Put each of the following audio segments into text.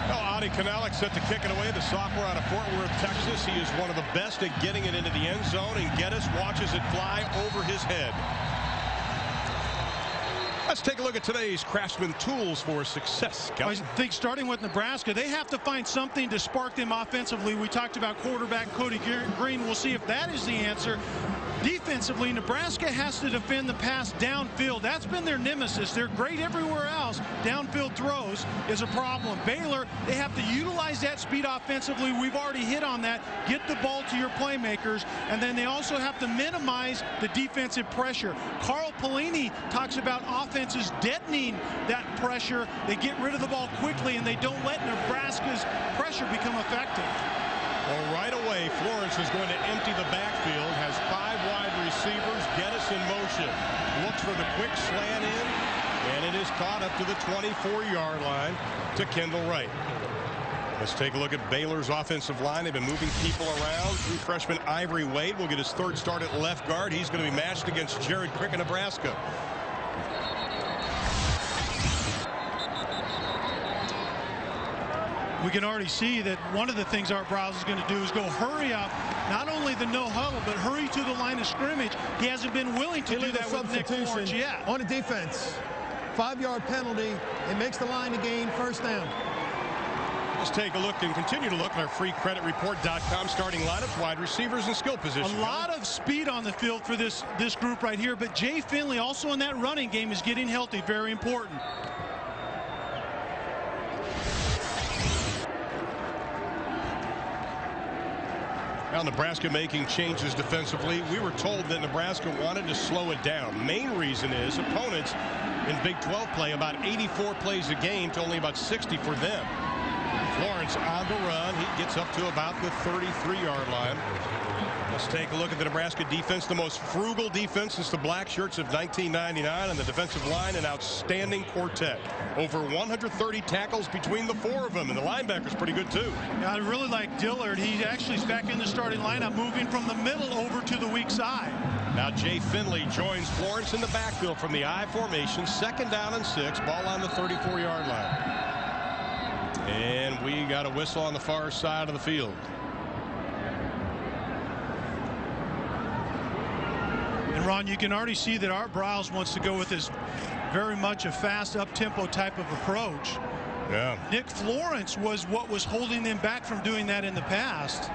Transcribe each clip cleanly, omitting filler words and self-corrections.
Well, Adi Kanalik set to kick it away, the sophomore out of Fort Worth, Texas. He is one of the best at getting it into the end zone, and Geddes watches it fly over his head. Let's take a look at today's Craftsman tools for success. I think starting with Nebraska, they have to find something to spark them offensively. We talked about quarterback Cody Green. We'll see if that is the answer. Defensively, Nebraska has to defend the pass downfield. That's been their nemesis. They're great everywhere else. Downfield throws is a problem. Baylor, they have to utilize that speed offensively. We've already hit on that. Get the ball to your playmakers. And then they also have to minimize the defensive pressure. Carl Pelini talks about offenses deadening that pressure. They get rid of the ball quickly, and they don't let Nebraska's pressure become effective. Well, right away, Florence is going to empty the backfield, has 5 wide receivers, Geddes in motion. Looks for the quick slant in, and it is caught up to the 24-yard line to Kendall Wright. Let's take a look at Baylor's offensive line. They've been moving people around. True freshman Ivory Wade will get his 3rd start at left guard. He's going to be matched against Jared Crick of Nebraska. We can already see that one of the things Art Briles is going to do is go hurry up, not only the no huddle, but hurry to the line of scrimmage. He hasn't been willing to do that with Nick Florence yet. On the defense, 5-yard penalty. It makes the line to gain 1st down. Let's take a look and continue to look at our freecreditreport.com starting lineups, wide receivers, and skill positions. A lot of speed on the field for this group right here, but Jay Finley also in that running game is getting healthy. Very important. Now Nebraska making changes defensively. We were told that Nebraska wanted to slow it down. Main reason is opponents in Big 12 play about 84 plays a game to only about 60 for them. Florence on the run. He gets up to about the 33-yard line. Let's take a look at the Nebraska defense, the most frugal defense since the black shirts of 1999, and the defensive line an outstanding quartet. Over 130 tackles between the 4 of them, and the linebacker's pretty good too. Yeah, I really like Dillard. He actually is back in the starting lineup, moving from the middle over to the weak side. Now Jay Finley joins Florence in the backfield from the I formation. 2nd down and 6, ball on the 34-yard line. And we got a whistle on the far side of the field. And Ron, you can already see that Art Briles wants to go with this very much a fast up-tempo type of approach. Yeah. Nick Florence was what was holding them back from doing that in the past.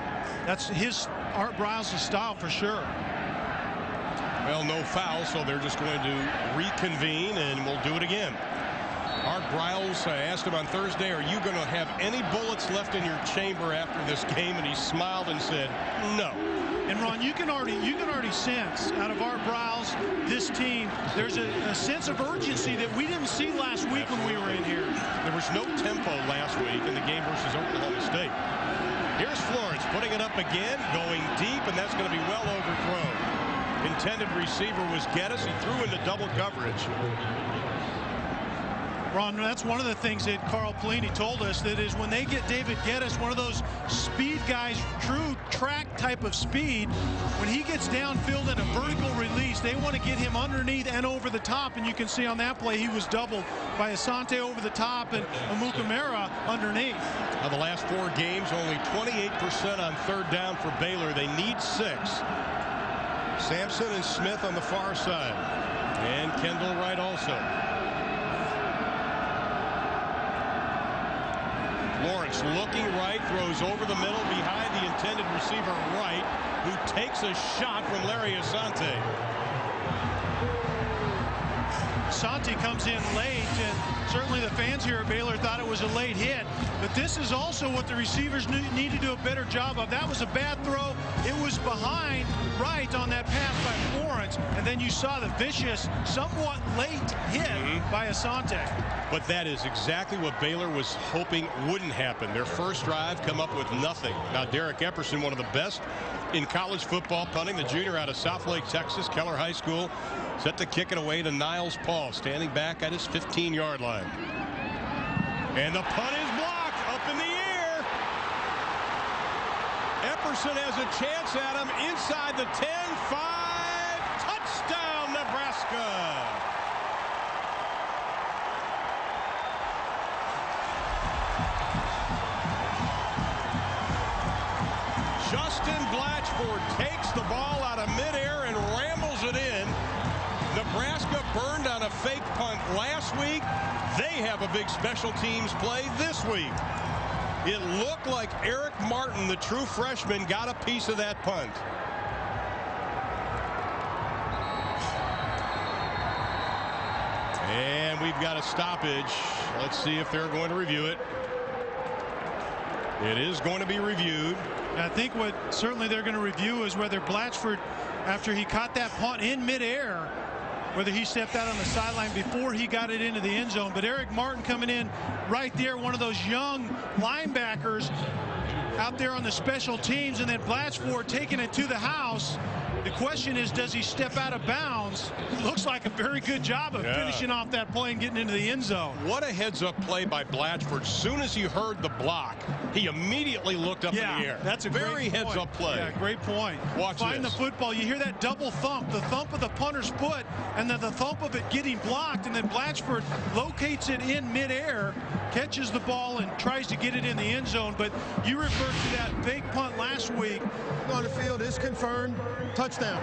That's his Art Briles' style for sure. Well, no foul, so they're just going to reconvene, and we'll do it again. Art Briles, I asked him on Thursday, are you going to have any bullets left in your chamber after this game? And he smiled and said, no. And Ron, you can already sense out of Art Briles, this team, there's a sense of urgency that we didn't see last week when we were in here. There was no tempo last week in the game versus Oklahoma State. Here's Florence putting it up again, going deep, and that's going to be well overthrown. Intended receiver was Geddes. He threw into double coverage. Ron, that's one of the things that Carl Pelini told us, that is when they get David Geddes, one of those speed guys, true track type of speed, when he gets downfield in a vertical release, they want to get him underneath and over the top. And you can see on that play he was doubled by Asante over the top and Amukamara underneath. Now the last 4 games, only 28% on 3rd down for Baylor. They need 6. Sampson and Smith on the far side, and Kendall Wright also. Lawrence looking right, throws over the middle behind the intended receiver Wright, who takes a shot from Larry Asante. Asante comes in late, and certainly the fans here at Baylor thought it was a late hit. But this is also what the receivers need to do a better job of. That was a bad throw. It was behind Wright on that pass by Florence, and then you saw the vicious, somewhat late hit by Asante. But that is exactly what Baylor was hoping wouldn't happen. Their first drive come up with nothing. Now Derek Epperson, one of the best in college football punting, the junior out of Southlake, Texas, Keller High School, set to kick it away to Niles Paul, standing back at his 15-yard line. And the punt is blocked up in the air. Epperson has a chance at him inside the 10-5. Touchdown, Nebraska. Justin Blatchford takes the ball out of midair and rambles it in. Nebraska burned on a fake punt last week. They have a big special teams play this week. It looked like Eric Martin, the true freshman, got a piece of that punt. And we've got a stoppage. Let's see if they're going to review it. It is going to be reviewed. I think what certainly they're going to review is whether Blatchford, after he caught that punt in midair, whether he stepped out on the sideline before he got it into the end zone. But Eric Martin coming in right there, one of those young linebackers out there on the special teams, and then Blatchford taking it to the house. The question is, does he step out of bounds? Looks like a very good job of finishing off that play and getting into the end zone. What a heads-up play by Blatchford. As soon as he heard the block, he immediately looked up in the air. That's a very great heads-up play. Yeah, great point. Watch Find this. the football. You hear that double thump, the thump of the punter's foot, and then the thump of it getting blocked, and then Blatchford locates it in midair, catches the ball, and tries to get it in the end zone. But you referred to that fake punt last week. On the field is confirmed. Touchdown.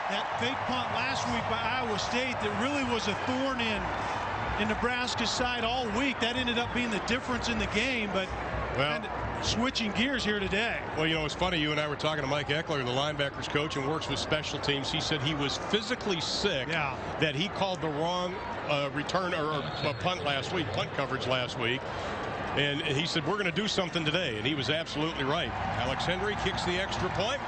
That fake punt last week by Iowa State that really was a thorn in Nebraska's side all week. That ended up being the difference in the game, but kind of switching gears here today. Well, you know, it's funny. You and I were talking to Mike Eckler, the linebackers coach and works with special teams. He said he was physically sick, that he called the wrong return or punt coverage last week. And he said, we're going to do something today. And he was absolutely right. Alex Henry kicks the extra point.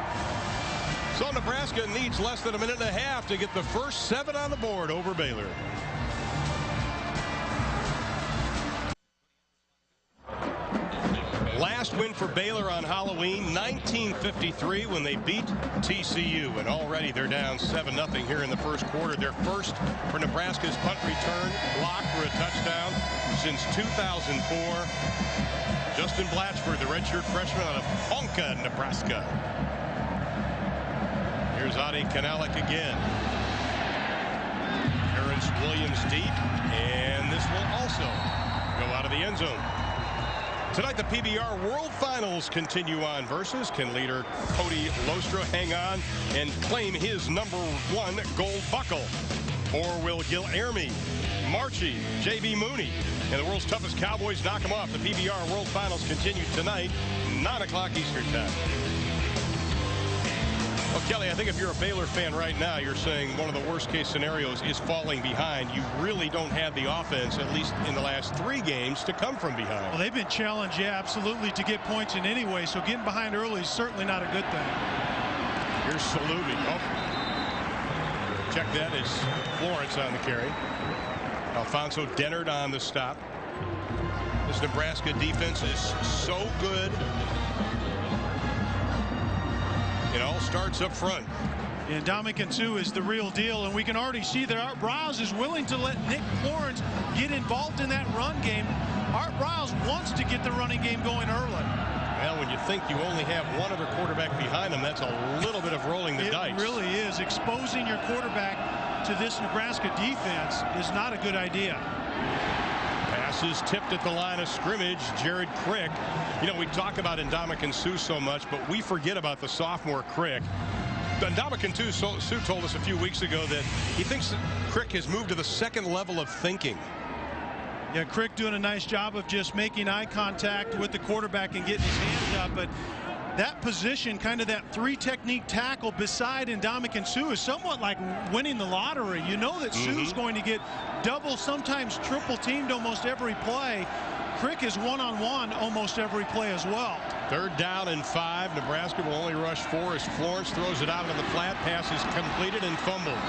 So Nebraska needs less than a minute and a half to get the first 7 on the board over Baylor. Last win for Baylor on Halloween, 1953, when they beat TCU. And already they're down 7-0 here in the first quarter. Their first for Nebraska's punt return, block for a touchdown since 2004. Justin Blatchford, the redshirt freshman out of Ponca, Nebraska. Here's Adi Kanalik again. Terrence Williams deep, and this will also go out of the end zone. Tonight, the PBR World Finals continue on. Versus can leader Cody Lostra hang on and claim his #1 gold buckle? Or will Gil Ermey, Marchie, J.B. Mooney, and the world's toughest Cowboys knock them off? The PBR World Finals continue tonight, 9 o'clock Eastern Time. Well, Kelly, I think if you're a Baylor fan right now, you're saying one of the worst-case scenarios is falling behind. You really don't have the offense, at least in the last 3 games, to come from behind. Well, they've been challenged, absolutely, to get points in any way. So getting behind early is certainly not a good thing. Here's Salubi. Oh. Check that. It's Florence on the carry. Alfonso Dennard on the stop. This Nebraska defense is so good. It all starts up front. And Ndamukong Suh is the real deal, and we can already see that Art Briles is willing to let Nick Florence get involved in that run game. Art Briles wants to get the running game going early. Well, when you think you only have one other quarterback behind him, that's a little bit of rolling the dice. It really is. Exposing your quarterback to this Nebraska defense is not a good idea. Passes tipped at the line of scrimmage. Jared Crick. You know, we talk about Ndamukong Suh so much, but we forget about the sophomore Crick. Ndamukong Suh told us a few weeks ago that he thinks that Crick has moved to the second level of thinking. Yeah, Crick doing a nice job of just making eye contact with the quarterback and getting his hands up. But that position, kind of that 3-technique tackle beside Ndamukong Suh, is somewhat like winning the lottery. You know that Suh's going to get double, sometimes triple teamed almost every play. Crick is one-on-one almost every play as well. 3rd down and 5. Nebraska will only rush 4 as Florence throws it out into the flat. Pass is completed and fumbled.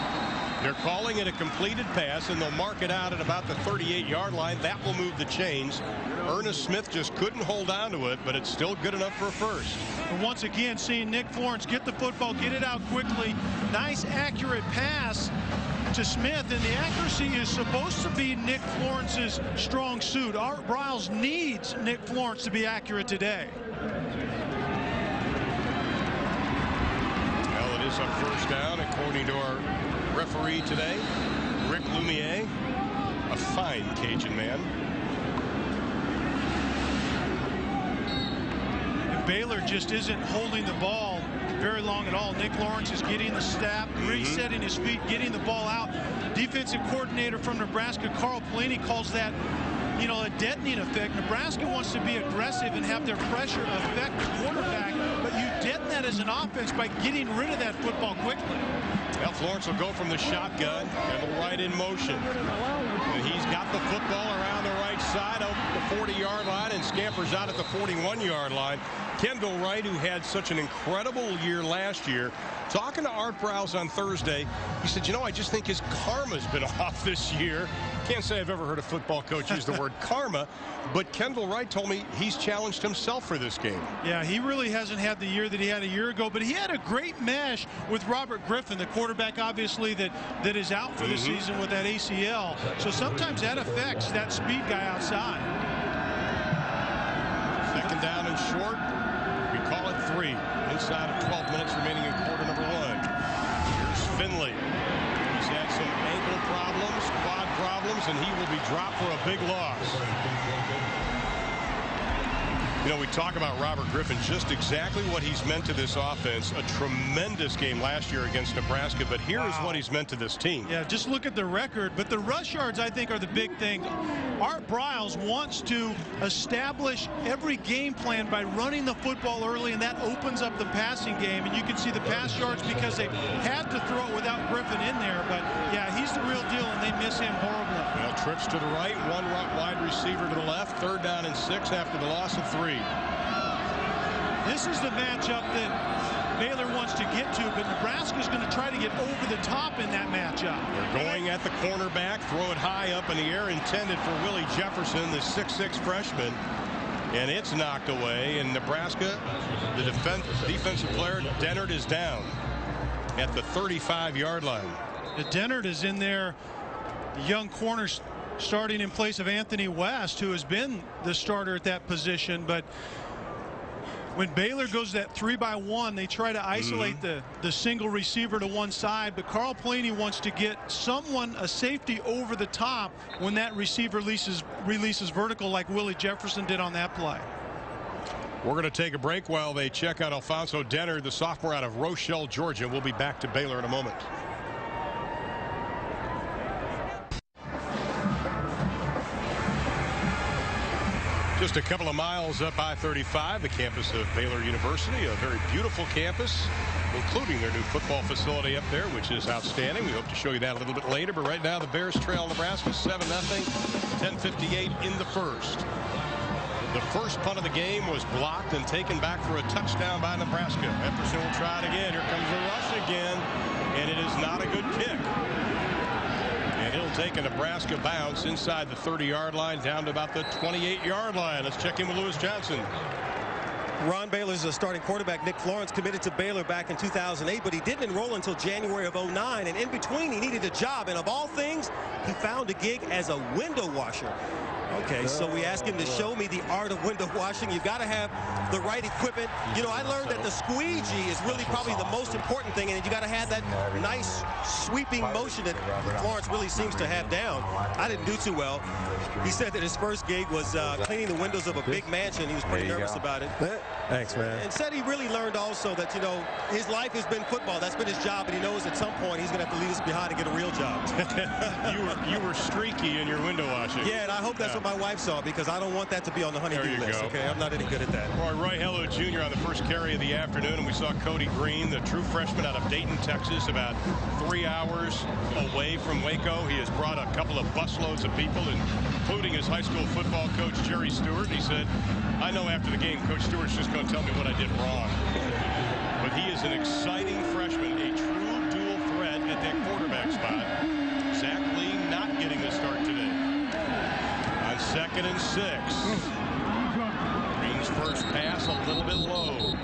They're calling it a completed pass, and they'll mark it out at about the 38-yard line. That will move the chains. Ernest Smith just couldn't hold on to it, but it's still good enough for a first. And once again, seeing Nick Florence get the football, get it out quickly. Nice, accurate pass to Smith, and the accuracy is supposed to be Nick Florence's strong suit. Art Briles needs Nick Florence to be accurate today. Well, it is on 1st down, according to our referee today, Rick Lumiere, a fine Cajun man. Baylor just isn't holding the ball very long at all. Nick Lawrence is getting the snap, resetting his feet, getting the ball out. Defensive coordinator from Nebraska, Carl Pelini, calls that, you know, a deadening effect. Nebraska wants to be aggressive and have their pressure affect the quarterback, but you deaden that as an offense by getting rid of that football quickly. Well, Lawrence will go from the shotgun and right in motion. And he's got the football around the right side of the 40-yard line and scampers out at the 41-yard line. Kendall Wright, who had such an incredible year last year, talking to Art Browse on Thursday, he said, you know, I just think his karma's been off this year. Can't say I've ever heard a football coach use the word karma, but Kendall Wright told me he's challenged himself for this game. Yeah, he really hasn't had the year that he had a year ago, but he had a great mesh with Robert Griffin, the quarterback, obviously, that is out for the season with that ACL. So sometimes that affects that speed guy outside. Second down and short. We call it 3 inside of 12 minutes remaining in quarter number 1. Here's Finley. He's had some ankle problems, quad problems, and he will be dropped for a big loss. You know, we talk about Robert Griffin, just exactly what he's meant to this offense. A tremendous game last year against Nebraska, but here's what he's meant to this team. Yeah, just look at the record, but the rush yards, I think, are the big thing. Art Briles wants to establish every game plan by running the football early, and that opens up the passing game, and you can see the pass yards because they had to throw it without Griffin in there, but yeah, he's the real deal, and they miss him horribly. Well, trips to the right, one wide receiver to the left, 3rd down and 6 after the loss of 3. This is the matchup that Baylor wants to get to, but Nebraska's going to try to get over the top in that matchup. They're going at the cornerback, throw it high up in the air, intended for Willie Jefferson, the 6'6 freshman. And it's knocked away, and Nebraska, the defensive player, Dennard, is down at the 35-yard line. Dennard is in there, the young corner starting in place of Anthony West, who has been the starter at that position. But when Baylor goes that 3-by-1, they try to isolate the single receiver to one side, but Carl Pelini wants to get someone, a safety, over the top when that receiver releases vertical like Willie Jefferson did on that play. We're going to take a break while they check out Alfonso Dennard, the sophomore out of Rochelle, Georgia. We'll be back to Baylor in a moment. Just a couple of miles up I-35, the campus of Baylor University, a very beautiful campus, including their new football facility up there, which is outstanding. We hope to show you that a little bit later, but right now the Bears trail Nebraska 7-0, 10:58 in the first. The first punt of the game was blocked and taken back for a touchdown by Nebraska. Epperson will try it again. Here comes the rush again, and it is not a good kick. And he'll take a Nebraska bounce inside the 30-yard line down to about the 28-yard line. Let's check in with Lewis Johnson. Ron Baylor's starting quarterback, Nick Lawrence, committed to Baylor back in 2008, but he didn't enroll until January of 09. And in between, he needed a job. And of all things, he found a gig as a window washer. Okay, so we asked him to show me the art of window washing. You've got to have the right equipment. You know, I learned that the squeegee is really probably the most important thing, and you got to have that nice sweeping motion that Lawrence really seems to have down. I didn't do too well. He said that his first gig was cleaning the windows of a big mansion. He was pretty nervous about it. Thanks, man. And said he really learned also that, you know, his life has been football. That's been his job, and he knows at some point he's going to have to leave us behind and get a real job. you were streaky in your window washing. Yeah, and I hope that's what my wife saw, because I don't want that to be on the honey-do list. Go. Okay, I'm not any good at that. Roy Hello Jr. on the first carry of the afternoon, and we saw Cody Green, the true freshman out of Dayton, Texas, about 3 hours away from Waco. He has brought a couple of busloads of people, including his high school football coach, Jerry Stewart. He said, I know after the game, Coach Stewart's just going to tell me what I did wrong. But he is an exciting freshman, a true dual threat at that quarterback spot. Zach Lee not getting the start today. On 2nd and 6. Green's first pass a little bit low.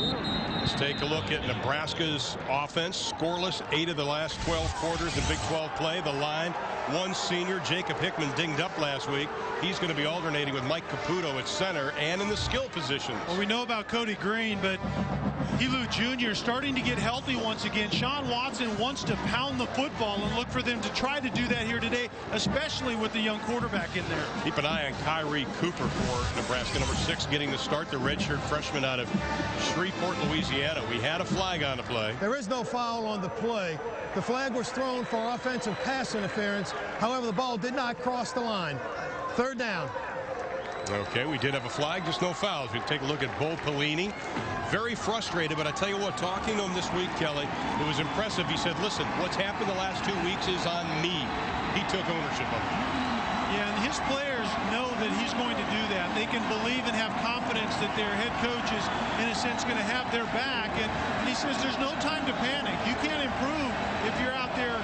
Let's take a look at Nebraska's offense. Scoreless 8 of the last 12 quarters in Big 12 play. The line one senior. Jacob Hickman dinged up last week. He's going to be alternating with Mike Caputo at center and in the skill positions. Well, we know about Cody Green, but Helu Jr. starting to get healthy once again. Sean Watson wants to pound the football and look for them to try to do that here today, especially with the young quarterback in there. Keep an eye on Kyrie Cooper for Nebraska, number 6, getting the start, the redshirt freshman out of Shreveport, Louisiana. We had a flag on the play. There is no foul on the play. The flag was thrown for offensive pass interference. However, the ball did not cross the line. 3rd down. Okay, we did have a flag, just no fouls. We take a look at Bo Pelini. Very frustrated, but I tell you what, talking to him this week, Kelly, it was impressive. He said, listen, what's happened the last 2 weeks is on me. He took ownership of it. Yeah, and his players know that he's going to do that. They can believe and have confidence that their head coach is, in a sense, going to have their back. And he says there's no time to panic. You can't improve if you're out there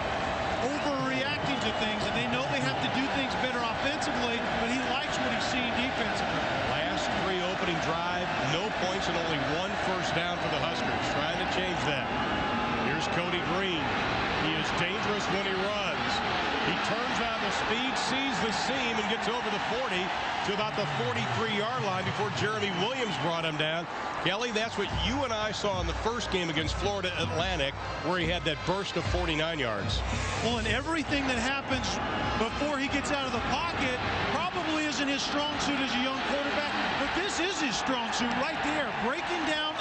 overreacting to things. And they know they have to do things better offensively, but he likes what he's seeing defensively. Last 3 opening drive, no points and only 1 first down for the Huskers. Trying to change that. Here's Cody Green. He is dangerous when he runs. He turns on the speed, sees the seam, and gets over the 40 to about the 43-yard line before Jeremy Williams brought him down. Kelly, that's what you and I saw in the first game against Florida Atlantic, where he had that burst of 49 yards. Well, and everything that happens before he gets out of the pocket probably isn't his strong suit as a young quarterback, but this is his strong suit right there, breaking down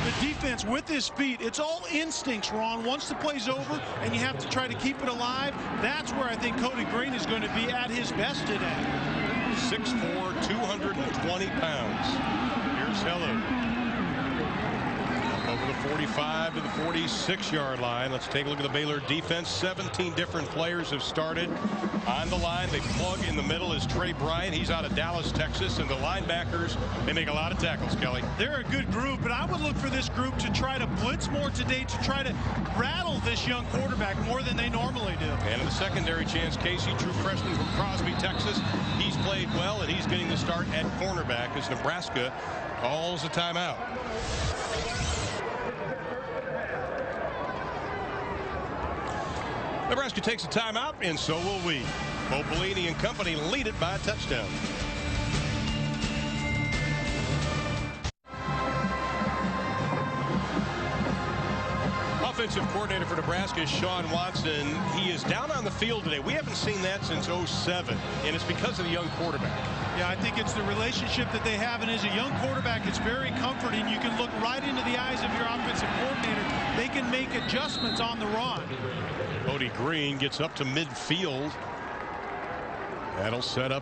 the defense with his feet. It's all instincts, Ron. Once the play's over and you have to try to keep it alive, that's where I think Cody Green is going to be at his best today. 6'4", 220 pounds. Here's Hello. Over the 45 to the 46-yard line. Let's take a look at the Baylor defense. 17 different players have started on the line. They plug in the middle is Trey Bryant. He's out of Dallas, Texas. And the linebackers, they make a lot of tackles, Kelly. They're a good group, but I would look for this group to try to blitz more today, to try to rattle this young quarterback more than they normally do. And in the secondary, Chance Casey, true freshman from Crosby, Texas. He's played well, and he's getting the start at cornerback as Nebraska calls a timeout. Nebraska takes a timeout, and so will we. Bo Pelini and company lead it by a touchdown. Offensive coordinator for Nebraska is Sean Watson. He is down on the field today. We haven't seen that since '07, and it's because of the young quarterback. Yeah, I think it's the relationship that they have, and as a young quarterback, it's very comforting. You can look right into the eyes of your offensive coordinator. They can make adjustments on the run. Cody Green gets up to midfield. That'll set up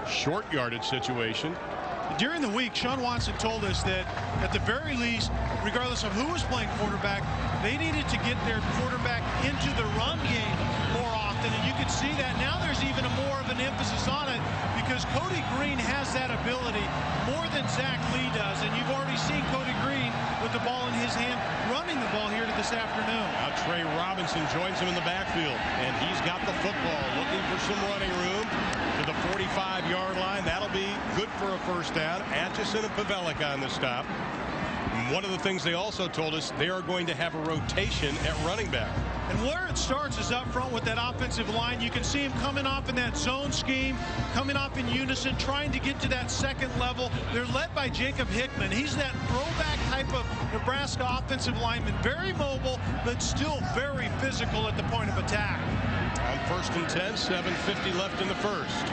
short yardage situation. During the week, Sean Watson told us that at the very least, regardless of who was playing quarterback, they needed to get their quarterback into the run game more often, and you can see that now. There's even more of an emphasis on it because Cody Green has that ability more than Zach Lee does, and you've already seen Cody Green with the ball in his hand running the ball here this afternoon. Now Trey Robinson joins him in the backfield, and he's got the football, looking for some running room to the 45-yard line. That'll be good for a first down. Atchison and Pavelik on the stop. And one of the things they also told us, they are going to have a rotation at running back. And where it starts is up front with that offensive line. You can see him coming off in that zone scheme, coming off in unison, trying to get to that second level. They're led by Jacob Hickman. He's that throwback type of Nebraska offensive lineman. Very mobile, but still very physical at the point of attack. On 1st and 10, 7:50 left in the first.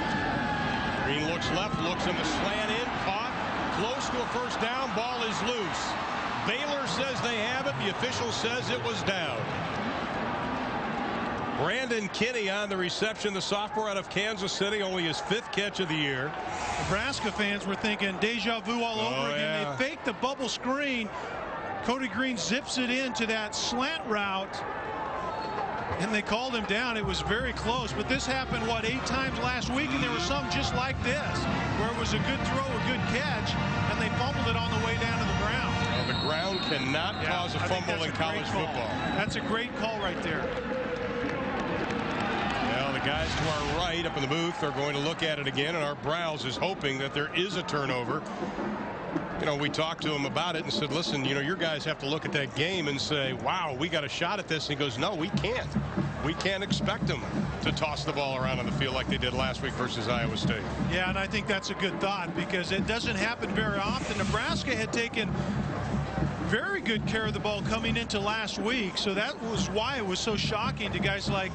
Green looks left, looks in the slant in, caught, close to a first down, ball is loose. Baylor says they have it, the official says it was down. Brandon Kinney on the reception, the sophomore out of Kansas City, only his 5th catch of the year. Nebraska fans were thinking deja vu all over again. Yeah. They faked the bubble screen. Cody Green zips it into that slant route, and they called him down. It was very close, but this happened, what, 8 times last week, and there were some just like this, where it was a good throw, a good catch, and they fumbled it on the way down to the ground. Well, the ground cannot cause a fumble in college football. That's a great call right there. Well, the guys to our right up in the booth are going to look at it again, and our Browse is hoping that there is a turnover. You know, we talked to him about it and said, listen, you know, your guys have to look at that game and say, wow, we got a shot at this. And he goes, no, we can't. We can't expect them to toss the ball around on the field like they did last week versus Iowa State. Yeah, and I think that's a good thought because it doesn't happen very often. Nebraska had taken very good care of the ball coming into last week, so that was why it was so shocking to guys like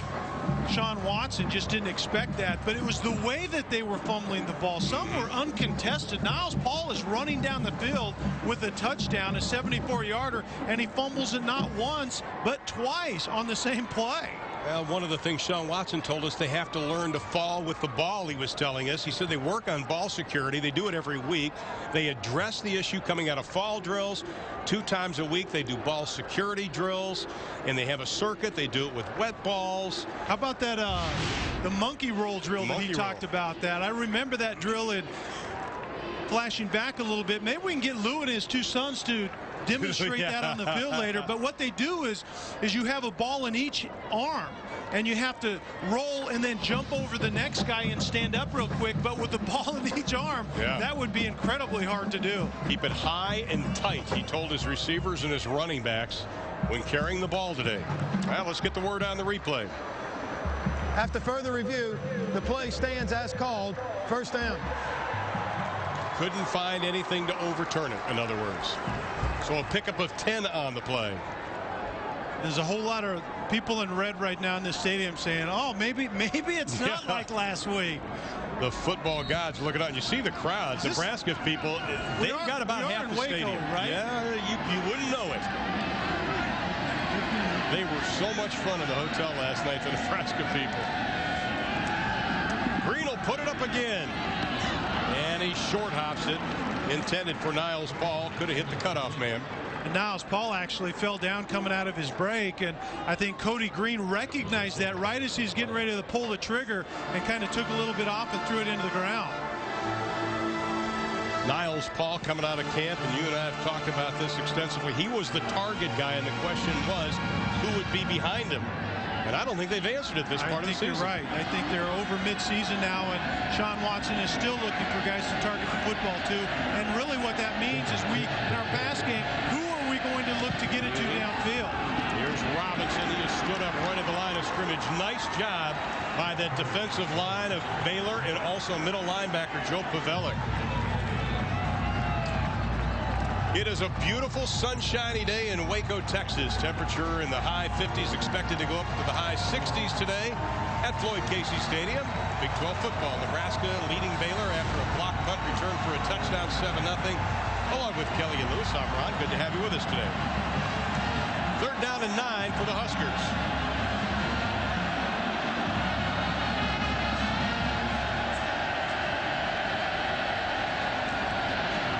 Sean Watson. Just didn't expect that, but it was the way that they were fumbling the ball. Some were uncontested. Niles Paul is running down the field with a touchdown, a 74-yarder, and he fumbles it not once but twice on the same play. Well, one of the things Sean Watson told us, they have to learn to fall with the ball, he was telling us. He said they work on ball security. They do it every week. They address the issue coming out of fall drills. 2 times a week they do ball security drills, and they have a circuit. They do it with wet balls. How about that the monkey roll drill that he talked about? That I remember that drill. In flashing back a little bit, maybe we can get Lou and his 2 sons to demonstrate that on the field later. But what they do is you have a ball in each arm, and you have to roll and then jump over the next guy and stand up real quick. But with the ball in each arm, that would be incredibly hard to do. Keep it high and tight, he told his receivers and his running backs when carrying the ball today. Well, let's get the word on the replay. After further review, the play stands as called. First down. Couldn't find anything to overturn it, in other words. So a pickup of 10 on the play. There's a whole lot of people in red right now in the stadium saying, oh, maybe it's not like last week. The football gods looking on. You see the crowds. Nebraska people, they've got about half the stadium. Right? Yeah, you wouldn't know it. They were so much fun in the hotel last night, the Nebraska people. Green will put it up again. And he short hops it. Intended for Niles Paul. Could have hit the cutoff man. And Niles Paul actually fell down coming out of his break, and I think Cody Green recognized that right as he's getting ready to pull the trigger and kind of took a little bit off and threw it into the ground. Niles Paul coming out of camp, and you and I have talked about this extensively. He was the target guy, and the question was who would be behind him. And I don't think they've answered it this part of the season. You're right. I think they're over mid-season now, and Sean Watson is still looking for guys to target the football to. And really what that means is we, in our pass game, who are we going to look to get it to downfield? Here's Robinson. He has stood up right at the line of scrimmage. Nice job by that defensive line of Baylor and also middle linebacker Joe Pavelic. It is a beautiful sunshiny day in Waco, Texas. Temperature in the high 50s, expected to go up to the high 60s today at Floyd Casey Stadium. Big 12 football. Nebraska leading Baylor after a block punt return for a touchdown, 7-0. Along with Kelly and Lewis, I'm Ron. Good to have you with us today. 3rd down and 9 for the Huskers.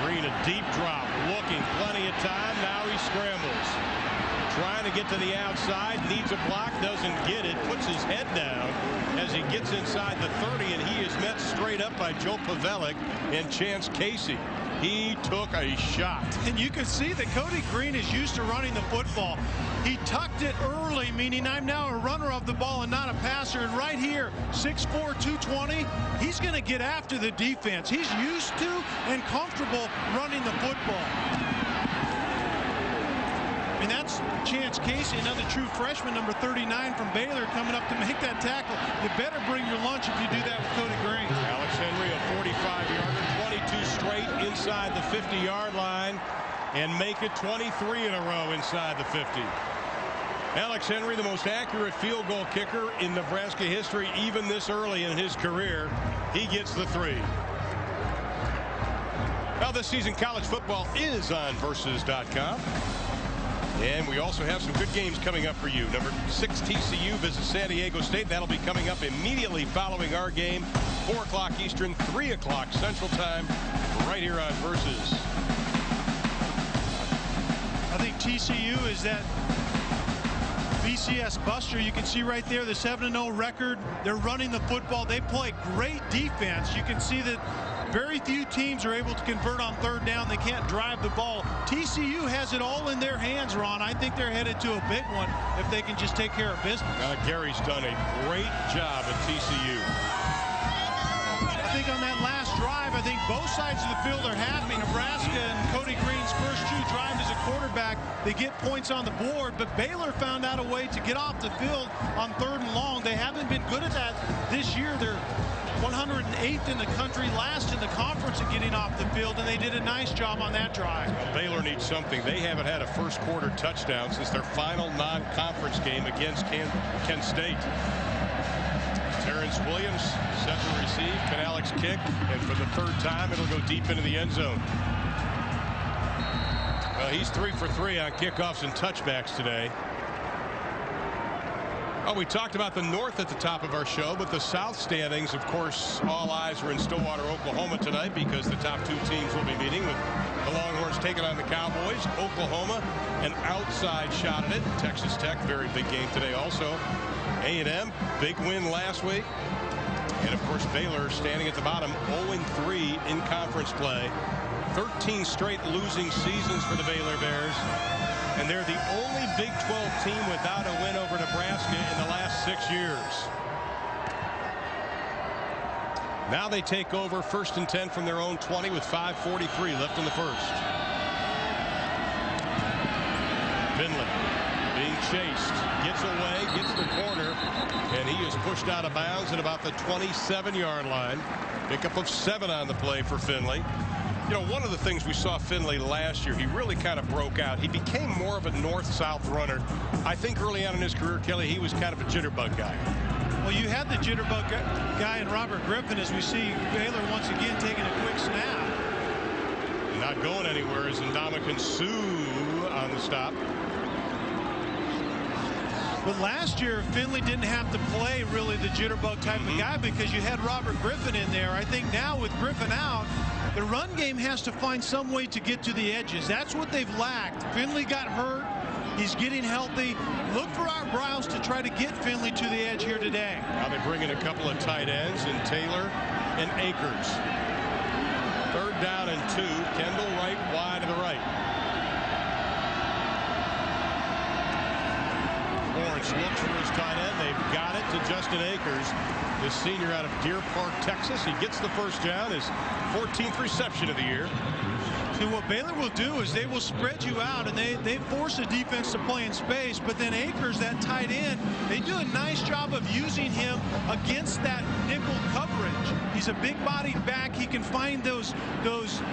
Green, a deep drop, looking, plenty of time. Now he scrambles, trying to get to the outside, needs a block, doesn't get it, puts his head down as he gets inside the 30, and he is met straight up by Joe Pavelic and Chance Casey. He took a shot. And you can see that Cody Green is used to running the football. He tucked it early, meaning I'm now a runner of the ball and not a passer. And right here, 6'4", 220, he's going to get after the defense. He's used to and comfortable running the football. And that's Chance Casey, another true freshman, number 39 from Baylor, coming up to make that tackle. You better bring your lunch if you do that with Cody Green. Alex Henry, a 45-yarder, 22 straight inside the 50-yard line, and make it 23 in a row inside the 50. Alex Henry, the most accurate field goal kicker in Nebraska history, even this early in his career. He gets the 3. Well, this season college football is on Versus.com. And we also have some good games coming up for you. Number 6 TCU visits San Diego State. That'll be coming up immediately following our game. 4 o'clock Eastern, 3 o'clock Central Time, right here on Versus. I think TCU is that BCS buster. You can see right there the 7-0 record. They're running the football. They play great defense. You can see that very few teams are able to convert on 3rd down. They can't drive the ball. TCU has it all in their hands, Ron. I think they're headed to a big one if they can just take care of business. Gary's done a great job at TCU. I think on that last drive, I think both sides of the field are happy. Nebraska and Coach Cody Green's first true drive as a quarterback. They get points on the board, but Baylor found out a way to get off the field on 3rd and long. They haven't been good at that this year. They're 108th in the country, last in the conference at getting off the field, and they did a nice job on that drive. Well, Baylor needs something. They haven't had a first quarter touchdown since their final non-conference game against Kent State. Terrence Williams set to receive. Alex kick, and for the 3rd time it'll go deep into the end zone. Well, he's 3 for 3 on kickoffs and touchbacks today. Well, we talked about the North at the top of our show, but the South standings, of course, all eyes are in Stillwater, Oklahoma tonight because the top 2 teams will be meeting, with the Longhorns taking on the Cowboys. Oklahoma, an outside shot at it. Texas Tech, very big game today also. A&M, big win last week. And, of course, Baylor standing at the bottom, 0-3 in conference play. 13 straight losing seasons for the Baylor Bears. And they're the only Big 12 team without a win over Nebraska in the last 6 years. Now they take over 1st and 10 from their own 20 with 5:43 left in the first. Finley being chased, gets away, gets the corner, and he is pushed out of bounds at about the 27-yard line. Pickup of 7 on the play for Finley. You know, one of the things we saw Finley last year, he really kind of broke out. He became more of a north-south runner. I think early on in his career, Kelly, he was kind of a jitterbug guy. Well, you had the jitterbug guy in Robert Griffin, as we see Baylor once again taking a quick snap. Not going anywhere is Ndamukong Suh on the stop. But last year, Finley didn't have to play really the jitterbug type of guy because you had Robert Griffin in there. I think now with Griffin out, the run game has to find some way to get to the edges. That's what they've lacked. Finley got hurt. He's getting healthy. Look for our Browns to try to get Finley to the edge here today. Now they bring in a couple of tight ends in Taylor and Akers. 3rd down and 2. Kendall right, wide to the right. Lawrence looks for his tight end. They've got it to Justin Akers, the senior out of Deer Park, Texas. He gets the first down, his 14th reception of the year. See, what Baylor will do is they will spread you out, and they force the defense to play in space. But then Akers, that tight end, they do a nice job of using him against that nickel coverage. He's a big-bodied back. He can find those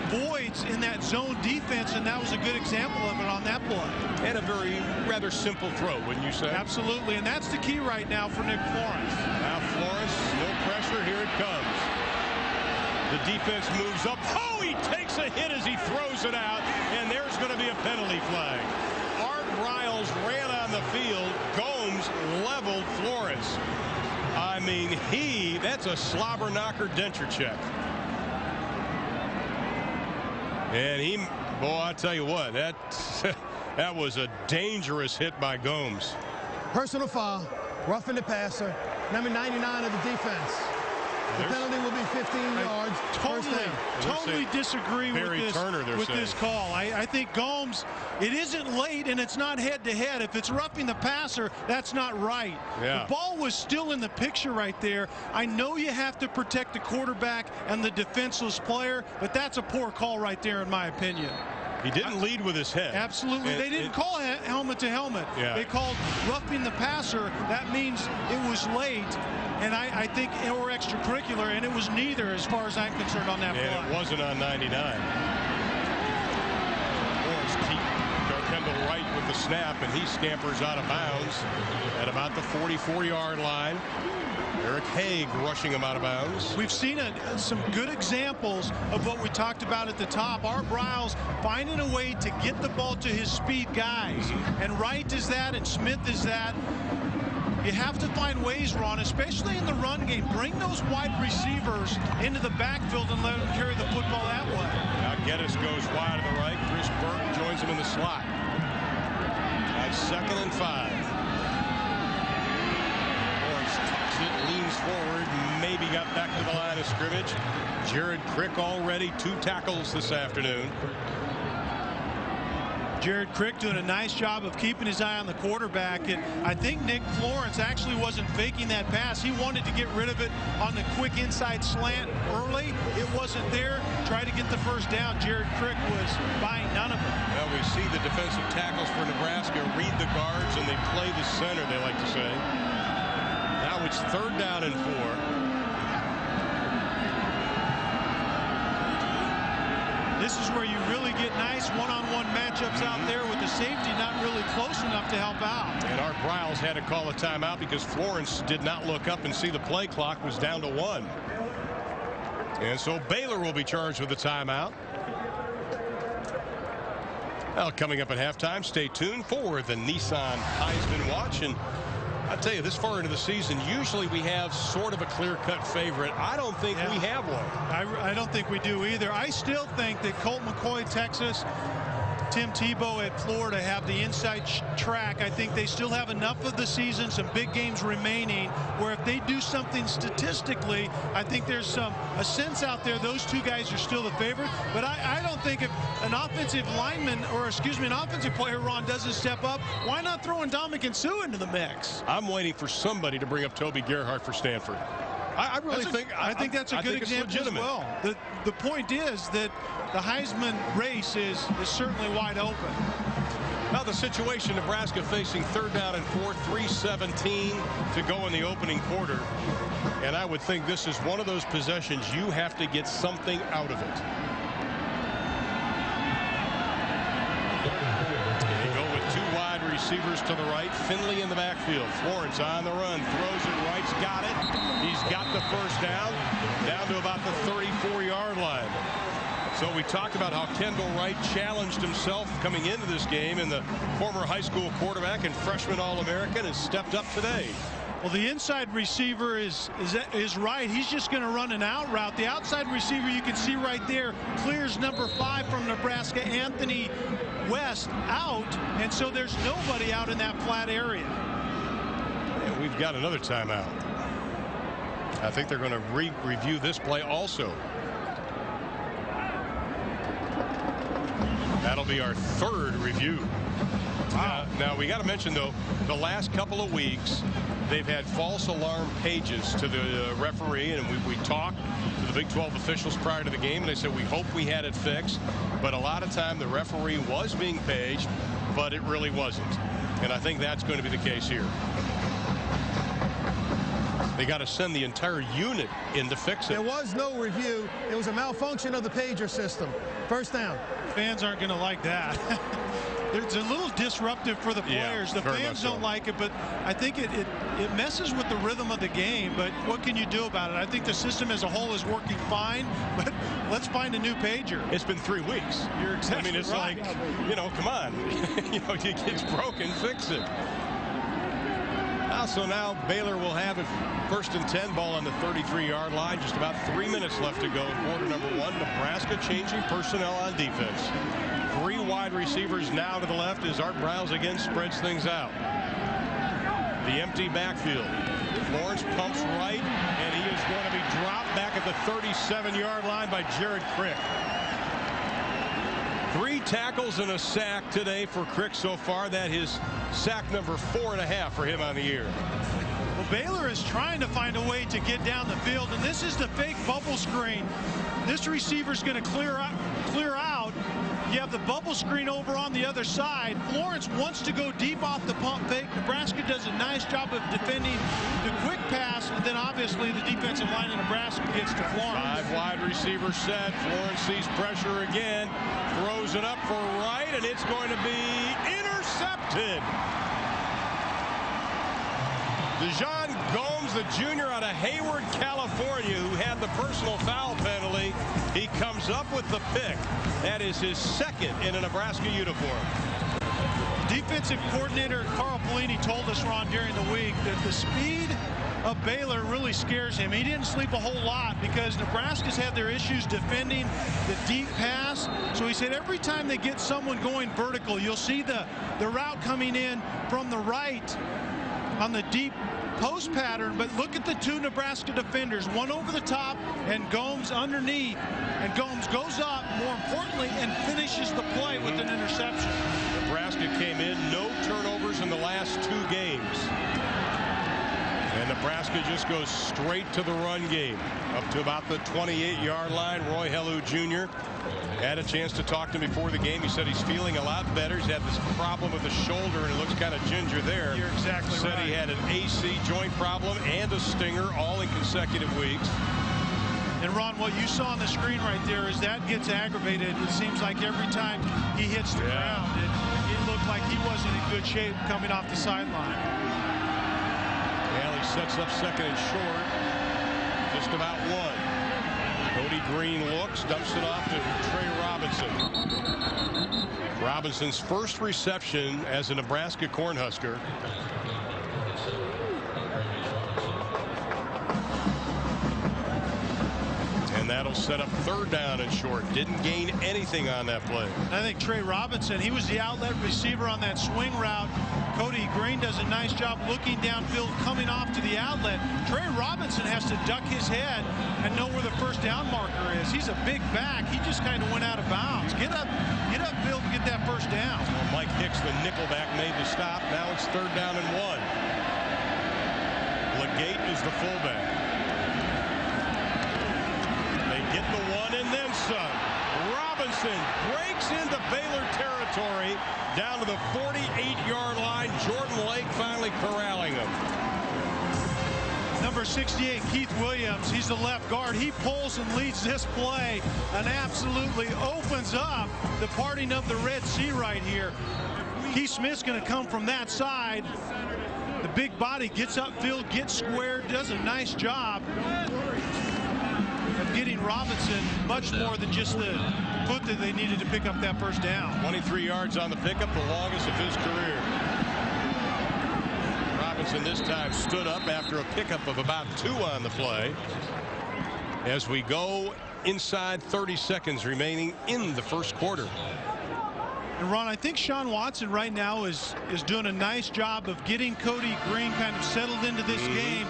voids in that zone defense, and that was a good example of it on that play. And a rather simple throw, wouldn't you say? Absolutely, and that's the key right now for Nick Florence. Now Florence, no pressure. Here it comes. The defense moves up. Oh, he takes a hit as he throws it out, and there's going to be a penalty flag. Art Briles ran on the field. Gomes leveled Florence. I mean, that's a slobber knocker denture check. And boy, I tell you what, that was a dangerous hit by Gomes. Personal foul, roughing the passer, number 99 of the defense. The penalty will be 15 yards. Totally disagree with this call. I think Gomes, it isn't late and it's not head-to-head. If it's roughing the passer, that's not right. Yeah. The ball was still in the picture right there. I know you have to protect the quarterback and the defenseless player, but that's a poor call right there in my opinion. He didn't lead with his head. Absolutely. They didn't call helmet to helmet. Yeah. They called roughing the passer. That means it was late, and I think, or extracurricular, and it was neither as far as I'm concerned on that play. And it wasn't on 99. Lawrence keep Kendall right with the snap, and he scampers out of bounds at about the 44-yard line. Eric Haig rushing him out of bounds. We've seen some good examples of what we talked about at the top. Art Briles finding a way to get the ball to his speed guys. And Wright is that, and Smith is that. You have to find ways, Ron, especially in the run game. Bring those wide receivers into the backfield and let them carry the football that way. Now Geddes goes wide to the right. Chris Burke joins him in the slot. At 2nd and 5. Leans forward, maybe got back to the line of scrimmage. Jared Crick already 2 tackles this afternoon. Jared Crick doing a nice job of keeping his eye on the quarterback. And I think Nick Florence actually wasn't faking that pass. He wanted to get rid of it on the quick inside slant early. It wasn't there. Tried to get the first down. Jared Crick was buying none of it. Well, we see the defensive tackles for Nebraska read the guards and they play the center, they like to say. Now it's 3rd down and 4. This is where you really get nice one-on-one matchups out there with the safety not really close enough to help out. And Art Briles had to call a timeout because Florence did not look up and see the play clock was down to 1. And so Baylor will be charged with a timeout. Well, coming up at halftime, stay tuned for the Nissan Heisman Watch. And I'll tell you, this far into the season, usually we have sort of a clear-cut favorite. I don't think we have one. I don't think we do either. I still think that Colt McCoy, Texas, Tim Tebow at Florida have the inside track. I think they still have enough of the season, some big games remaining, where if they do something statistically, I think there's a sense out there those two guys are still the favorite. But I don't think if an offensive lineman, or excuse me, an offensive player, Ron, doesn't step up, why not throw Ndamukong Suh into the mix? I'm waiting for somebody to bring up Toby Gerhart for Stanford. I think that's a good example as well. The point is that the Heisman race is certainly wide open. Now the situation, Nebraska facing 3rd down and 4, 3:17 to go in the opening quarter. And I would think this is one of those possessions you have to get something out of it. They go with 2 wide receivers to the right. Finley in the backfield. Florence on the run. Throws it. Wright's got it. He's got the first down to about the 34-yard line. So we talked about how Kendall Wright challenged himself coming into this game, and the former high school quarterback and freshman All-American has stepped up today. Well, the inside receiver is right. He's just going to run an out route. The outside receiver, you can see right there, clears number 5 from Nebraska, Anthony West, out, and so there's nobody out in that flat area. And we've got another timeout. I think they're going to review this play also. That'll be our 3rd review. Wow. Now we got to mention, though, the last couple of weeks they've had false alarm pages to the referee, and we talked to the Big 12 officials prior to the game, and they said we hope we had it fixed. But a lot of time the referee was being paged, but it really wasn't. And I think that's going to be the case here. They got to send the entire unit in to fix it. There was no review. It was a malfunction of the pager system. First down. Fans aren't going to like that. It's a little disruptive for the players. The fans don't like it, but I think it messes with the rhythm of the game. But what can you do about it? I think the system as a whole is working fine, but let's find a new pager. It's been 3 weeks. You're exactly I mean, it's right. like, come on. It's broken, fix it. So now Baylor will have a 1st and 10, ball on the 33-yard line. Just about 3 minutes left to go in quarter number 1. Nebraska changing personnel on defense. 3 wide receivers now to the left as Art Briles again spreads things out. The empty backfield. Florence pumps right, and he is going to be dropped back at the 37-yard line by Jared Crick. 3 tackles and a sack today for Crick so far. That is sack number 4.5 for him on the year. Well, Baylor is trying to find a way to get down the field, and this is the fake bubble screen. This receiver's going to clear out. You have the bubble screen over on the other side. Florence wants to go deep off the pump fake. Nebraska does a nice job of defending the quick pass, and then obviously the defensive line of Nebraska gets to Florence. 5 wide receivers set. Florence sees pressure again. Throws it up for Wright, and it's going to be intercepted. Dejon Gomes, the junior out of Hayward, California, who had the personal foul penalty. He comes up with the pick. That is his 2nd in a Nebraska uniform. Defensive coordinator Carl Pelini told us, Ron, during the week that the speed of Baylor really scares him. He didn't sleep a whole lot because Nebraska's had their issues defending the deep pass. So he said every time they get someone going vertical, you'll see the route coming in from the right on the deep post pattern, but look at the 2 Nebraska defenders, one over the top and Gomes underneath, and Gomes goes up, more importantly, and finishes the play with an interception. Nebraska came in, no turnovers in the last 2 games. And Nebraska just goes straight to the run game. Up to about the 28-yard line. Roy Helu Jr. had a chance to talk to him before the game. He said he's feeling a lot better. He's had this problem with the shoulder, and it looks kind of ginger there. You're exactly right. Said he had an AC joint problem and a stinger all in consecutive weeks. And Ron, what you saw on the screen right there is that gets aggravated. It seems like every time he hits the ground, it looked like he wasn't in good shape coming off the sideline. Well, he sets up second and short. Just about one. Cody Green looks, dumps it off to Trey Robinson. Robinson's first reception as a Nebraska Cornhusker. And that'll set up third down and short. Didn't gain anything on that play. I think Trey Robinson, he was the outlet receiver on that swing route. Cody Green does a nice job looking downfield, coming off to the outlet. Trey Robinson has to duck his head and know where the first down marker is. He's a big back. He just kind of went out of bounds. Get up, Bill, and get that first down. Well, Mike Hicks, the nickelback, made the stop. Now it's third down and 1. Legate is the fullback. They get the one and then some. Robinson breaks into Baylor territory down to the 48-yard line. Jordan Lake finally corralling him. Number 68, Keith Williams, he's the left guard. He pulls and leads this play and absolutely opens up the parting of the Red Sea right here. Keith Smith's going to come from that side. The big body gets upfield, gets squared, does a nice job of getting Robinson much more than just the foot that they needed to pick up that first down. 23 yards on the pickup, the longest of his career. Robinson this time stood up after a pickup of about 2 on the play. As we go inside 30 seconds remaining in the first quarter. And Ron, I think Sean Watson right now is doing a nice job of getting Cody Green kind of settled into this game.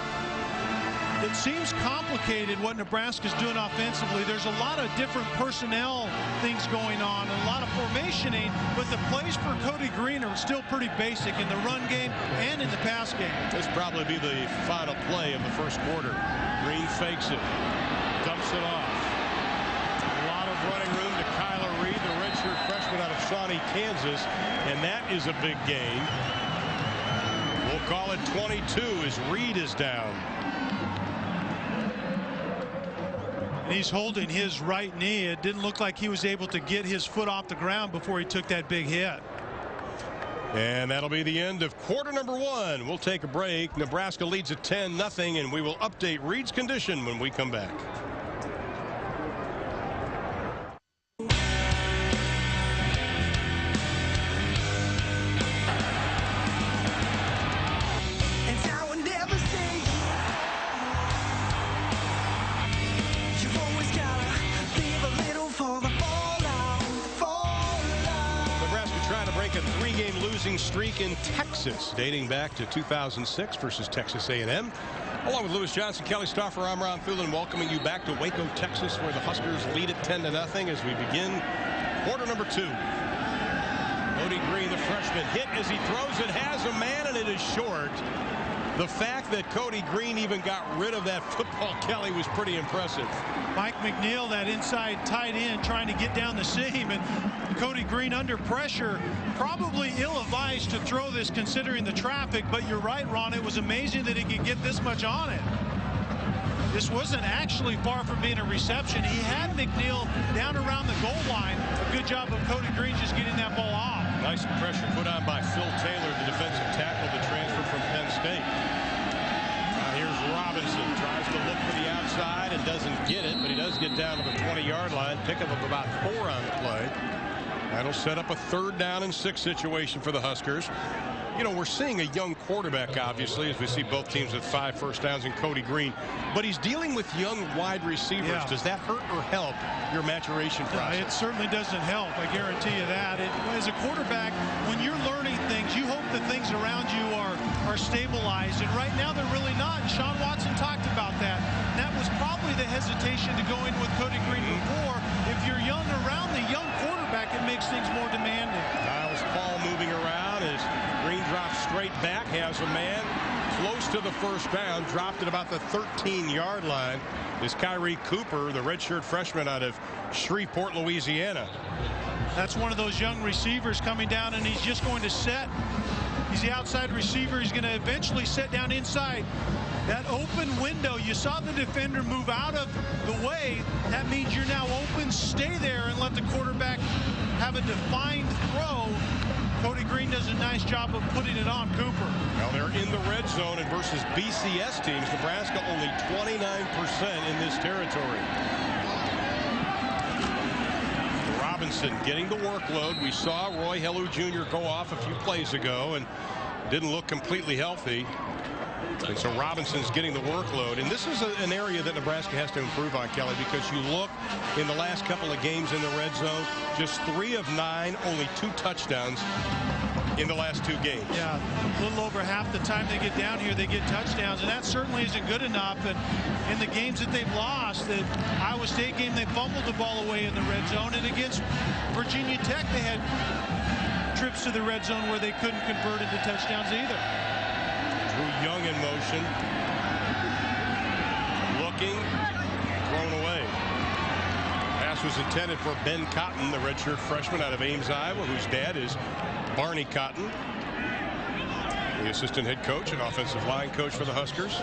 It seems complicated what Nebraska's doing offensively. There's a lot of different personnel things going on, and a lot of formationing, but the plays for Cody Green are still pretty basic in the run game and in the pass game. This will probably be the final play of the first quarter. Green fakes it, dumps it off. A lot of running room to Kyler Reed, the redshirt freshman out of Shawnee, Kansas, and that is a big gain. We'll call it 22 as Reed is down. He's holding his right knee. It didn't look like he was able to get his foot off the ground before he took that big hit. And that'll be the end of quarter number 1. We'll take a break. Nebraska leads at 10-0, and we will update Reed's condition when we come back. Streak in Texas dating back to 2006 versus Texas A&M. Along with Lewis Johnson, Kelly Stauffer, I'm Ron Thulin, welcoming you back to Waco, Texas, where the Huskers lead at 10-0 as we begin quarter number 2. Cody Green, the freshman, hit as he throws it, has a man, and it is short. The fact that Cody Green even got rid of that football, Kelly, was pretty impressive. Mike McNeil, that inside tight end, trying to get down the seam, and Cody Green under pressure, probably ill-advised to throw this considering the traffic, but you're right, Ron, it was amazing that he could get this much on it. This wasn't actually far from being a reception. He had McNeil down around the goal line. A good job of Cody Green just getting that ball off. Nice pressure put on by Phil Taylor, the defensive tackle, the transfer from Penn State. Now here's Robinson, tries to look for the outside and doesn't get it, but he does get down to the 20-yard line. Pickup of about 4 on the play. That'll set up a third down and 6 situation for the Huskers. You know, we're seeing a young quarterback, obviously, as we see both teams with 5 first downs in Cody Green, but he's dealing with young wide receivers. Yeah. Does that hurt or help your maturation process? It certainly doesn't help. I guarantee you that. As a quarterback, when you're learning things, you hope that things around you are stabilized, and right now they're really not. And Sean Watson talked about that. And that was probably the hesitation to go in with Cody Green before. If you're young around the young quarterback, it makes things more demanding. Niles Paul moving around. has a man close to the first down, dropped at about the 13-yard line, is Kyrie Cooper, the redshirt freshman out of Shreveport, Louisiana. That's one of those young receivers coming down, and he's just going to set. He's the outside receiver. He's going to eventually set down inside. That open window, you saw the defender move out of the way. That means you're now open. Stay there and let the quarterback have a defined throw. Cody Green does a nice job of putting it on Cooper. Well, they're in the red zone, and versus BCS teams, Nebraska only 29% in this territory. Robinson getting the workload. We saw Roy Hellu Jr. go off a few plays ago and didn't look completely healthy. And so Robinson's getting the workload. And this is an area that Nebraska has to improve on, Kelly, because you look in the last couple of games in the red zone, just 3 of 9, only 2 touchdowns in the last 2 games. Yeah, a little over half the time they get down here, they get touchdowns, and that certainly isn't good enough. And in the games that they've lost, the Iowa State game, they fumbled the ball away in the red zone, and against Virginia Tech, they had trips to the red zone where they couldn't convert into touchdowns either. Drew Young in motion. Looking. Thrown away. Pass was intended for Ben Cotton, the redshirt freshman out of Ames, Iowa, whose dad is Barney Cotton, the assistant head coach and offensive line coach for the Huskers.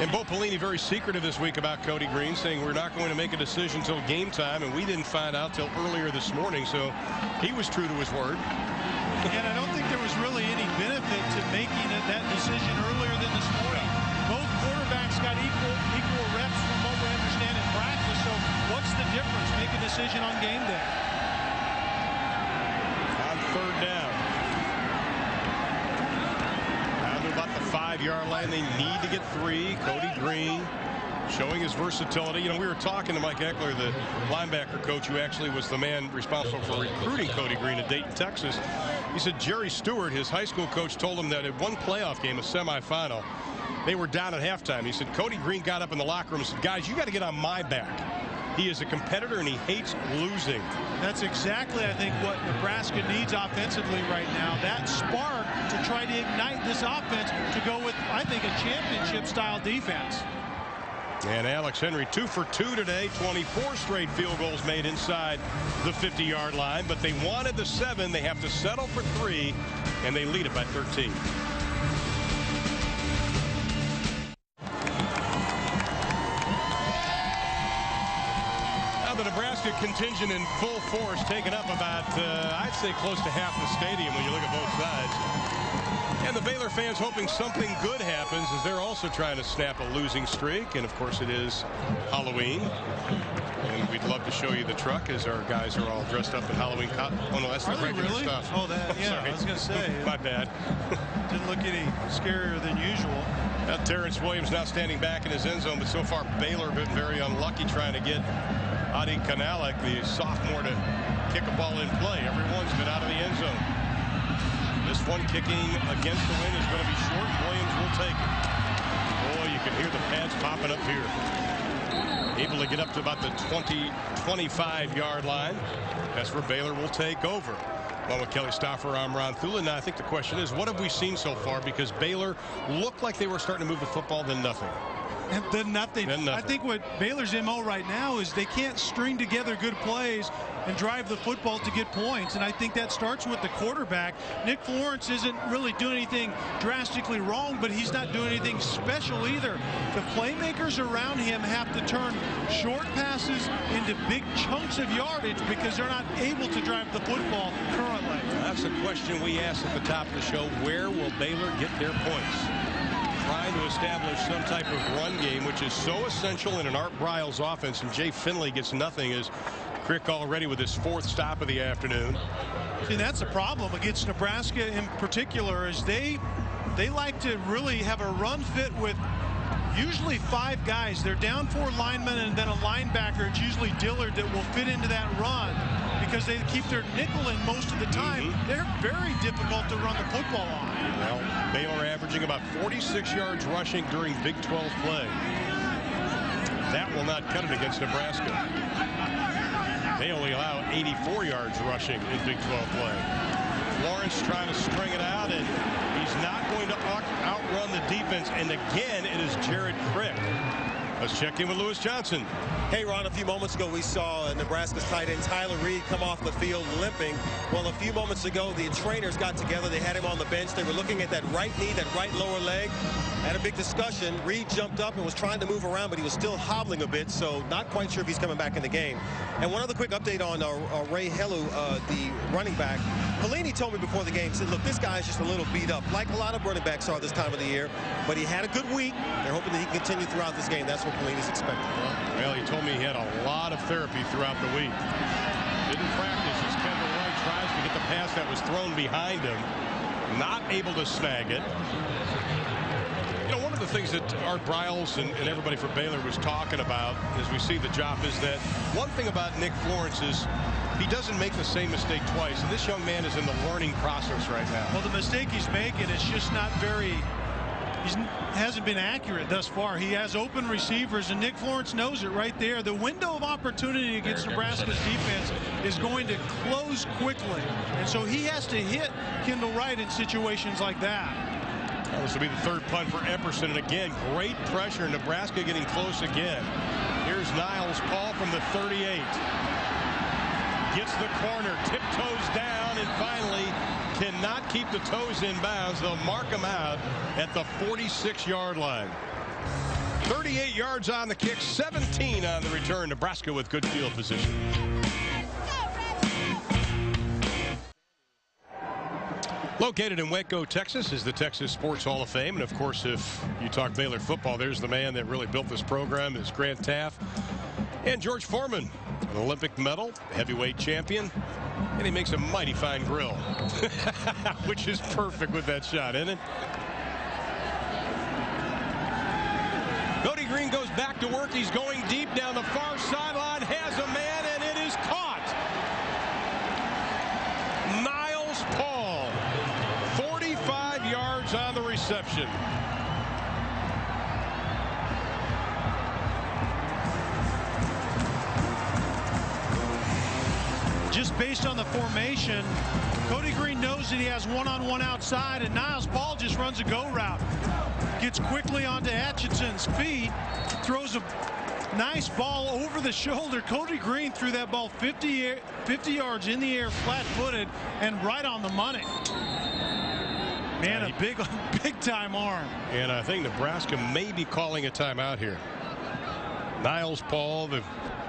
And Bo Pelini very secretive this week about Cody Green, saying we're not going to make a decision until game time, and we didn't find out till earlier this morning, so he was true to his word. And I don't think there was really any benefit to making that decision earlier than this morning. Both quarterbacks got equal reps from what we understand in practice, so what's the difference? Make a decision on game day. On 3rd down. Now they're about the 5-yard line. They need to get 3. Cody Green showing his versatility. You know, we were talking to Mike Eckler, the linebacker coach, who actually was the man responsible for recruiting Cody Green in Dayton, Texas. He said Jerry Stewart, his high school coach, told him that at one playoff game, a semifinal, they were down at halftime. He said Cody Green got up in the locker room and said, guys, you got to get on my back. He is a competitor and he hates losing. That's exactly, I think, what Nebraska needs offensively right now. That spark to try to ignite this offense to go with, I think, a championship-style defense. And Alex Henry 2 for 2 today, 24 straight field goals made inside the 50-yard line, but they wanted the 7. They have to settle for 3, and they lead it by 13. Now the Nebraska contingent in full force, taking up about, I'd say, close to half the stadium when you look at both sides. And the Baylor fans hoping something good happens as they're also trying to snap a losing streak. And, of course, it is Halloween. And we'd love to show you the truck as our guys are all dressed up in Halloween. Oh, no, that's the regular really? stuff. Oh, that, yeah, Sorry. I was going to say. My bad. Didn't look any scarier than usual. Terrence Williams now standing back in his end zone, but so far Baylor been very unlucky trying to get Adi Kanalik, the sophomore, to kick a ball in play. Everyone's been out of the end zone. This one kicking against the wind is going to be short. Williams will take it. Boy, you can hear the pads popping up here. Able to get up to about the 20-25-yard line. That's where Baylor will take over. Along with Kelly Stauffer, I'm Ron Thulin. Now I think the question is, what have we seen so far? Because Baylor looked like they were starting to move the football, then nothing. And then nothing. I think what Baylor's MO right now is they can't string together good plays and drive the football to get points. And I think that starts with the quarterback. Nick Florence isn't really doing anything drastically wrong, but he's not doing anything special either. The playmakers around him have to turn short passes into big chunks of yardage because they're not able to drive the football currently. That's a question we asked at the top of the show. Where will Baylor get their points? Trying to establish some type of run game, which is so essential in an Art Briles offense, and Jay Finley gets nothing as Crick already with his 4th stop of the afternoon. See, that's a problem against Nebraska in particular, is they like to really have a run fit with usually 5 guys. They're down 4 linemen and then a linebacker. It's usually Dillard that will fit into that run because they keep their nickel in most of the time. They're very difficult to run the football on. Well, Baylor averaging about 46 yards rushing during Big 12 play. That will not cut it against Nebraska. They only allow 84 yards rushing in Big 12 play. Lawrence trying to string it out, and he's not going to outrun the defense. And again, it is Jared Crick. Let's check in with Lewis Johnson. Hey, Ron, a few moments ago, we saw Nebraska's tight end Tyler Reed come off the field limping. Well, a few moments ago, the trainers got together. They had him on the bench. They were looking at that right knee, that right lower leg. Had a big discussion. Reed jumped up and was trying to move around, but he was still hobbling a bit, so not quite sure if he's coming back in the game. And one other quick update on Ray Helu, the running back. Pelini told me before the game, said, look, this guy's just a little beat up, like a lot of running backs are this time of the year. But he had a good week. They're hoping that he can continue throughout this game. That's what Pelini's expecting. Well, he told me he had a lot of therapy throughout the week. Didn't practice as Kendall Wright tries to get the pass that was thrown behind him. Not able to snag it. You know, one of the things that Art Briles and everybody for Baylor was talking about as we see the job is that one thing about Nick Florence is he doesn't make the same mistake twice. And this young man is in the learning process right now. Well, the mistake he's making is just not very... He hasn't been accurate thus far. He has open receivers, and Nick Florence knows it right there. The window of opportunity against Nebraska's defense is going to close quickly. And so he has to hit Kendall Wright in situations like that. Well, this will be the third punt for Epperson. And again, great pressure. Nebraska getting close again. Here's Niles Paul from the 38. Gets the corner, tiptoes down, and finally cannot keep the toes in bounds. They'll mark him out at the 46-yard line. 38 yards on the kick, 17 on the return. Nebraska with good field position. Located in Waco, Texas is the Texas Sports Hall of Fame. And of course, if you talk Baylor football, there's the man that really built this program is Grant Taft. And George Foreman, an Olympic medal, heavyweight champion. And he makes a mighty fine grill, which is perfect with that shot, isn't it? Cody Green goes back to work. He's going deep down the far sideline, has a man, and it is caught. Niles Paul, 45 yards on the reception. Just based on the formation, Cody Green knows that he has one-on-one outside, and Niles Paul just runs a go route. Gets quickly onto Atchison's feet, throws a nice ball over the shoulder. Cody Green threw that ball 50 yards in the air, flat-footed, and right on the money. Man, a big-time arm. And I think Nebraska may be calling a timeout here. Niles Paul,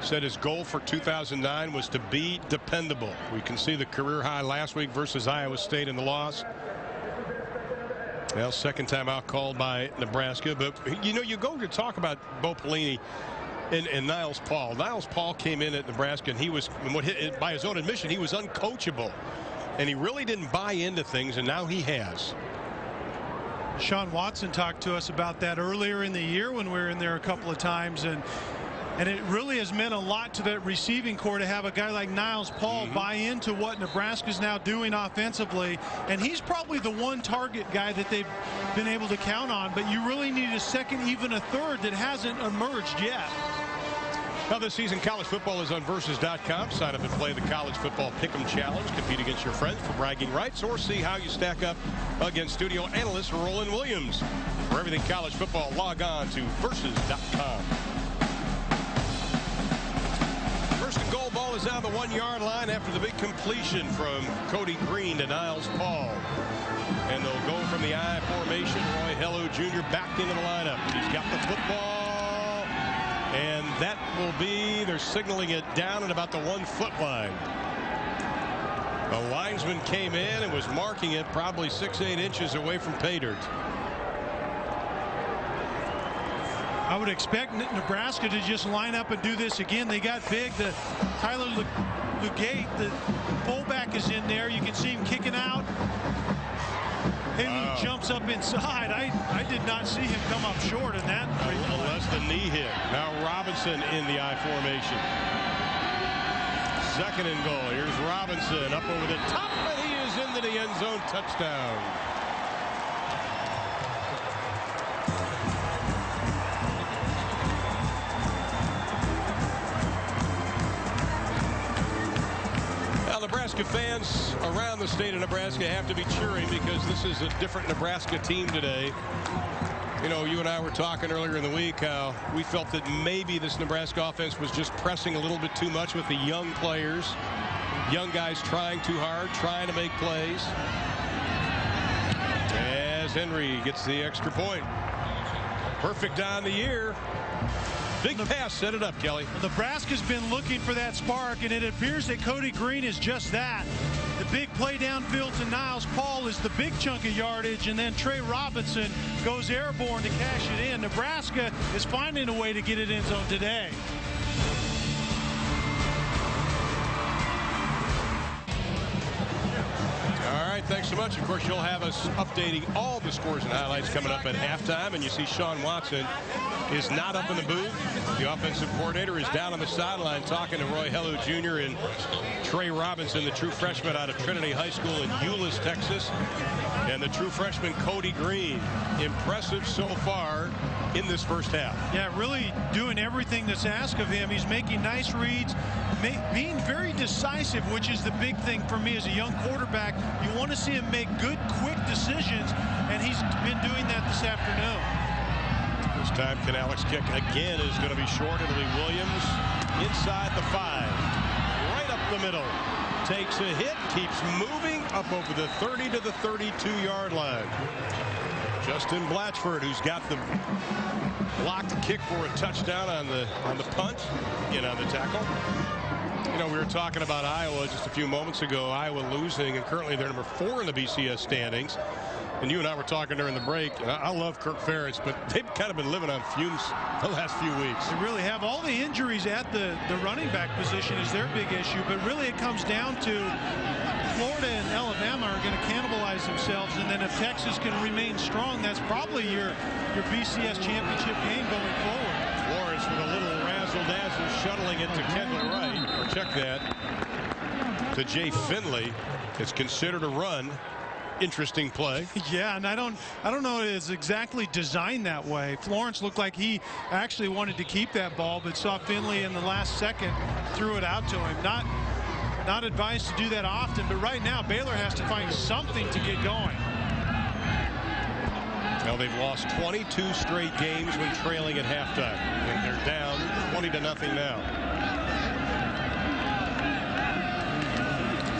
said his goal for 2009 was to be dependable. We can see the career high last week versus Iowa State in the loss. Well, second time out called by Nebraska. But, you know, you go to talk about Bo Pelini and Niles Paul. Niles Paul came in at Nebraska, and he was, by his own admission, he was uncoachable. And he really didn't buy into things, and now he has. Sean Watson talked to us about that earlier in the year when we were in there a couple of times, and it really has meant a lot to that receiving core to have a guy like Niles Paul buy into what Nebraska's now doing offensively. And he's probably the one target guy that they've been able to count on. But you really need a second, even a third, that hasn't emerged yet. Now this season, college football is on Versus.com. Sign up and play the College Football Pick'em Challenge. Compete against your friends for bragging rights, or see how you stack up against studio analyst Roland Williams. For everything college football, log on to Versus.com. Goal ball is down the 1-yard line after the big completion from Cody Green to Niles Paul. And they'll go from the I formation. Roy Helu Jr. back into the lineup. He's got the football. And that will be, they're signaling it down at about the 1-foot line. The linesman came in and was marking it probably 6-8 inches away from pay dirt. I would expect Nebraska to just line up and do this again. They got big. Tyler Legate, the fullback, is in there. You can see him kicking out. Haley jumps up inside. I did not see him come up short in that. Unless the knee hit. Now Robinson in the I formation. Second and goal. Here's Robinson up over the top, and he is into the end zone. Touchdown. Nebraska fans around the state of Nebraska have to be cheering because this is a different Nebraska team today. You know, you and I were talking earlier in the week how we felt that maybe this Nebraska offense was just pressing a little bit too much with the young players. Young guys trying too hard, trying to make plays. As Henry gets the extra point. Perfect on the year. Big pass, set it up, Kelly. Nebraska's been looking for that spark, and it appears that Cody Green is just that. The big play downfield to Niles Paul is the big chunk of yardage, and then Trey Robinson goes airborne to cash it in. Nebraska is finding a way to get it in zone today. All right, thanks so much. Of course, you'll have us updating all the scores and highlights coming up at halftime, and you see Sean Watson is not up in the booth. The offensive coordinator is down on the sideline talking to Roy Hello Jr. and Trey Robinson, the true freshman out of Trinity High School in Euless, Texas. And the true freshman Cody Green, impressive so far in this first half. Yeah, really doing everything that's asked of him. He's making nice reads, being very decisive, which is the big thing for me as a young quarterback. You want to see him make good, quick decisions, and he's been doing that this afternoon. This time Canale's kick again is going to be short. It'll be Williams inside the 5. Right up the middle. Takes a hit, keeps moving up over the 30 to the 32-yard line. Justin Blatchford, who's got the blocked kick for a touchdown on the punt, on the tackle. You know, we were talking about Iowa just a few moments ago. Iowa losing, and currently they're number 4 in the BCS standings. And you and I were talking during the break. I love Kirk Ferentz, but they've kind of been living on fumes the last few weeks. They really have. All the injuries at the running back position is their big issue, but really it comes down to Florida and Alabama are going to cannibalize themselves, and then if Texas can remain strong, that's probably your BCS championship game going forward. Lawrence with a little razzle-dazzle shuttling it to Kendall Wright, or check that, to Jay Finley. It's considered a run. Interesting play. Yeah, and I don't know it's exactly designed that way. Florence looked like he actually wanted to keep that ball, but saw Finley in the last second, threw it out to him. Not advised to do that often, but right now Baylor has to find something to get going. Well, they've lost 22 straight games when trailing at halftime, and they're down 20-0 now.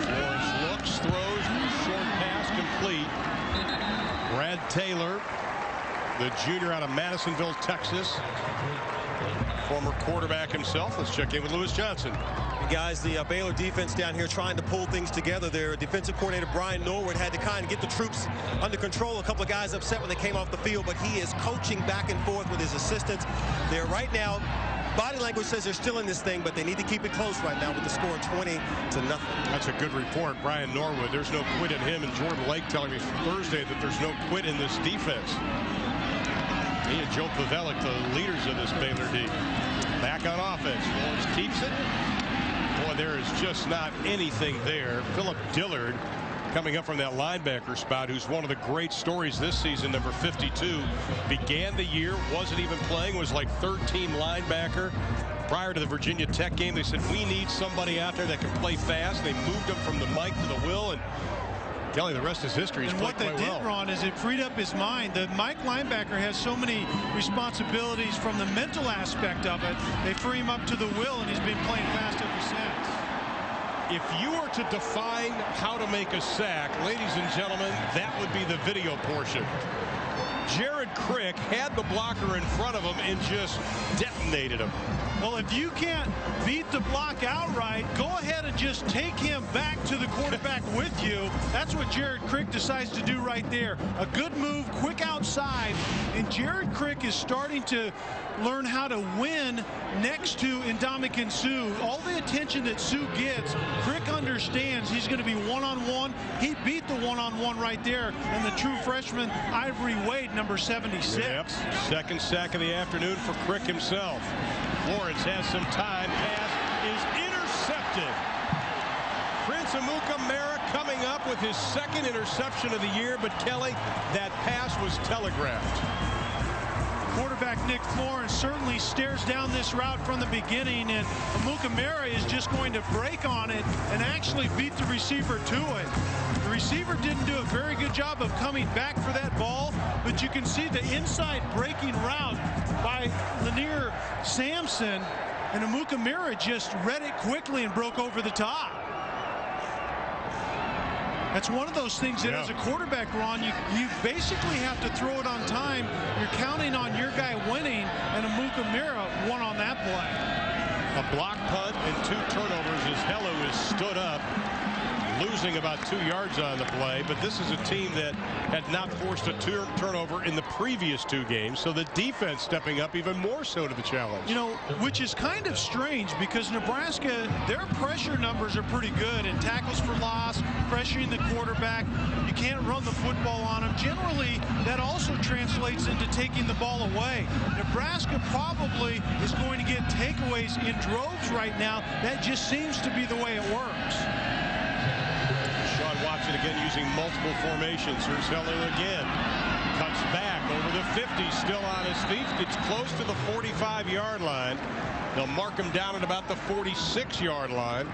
Florence looks, throws, short pass complete. Brad Taylor, the junior out of Madisonville, Texas, former quarterback himself. Let's check in with Lewis Johnson. Guys, the Baylor defense down here trying to pull things together. Their defensive coordinator Brian Norwood had to kind of get the troops under control. A couple of guys upset when they came off the field, but he is coaching back and forth with his assistants. They're right now, body language says they're still in this thing, but they need to keep it close right now with the score 20-0. That's a good report. Brian Norwood, there's no quit in him, and Jordan Lake telling me Thursday that there's no quit in this defense. He and Joe Pavelik, the leaders of this Baylor team. Back on offense. Lawrence keeps it. Boy, there is just not anything there. Philip Dillard coming up from that linebacker spot, who's one of the great stories this season, number 52. Began the year, wasn't even playing, was like third-team linebacker. Prior to the Virginia Tech game, they said, we need somebody out there that can play fast. They moved him from the Mike to the Will, and Kelly, the rest is history. And what they did, Ron, is it freed up his mind. The Mike linebacker has so many responsibilities from the mental aspect of it. They free him up to the will, and he's been playing fast ever since. If you were to define how to make a sack, ladies and gentlemen, that would be the video portion. Jared Crick had the blocker in front of him and just detonated him. Well, if you can't beat the block outright, go ahead and just take him back to the quarterback with you. That's what Jared Crick decides to do right there. A good move, quick outside, and Jared Crick is starting to learn how to win next to Ndamukong Suh. All the attention that Suh gets, Crick understands he's going to be one-on-one. He beat the one-on-one right there, and the true freshman Ivory Wade, number 76. Yep. Second sack of the afternoon for Crick himself. Lawrence has some time. Pass is intercepted. Prince Amuka Mara coming up with his second interception of the year, but Kelly, that pass was telegraphed. quarterback Nick Florence certainly stares down this route from the beginning, and Amukamara is just going to break on it and actually beat the receiver to it. The receiver didn't do a very good job of coming back for that ball, but you can see the inside breaking route by Lanier Sampson, and Amukamara just read it quickly and broke over the top. That's one of those things that as a quarterback, Ron, you basically have to throw it on time. You're counting on your guy winning, and Amukamara won on that play. A block punt and 2 turnovers as Hello is stood up, losing about 2 yards on the play. But this is a team that had not forced a turnover in the previous 2 games, so the defense stepping up even more so to the challenge. You know, which is kind of strange because Nebraska, their pressure numbers are pretty good, and tackles for loss, pressuring the quarterback. You can't run the football on them. Generally, that also translates into taking the ball away. Nebraska probably is going to get takeaways in droves right now. That just seems to be the way it works. Watson again using multiple formations. Here's Hello again. Cuts back over the 50, still on his feet. Gets close to the 45-yard line. They'll mark him down at about the 46-yard line.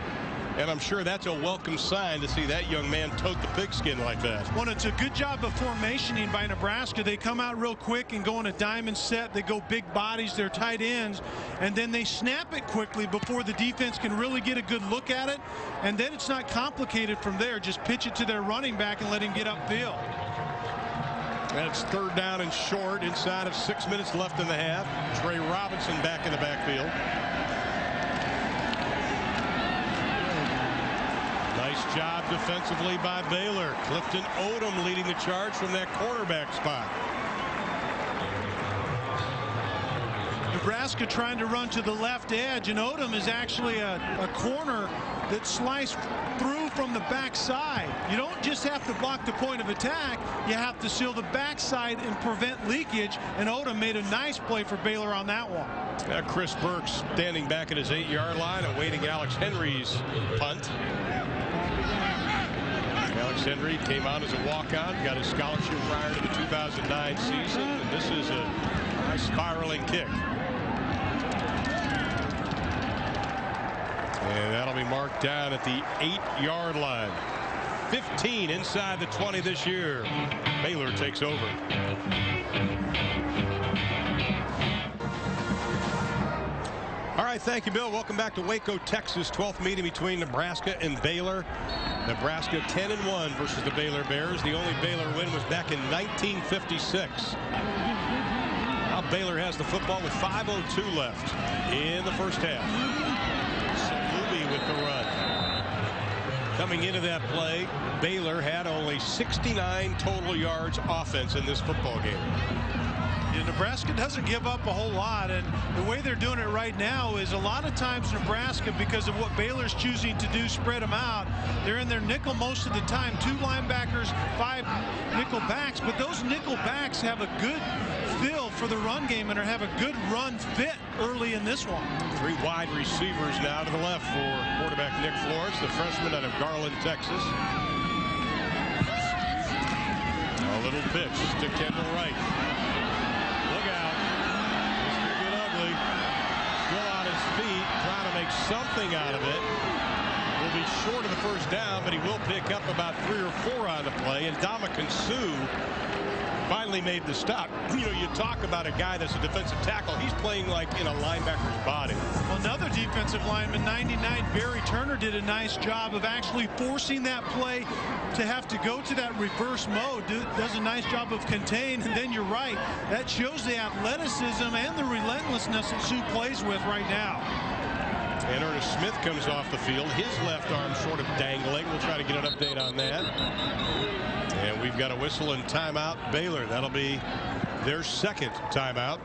And I'm sure that's a welcome sign to see that young man tote the pigskin like that. Well, it's a good job of formationing by Nebraska. They come out real quick and go in a diamond set. They go big bodies, they're tight ends, and then they snap it quickly before the defense can really get a good look at it. And then it's not complicated from there. Just pitch it to their running back and let him get upfield. That's 3rd down and short inside of 6 minutes left in the half. Trey Robinson back in the backfield. Nice job defensively by Baylor. Clifton Odom leading the charge from that cornerback spot. Nebraska trying to run to the left edge, and Odom is actually a corner that sliced through from the backside. You don't just have to block the point of attack, you have to seal the backside and prevent leakage, and Odom made a nice play for Baylor on that one. Chris Burks standing back at his 8-yard line awaiting Alex Henry's punt. Alex Henry came out as a walk-on, got his scholarship prior to the 2009 season, and this is a nice spiraling kick. And that'll be marked down at the 8-yard line. 15 inside the 20 this year. Baylor takes over. All right, thank you, Bill. Welcome back to Waco, Texas. 12th meeting between Nebraska and Baylor. Nebraska 10-1 versus the Baylor Bears. The only Baylor win was back in 1956. Now Baylor has the football with 5:02 left in the first half. Salubi with the run. Coming into that play, Baylor had only 69 total yards offense in this football game. Yeah, Nebraska doesn't give up a whole lot, and the way they're doing it right now is a lot of times Nebraska, because of what Baylor's choosing to do, spread them out. They're in their nickel most of the time, 2 linebackers, 5 nickel backs, but those nickel backs have a good feel for the run game and have a good run fit early in this one. 3 wide receivers now to the left for quarterback Nick Florence, the freshman out of Garland, Texas. A little pitch to Kendall Wright. Trying to make something out of it. Will be short of the first down, but he will pick up about 3 or 4 on the play. And Ndamukong Suh finally made the stop. You know, you talk about a guy that's a defensive tackle. He's playing like in a linebacker's body. Another defensive lineman, 99, Barry Turner, did a nice job of actually forcing that play to have to go to that reverse mode. Does a nice job of contain, and then you're right. That shows the athleticism and the relentlessness that Suh plays with right now. And Ernest Smith comes off the field. His left arm sort of dangling. We'll try to get an update on that. And we've got a whistle and timeout. Baylor. That'll be their second timeout.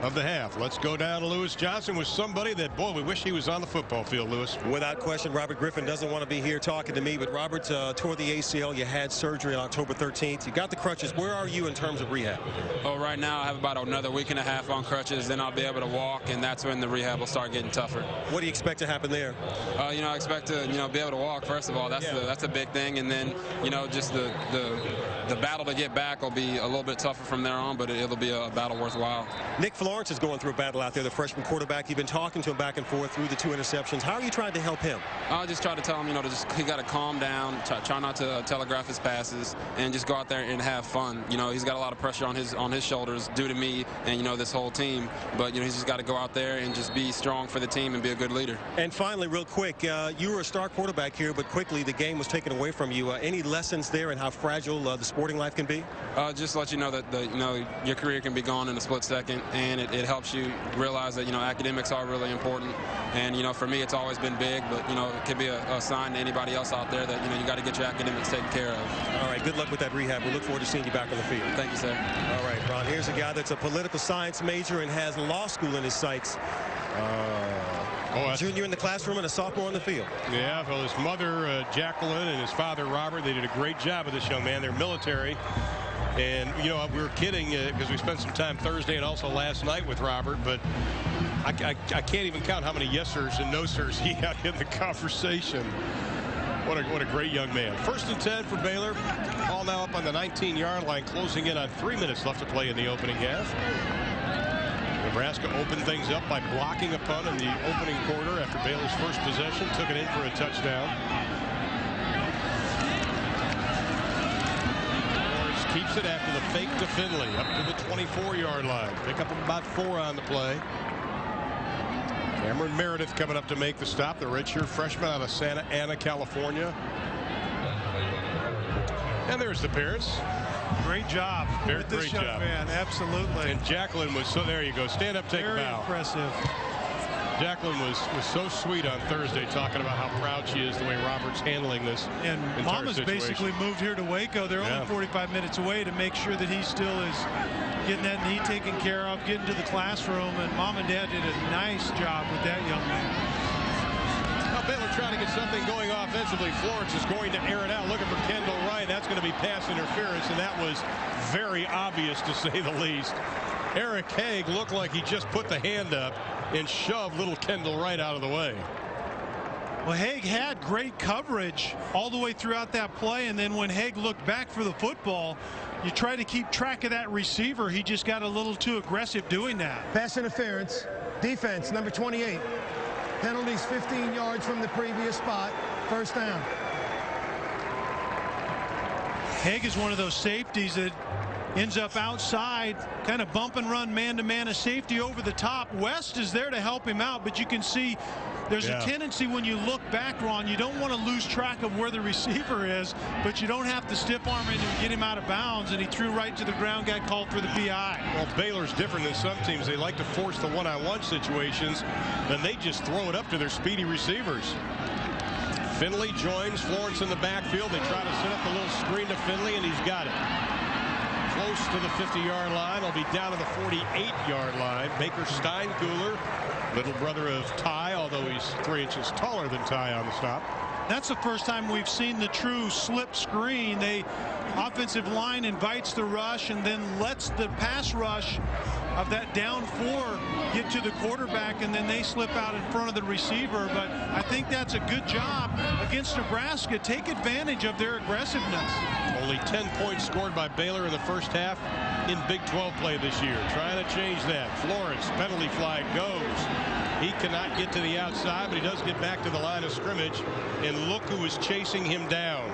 of the half. Let's go down to Lewis Johnson with somebody that, boy, we wish he was on the football field, Lewis. Without question, Robert Griffin doesn't want to be here talking to me, but Robert tore the ACL. You had surgery on October 13th. You got the crutches. Where are you in terms of rehab? Oh, right now I have about another week and a half on crutches. Then I'll be able to walk, and that's when the rehab will start getting tougher. What do you expect to happen there? I expect to, be able to walk. First of all, that's a big thing, and then, just the battle to get back will be a little bit tougher from there on, but it'll be a battle worthwhile. Nick Florence is going through a battle out there, the freshman quarterback. You've been talking to him back and forth through the 2 interceptions. How are you trying to help him? I just try to tell him, he got to calm down, try not to telegraph his passes, and just go out there and have fun. He's got a lot of pressure on his shoulders due to me and this whole team, but he's just got to go out there and just be strong for the team and be a good leader. And finally, real quick, you were a star quarterback here, but quickly the game was taken away from you. Any lessons there and how fragile the sporting life can be? Just let you know that your career can be gone in a split second, and it helps you realize that academics are really important. And for me, it's always been big, but it could be a sign to anybody else out there that you got to get your academics taken care of. All right, good luck with that rehab. We look forward to seeing you back on the field. Thank you, sir. All right, Ron, here's a guy that's a political science major and has law school in his sights. Junior in the classroom and a sophomore on the field. Yeah, well, his mother, Jacqueline, and his father, Robert, they did a great job with this young man. They're military. And, we were kidding because we spent some time Thursday and also last night with Robert, but I can't even count how many yes sirs and no sirs he had in the conversation. What a great young man. 1st and 10 for Baylor. Ball now up on the 19-yard line, closing in on 3 minutes left to play in the opening half. Nebraska opened things up by blocking a punt in the opening quarter after Baylor's first possession. Took it in for a touchdown. Flores keeps it after the fake to Finley up to the 24-yard line. Pick up about 4 on the play. Cameron Meredith coming up to make the stop. The redshirt freshman out of Santa Ana, California. And there's the parents. Great job. Great job, man. Absolutely. And Jacqueline was there you go. Stand up, take a bow. Very impressive. Jacqueline was so sweet on Thursday, talking about how proud she is the way Robert's handling this. And Mama's basically moved here to Waco. They're only 45 minutes away to make sure that he still is getting that knee taken care of, getting to the classroom. And Mom and Dad did a nice job with that young man. Baylor trying to get something going offensively. Florence is going to air it out, looking for Kendall Wright. That's going to be pass interference, and that was very obvious, to say the least. Eric Haig looked like he just put the hand up and shoved little Kendall Wright out of the way. Well, Haig had great coverage all the way throughout that play, and then when Haig looked back for the football, you try to keep track of that receiver. He just got a little too aggressive doing that. Pass interference. Defense, number 28. Penalties 15 yards from the previous spot. First down. Haig is one of those safeties that ends up outside, kind of bump and run man-to-man, a safety over the top. West is there to help him out, but you can see there's a tendency when you look back, Ron, you don't want to lose track of where the receiver is, but you don't have to stiff arm him and get him out of bounds, and he threw right to the ground, got called for the PI. Well, Baylor's different than some teams. They like to force the one-on-one situations, then they just throw it up to their speedy receivers. Finley joins Florence in the backfield. They try to set up a little screen to Finley, and he's got it. Close to the 50-yard line. He'll be down to the 48-yard line. Baker Steingooler, little brother of Ty, although he's 3 inches taller than Ty on the stop. That's the first time we've seen the true slip screen. The offensive line invites the rush and then lets the pass rush of that down 4 get to the quarterback, and then they slip out in front of the receiver. But I think that's a good job against Nebraska. Take advantage of their aggressiveness. Only 10 points scored by Baylor in the first half in Big 12 play this year. Trying to change that. Florence, penalty flag goes. He cannot get to the outside, but he does get back to the line of scrimmage. And look who is chasing him down.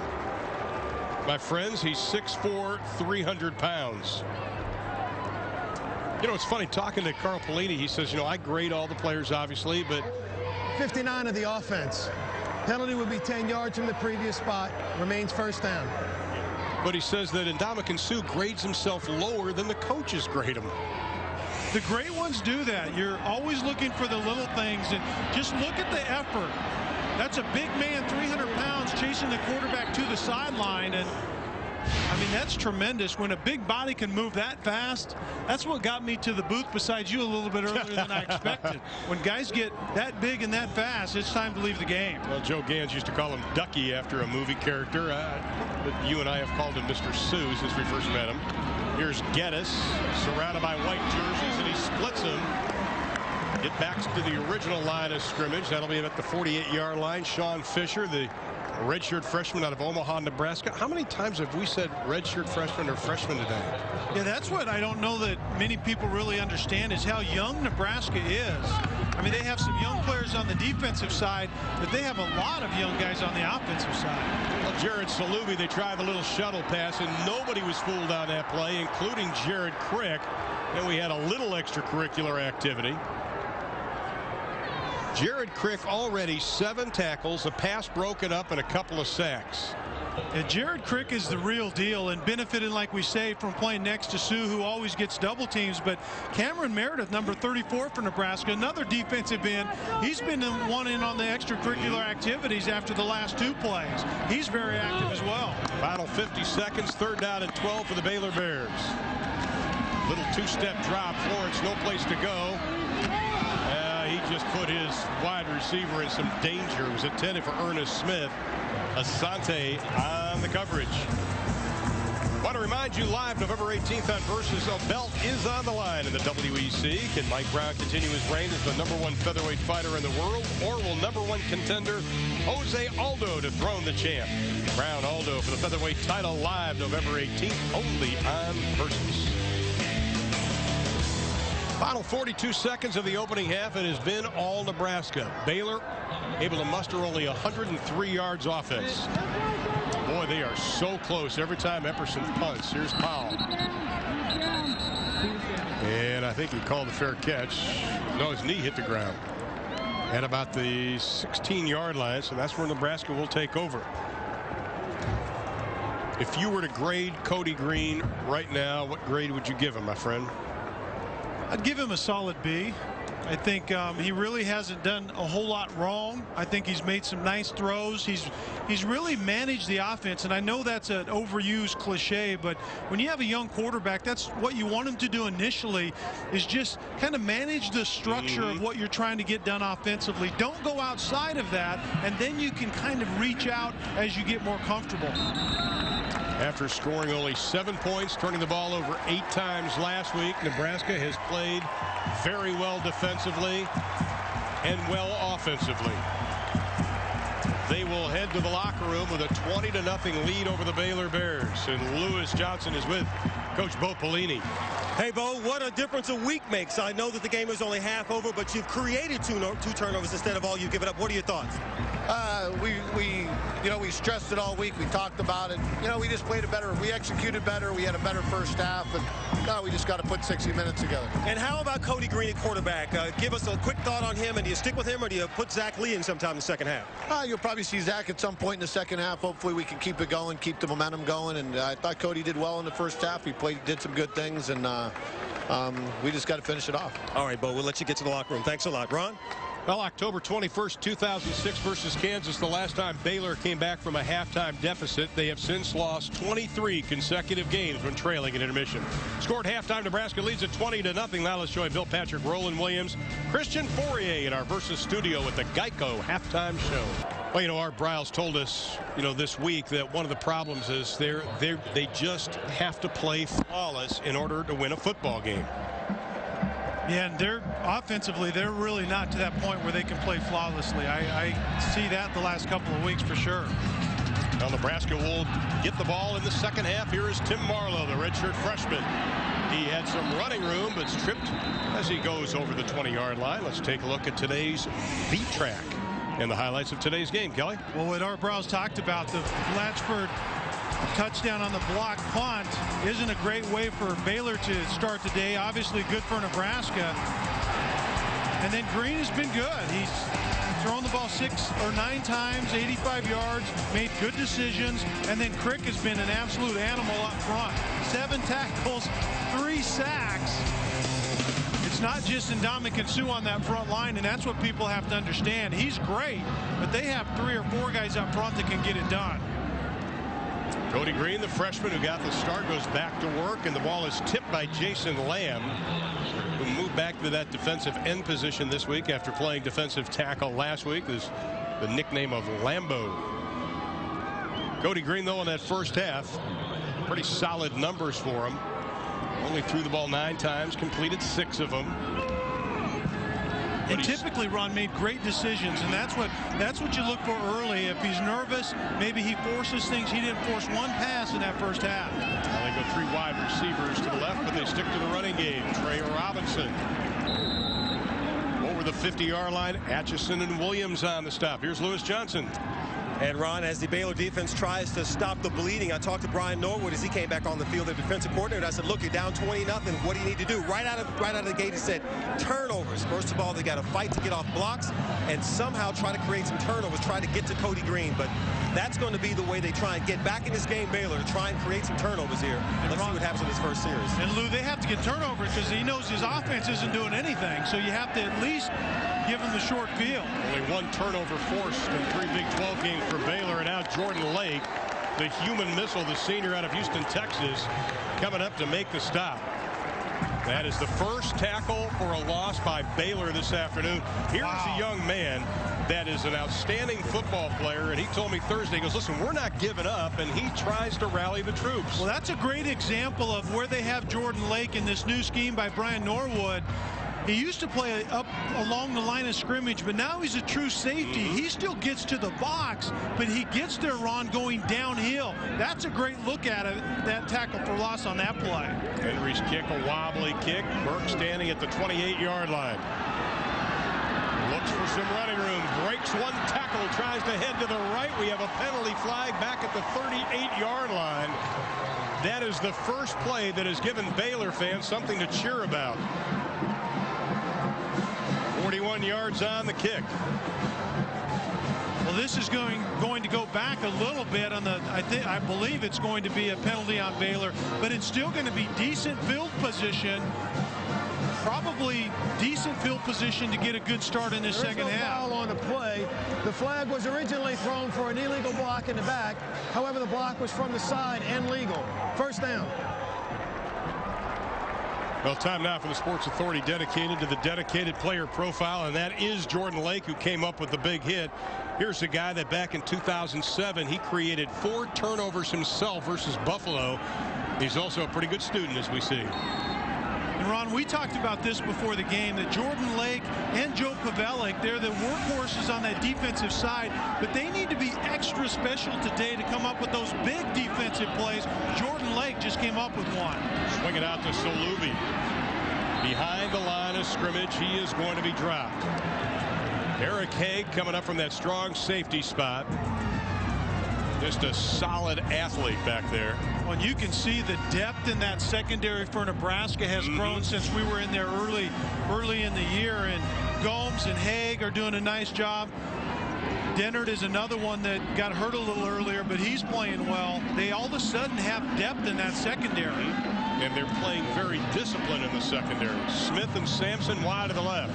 My friends, he's 6'4", 300 pounds. It's funny talking to Carl Pelini. He says, I grade all the players, obviously, but 59 of the offense. Penalty would be 10 yards from the previous spot. Remains first down. But he says that Ndamukong Suh grades himself lower than the coaches grade him. The great ones do that. You're always looking for the little things, and just look at the effort. That's a big man, 300 pounds, chasing the quarterback to the sideline, and I mean, that's tremendous. When a big body can move that fast, that's what got me to the booth beside you a little bit earlier than I expected. When guys get that big and that fast, it's time to leave the game. Well, Joe Gans used to call him Ducky after a movie character. But you and I have called him Mr. Sue since we first met him. Here's Geddes, surrounded by white jerseys, and he splits them. Get back to the original line of scrimmage. That'll be at the 48-yard line. Sean Fisher, the redshirt freshman out of Omaha, Nebraska. How many times have we said redshirt freshman or freshman today? Yeah, that's what I don't know that many people really understand is how young Nebraska is. I mean, they have some young players on the defensive side, but they have a lot of young guys on the offensive side. Well, Jared Salubi, they tried a little shuttle pass, and nobody was fooled on that play, including Jared Crick. And we had a little extracurricular activity. Jared Crick already 7 tackles, a pass broken up, and a couple of sacks. Yeah, Jared Crick is the real deal and benefited, like we say, from playing next to Sue, who always gets double teams. But Cameron Meredith, number 34 for Nebraska, another defensive end. He's been the one in on the extracurricular activities after the last 2 plays. He's very active as well. Final 50 seconds, 3rd down and 12 for the Baylor Bears. Little 2-step drop. Florence, no place to go. He just put his wide receiver in some danger. It was intended for Ernest Smith. Asante on the coverage. Want to remind you, live November 18th on Versus, a belt is on the line in the WEC. Can Mike Brown continue his reign as the #1 featherweight fighter in the world, or will #1 contender Jose Aldo dethrone the champ? Brown Aldo for the featherweight title, live November 18th, only on Versus. Final 42 seconds of the opening half. It has been all Nebraska. Baylor able to muster only 103 yards offense. Boy, they are so close every time Epperson punts. Here's Powell. And I think he called a fair catch. No, his knee hit the ground at about the 16-yard line, so that's where Nebraska will take over. If you were to grade Cody Green right now, what grade would you give him, my friend? I'd give him a solid B. I think he really hasn't done a whole lot wrong. I think he's made some nice throws. He's really managed the offense, and I know that's an overused cliche, but when you have a young quarterback, that's what you want him to do initially, is just kind of manage the structure of what you're trying to get done offensively. Don't go outside of that, and then you can kind of reach out as you get more comfortable. After scoring only 7 points, turning the ball over 8 times last week, Nebraska has played very well defensively and well offensively. They will head to the locker room with a 20-0 lead over the Baylor Bears. And Lewis Johnson is with Coach Bo Pelini. Hey, Bo, what a difference a week makes. I know that the game is only half over, but you've created two turnovers instead of all you give it up. What are your thoughts? We stressed it all week. We talked about it. We just played it better. We executed better. We had a better first half. And now we just got to put 60 minutes together. And how about Cody Green at quarterback? Give us a quick thought on him. And do you stick with him, or do you put Zach Lee in sometime in the second half? You'll probably see Zach at some point in the second half. Hopefully we can keep it going, keep the momentum going. And I thought Cody did well in the first half. He did some good things, and we just got to finish it off. All right, Bo, we'll let you get to the locker room. Thanks a lot. Ron? Well, October 21st, 2006 versus Kansas, the last time Baylor came back from a halftime deficit. They have since lost 23 consecutive games when trailing at intermission. Scored halftime, Nebraska leads at 20-0. Now let's join Bill Patrick, Roland Williams, Christian Fourier in our Versus studio with the Geico halftime show. Well, Art Briles told us, this week that one of the problems is they just have to play flawless in order to win a football game. Yeah, and offensively, they're really not to that point where they can play flawlessly. I see that the last couple of weeks for sure. Well, Nebraska will get the ball in the second half. Here is Tim Marlowe, the redshirt freshman. He had some running room, but stripped as he goes over the 20-yard line. Let's take a look at today's beat track and the highlights of today's game. Kelly? Well, what Art Briles talked about, the Blatchford touchdown on the block punt isn't a great way for Baylor to start the day. Obviously good for Nebraska. And then Green has been good. He's thrown the ball 6 or 9 times, 85 yards, made good decisions. And then Crick has been an absolute animal up front. 7 tackles, 3 sacks. It's not just Ndamukong Suh on that front line, and that's what people have to understand. He's great, but they have 3 or 4 guys up front that can get it done. Cody Green, the freshman who got the start, goes back to work, and the ball is tipped by Jason Lamb, who moved back to that defensive end position this week after playing defensive tackle last week. Is the nickname of Lambo. Cody Green, though, in that first half, pretty solid numbers for him. Only threw the ball 9 times, completed 6 of them. And typically, Ron made great decisions, and that's what you look for early. If he's nervous, maybe he forces things. He didn't force one pass in that first half. Well, they go 3 wide receivers to the left, but they stick to the running game. Trey Robinson over the 50-yard line. Atchison and Williams on the stop. Here's Lewis Johnson. And Ron, as the Baylor defense tries to stop the bleeding, I talked to Brian Norwood as he came back on the field, the defensive coordinator. I said, look, you're down 20-0. What do you need to do? Right out of the gate, he said, turnovers. First of all, they got to fight to get off blocks and somehow try to create some turnovers, try to get to Cody Green. But that's going to be the way they try and get back in this game, Baylor, to try and create some turnovers here. Let's see what happens in this first series. And Lou, they have to get turnovers because he knows his offense isn't doing anything. So you have to at least give him the short field. Only 1 turnover forced in 3 Big 12 games for Baylor. And now Jordan Lake, the human missile, the senior out of Houston, Texas, coming up to make the stop. That is the first tackle for a loss by Baylor this afternoon. Here's a young man that is an outstanding football player, and he told me Thursday, he goes, listen, we're not giving up, and he tries to rally the troops. Well, that's a great example of where they have Jordan Lake in this new scheme by Brian Norwood. He used to play up along the line of scrimmage, but now he's a true safety. He still gets to the box, but he gets there, Ron, going downhill. That's a great look at it, that tackle for loss on that play. Henry's kick, a wobbly kick. Burke standing at the 28-yard line. Looks for some running room. Breaks 1 tackle. Tries to head to the right. We have a penalty flag back at the 38-yard line. That is the first play that has given Baylor fans something to cheer about. 41 yards on the kick. Well, this is going to go back a little bit on the. I believe it's going to be a penalty on Baylor, but it's still going to be decent field position. Probably decent field position to get a good start in this second half. Foul on the play. The flag was originally thrown for an illegal block in the back. However, the block was from the side and legal. First down. Well, time now for the Sports Authority dedicated to the dedicated player profile, and that is Jordan Lake, who came up with the big hit. Here's a guy that back in 2007, he created 4 turnovers himself versus Buffalo. He's also a pretty good student, as we see. And Ron, we talked about this before the game, that Jordan Lake and Joe Pavelec, they're the workhorses on that defensive side, but they need to be extra special today to come up with those big defensive plays. Jordan Lake just came up with one. Swing it out to Solubi. Behind the line of scrimmage, he is going to be dropped. Eric Haig coming up from that strong safety spot. Just a solid athlete back there. Well, you can see the depth in that secondary for Nebraska has grown since we were in there early in the year. And Gomes and Haig are doing a nice job. Dennard is another one that got hurt a little earlier, but he's playing well. They all of a sudden have depth in that secondary. And they're playing very disciplined in the secondary. Smith and Sampson wide to the left.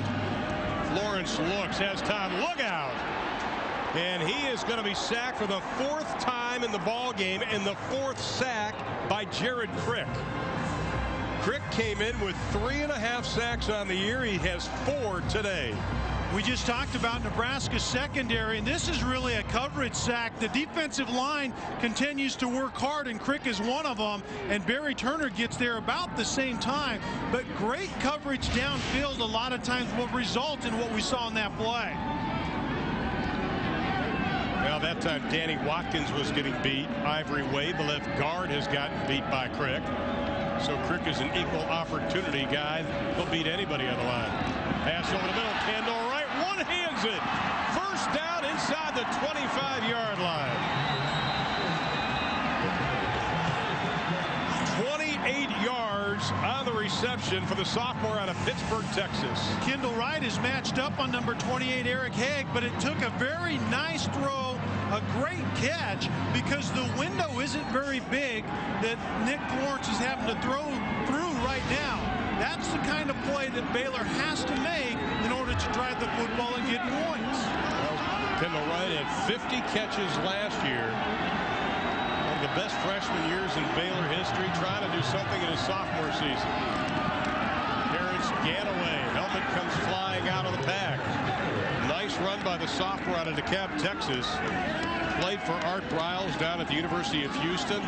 Lawrence looks, has time, look out. And he is going to be sacked for the 4th time in the ball game, and the 4th sack by Jared Crick. Crick came in with 3.5 sacks on the year. He has 4 today. We just talked about Nebraska's secondary, and this is really a coverage sack. The defensive line continues to work hard, and Crick is one of them, and Barry Turner gets there about the same time. But great coverage downfield a lot of times will result in what we saw in that play. Well, that time Danny Watkins was getting beat. Ivory Wade, the left guard, has gotten beat by Crick. So Crick is an equal opportunity guy. He'll beat anybody on the line. Pass over the middle. Kendall right. One-hands it. First down inside the 25-yard line. 28 yards on the reception for the sophomore out of Pittsburgh, Texas. Kendall Wright is matched up on number 28, Eric Haig, but it took a very nice throw, a great catch, because the window isn't very big that Nick Lawrence is having to throw through right now. That's the kind of play that Baylor has to make in order to drive the football and get points. Well, Kendall Wright had 50 catches last year. the best freshman years in Baylor history, trying to do something in his sophomore season. Terrence Ganaway, helmet comes flying out of the pack. Nice run by the sophomore out of DeKalb, Texas. Played for Art Briles down at the University of Houston.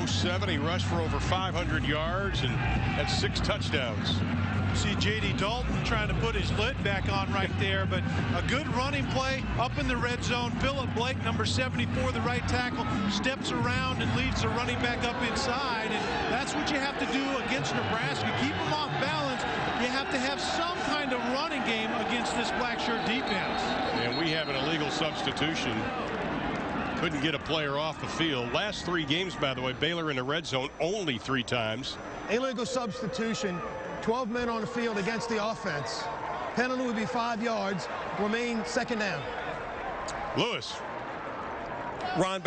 07, he rushed for over 500 yards and had 6 touchdowns. See J.D. Dalton trying to put his lid back on right there, but a good running play up in the red zone. Philip Blake, number 74, the right tackle, steps around and leads the running back up inside, and that's what you have to do against Nebraska. Keep them off balance. You have to have some kind of running game against this black shirt defense. And we have an illegal substitution. Couldn't get a player off the field. Last 3 games, by the way, Baylor in the red zone only 3 times. Illegal substitution. 12 men on the field against the offense. Penalty would be 5 yards. Remain second down. Lewis. Ron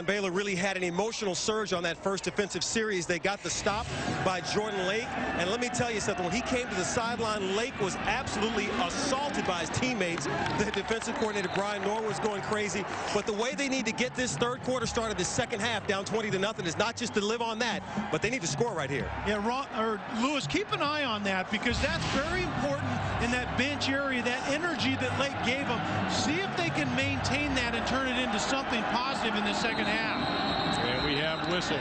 Baylor really had an emotional surge on that first defensive series. They got the stop by Jordan Lake. And let me tell you something. When he came to the sideline, Lake was absolutely assaulted by his teammates. The defensive coordinator, Brian Norr, was going crazy. But the way they need to get this third quarter started, this second half down 20-0, is not just to live on that, but they need to score right here. Yeah, Lewis, keep an eye on that, because that's very important in that bench area, that energy that Lake gave them. See if they can maintain that and turn it into something positive in the second half. And we have whistles.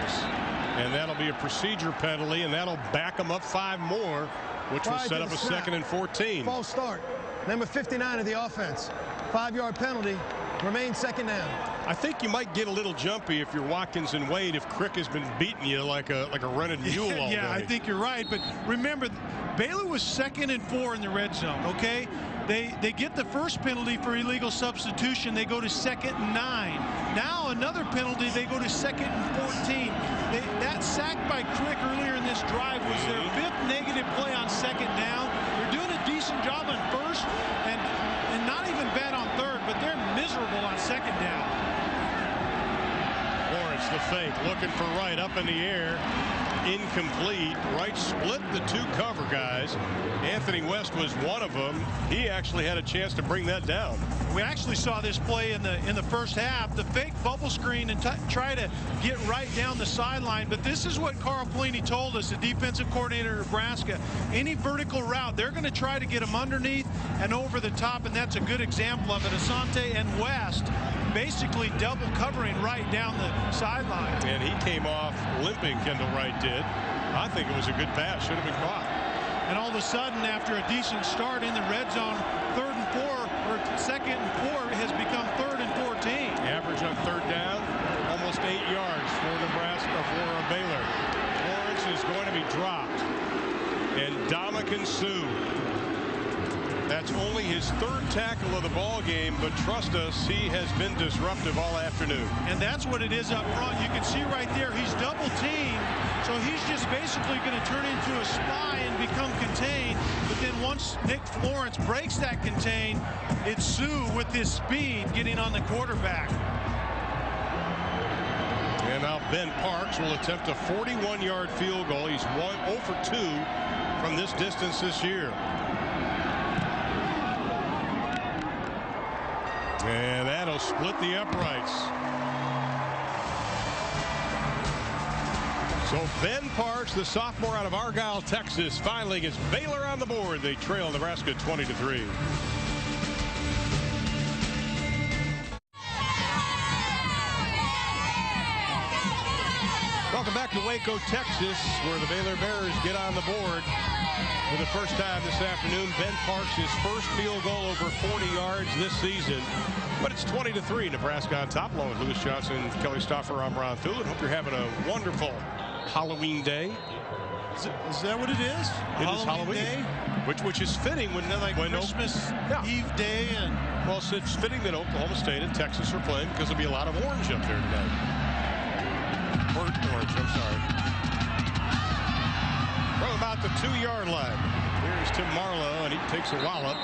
And that'll be a procedure penalty, and that'll back them up 5 more, which will set up a second and 14. False start. Number 59 of the offense. 5-yard penalty. Remain second down. I think you might get a little jumpy if you're Watkins and Wade if Crick has been beating you like a running mule all day. Yeah, I think you're right. But remember, Baylor was 2nd and 4 in the red zone, okay? They get the first penalty for illegal substitution. They go to 2nd and 9. Now another penalty, they go to 2nd and 14. That sack by Crick earlier in this drive was their 5th negative play on 2nd down. They're doing a decent job on 1st and not even bad on 3rd, but they're miserable on 2nd down. Lawrence, the fake, looking for Wright, up in the air. Incomplete. Wright split the 2 cover guys. Anthony West was one of them. He actually had a chance to bring that down. We actually saw this play in the first half. The fake bubble screen and try to get right down the sideline. But this is what Carl Pelini told us, the defensive coordinator of Nebraska. Any vertical route, they're going to try to get them underneath and over the top, and that's a good example of it. Asante and West basically double covering right down the sideline. And he came off limping, Kendall Wright did. I think it was a good pass. Should have been caught. And all of a sudden, after a decent start in the red zone, 3rd and 4, or 2nd and 4 has become 3rd and 14. Average on 3rd down, almost 8 yards for Nebraska, for Baylor. Lawrence is going to be dropped. And Dominican Sue. That's only his 3rd tackle of the ball game, but trust us, he has been disruptive all afternoon. And that's what it is up front. You can see right there, he's double teamed, so he's just basically going to turn into a spy and become contained. But then once Nick Lawrence breaks that contain, it's Sue with his speed getting on the quarterback. And now Ben Parks will attempt a 41-yard field goal. He's 0 for 2 from this distance this year. And that'll split the uprights. So Ben Parks, the sophomore out of Argyle, Texas, finally gets Baylor on the board. They trail Nebraska 20-3. Welcome back to Waco, Texas, where the Baylor Bears get on the board for the first time this afternoon. Ben Parks, his first field goal over 40 yards this season. But it's 20-3. Nebraska on top, along with Lewis Johnson, Kelly Stoffer. I'm Ron Thulin. Hope you're having a wonderful Halloween day. Is that what it is? It is Halloween day? Which is fitting when Christmas Eve day. And well, it's fitting that Oklahoma State and Texas are playing, because there'll be a lot of orange up there tonight. Orange, I'm sorry. From about the 2-yard line, here's Tim Marlowe, and he takes a wallop.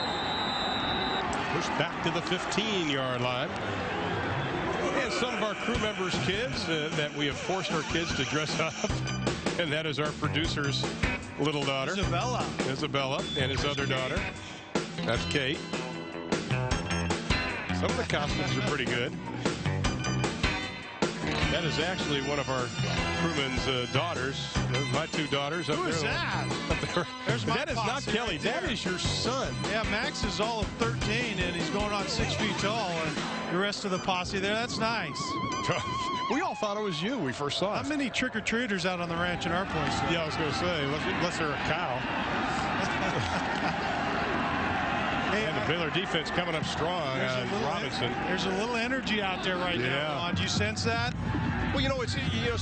Pushed back to the 15-yard line. And some of our crew members' kids that we have forced our kids to dress up. And that is our producer's little daughter. Isabella, and his other daughter. That's Kate. Some of the costumes are pretty good. That is actually one of our crewmen's daughters. My two daughters. Who is that? There's my that is not Kelly. That is your son. Yeah, Max is all of 13, and he's going on 6 feet tall. And the rest of the posse there, that's nice. We all thought it was you. We first saw it. How many trick-or-treaters out on the ranch in our place? Yeah, I was going to say, unless they're a cow. And the Baylor defense coming up strong. Robinson. There's a little energy out there right now. Do you sense that? Well, you know, it's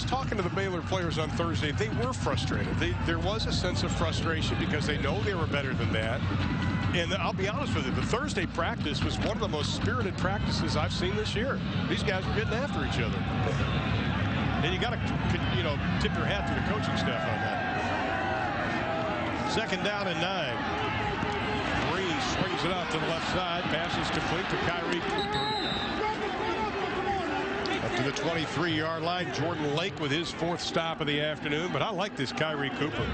talking to the Baylor players on Thursday. They were frustrated. There was a sense of frustration because they know they were better than that. And I'll be honest with you, the Thursday practice was one of the most spirited practices I've seen this year. These guys were getting after each other. And you got to, tip your hat to the coaching staff on that. 2nd down and 9. Green swings it out to the left side. Passes complete to Kyrie Cooper. Up to the 23-yard line. Jordan Lake with his 4th stop of the afternoon. But I like this Kyrie Cooper.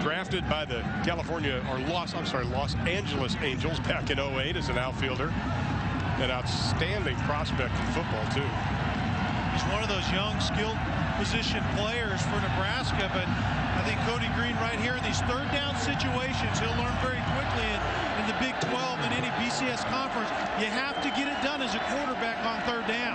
Drafted by the Los Angeles Angels back in '08 as an outfielder. An outstanding prospect in football, too. He's one of those young, skilled position players for Nebraska, but I think Cody Green right here in these 3rd down situations, he'll learn very quickly in the Big 12 and any BCS conference. You have to get it done as a quarterback on 3rd down.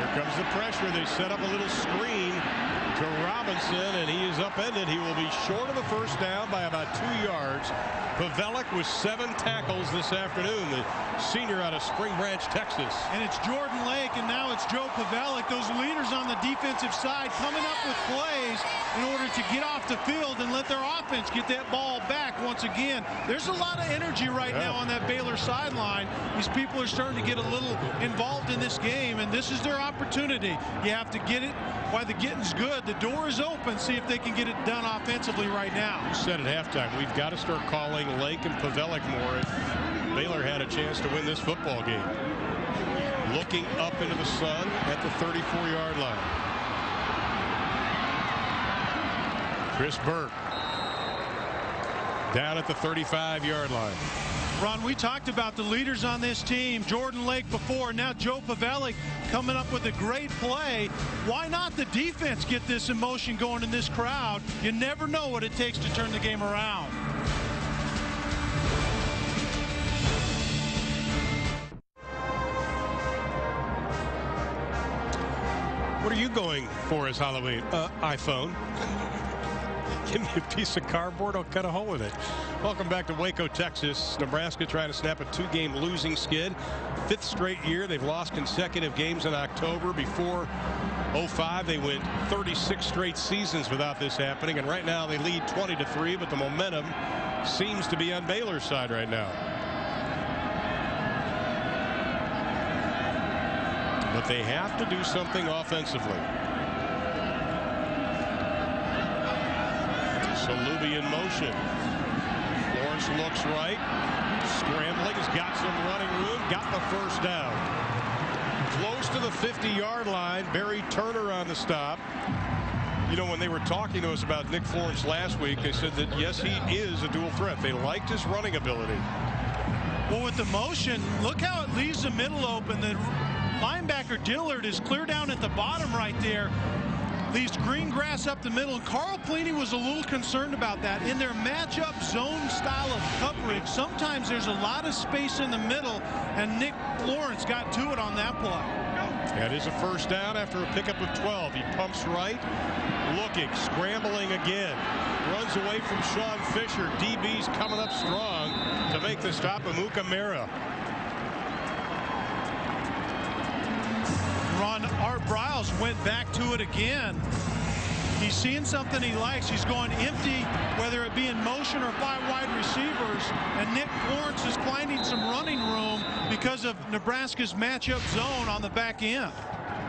Here comes the pressure. They set up a little screen to Robinson, and he is upended. He will be short of the 1st down by about 2 yards. Pavelic with 7 tackles this afternoon, the senior out of Spring Branch, Texas. And it's Jordan Lake, and now it's Joe Pavelic, those leaders on the defensive side coming up with plays in order to get off the field and let their offense get that ball back once again. There's a lot of energy right now on that Baylor sideline. These people are starting to get a little involved in this game, and this is their opportunity. You have to get it while the getting's good. The door is open. See if they can get it done offensively right now. You said at halftime, we've got to start calling Lake and Pavelic more if Baylor had a chance to win this football game. Looking up into the sun at the 34-yard line. Chris Burke down at the 35-yard line. Ron, we talked about the leaders on this team, Jordan Lake before, now Joe Pavelic coming up with a great play. Why not the defense get this emotion going in this crowd? You never know what it takes to turn the game around. What are you going for as Halloween? iPhone. Give me a piece of cardboard, I'll cut a hole in it. Welcome back to Waco, Texas. Nebraska trying to snap a 2-game losing skid. 5th straight year. They've lost consecutive games in October. Before 05, they went 36 straight seasons without this happening. And right now they lead 20-3, but the momentum seems to be on Baylor's side right now. But they have to do something offensively. Salubi in motion. Lawrence looks right. Scrambling. Has got some running room. Got the 1st down. Close to the 50-yard line. Barry Turner on the stop. You know, when they were talking to us about Nick Florence last week, they said that, yes, he is a dual threat. They liked his running ability. Well, with the motion, look how it leaves the middle open. The linebacker Dillard is clear down at the bottom right there. Leaves green grass up the middle. Carl Pliny was a little concerned about that. In their matchup zone style of coverage, sometimes there's a lot of space in the middle, and Nick Lawrence got to it on that play. That is a 1st down after a pickup of 12. He pumps right, looking, scrambling again. Runs away from Sean Fisher. DB's coming up strong to make the stop. Amuka Mara. Ron, Art Briles went back to it again. He's seeing something he likes. He's going empty, whether it be in motion or 5 wide receivers. And Nick Lawrence is finding some running room because of Nebraska's matchup zone on the back end.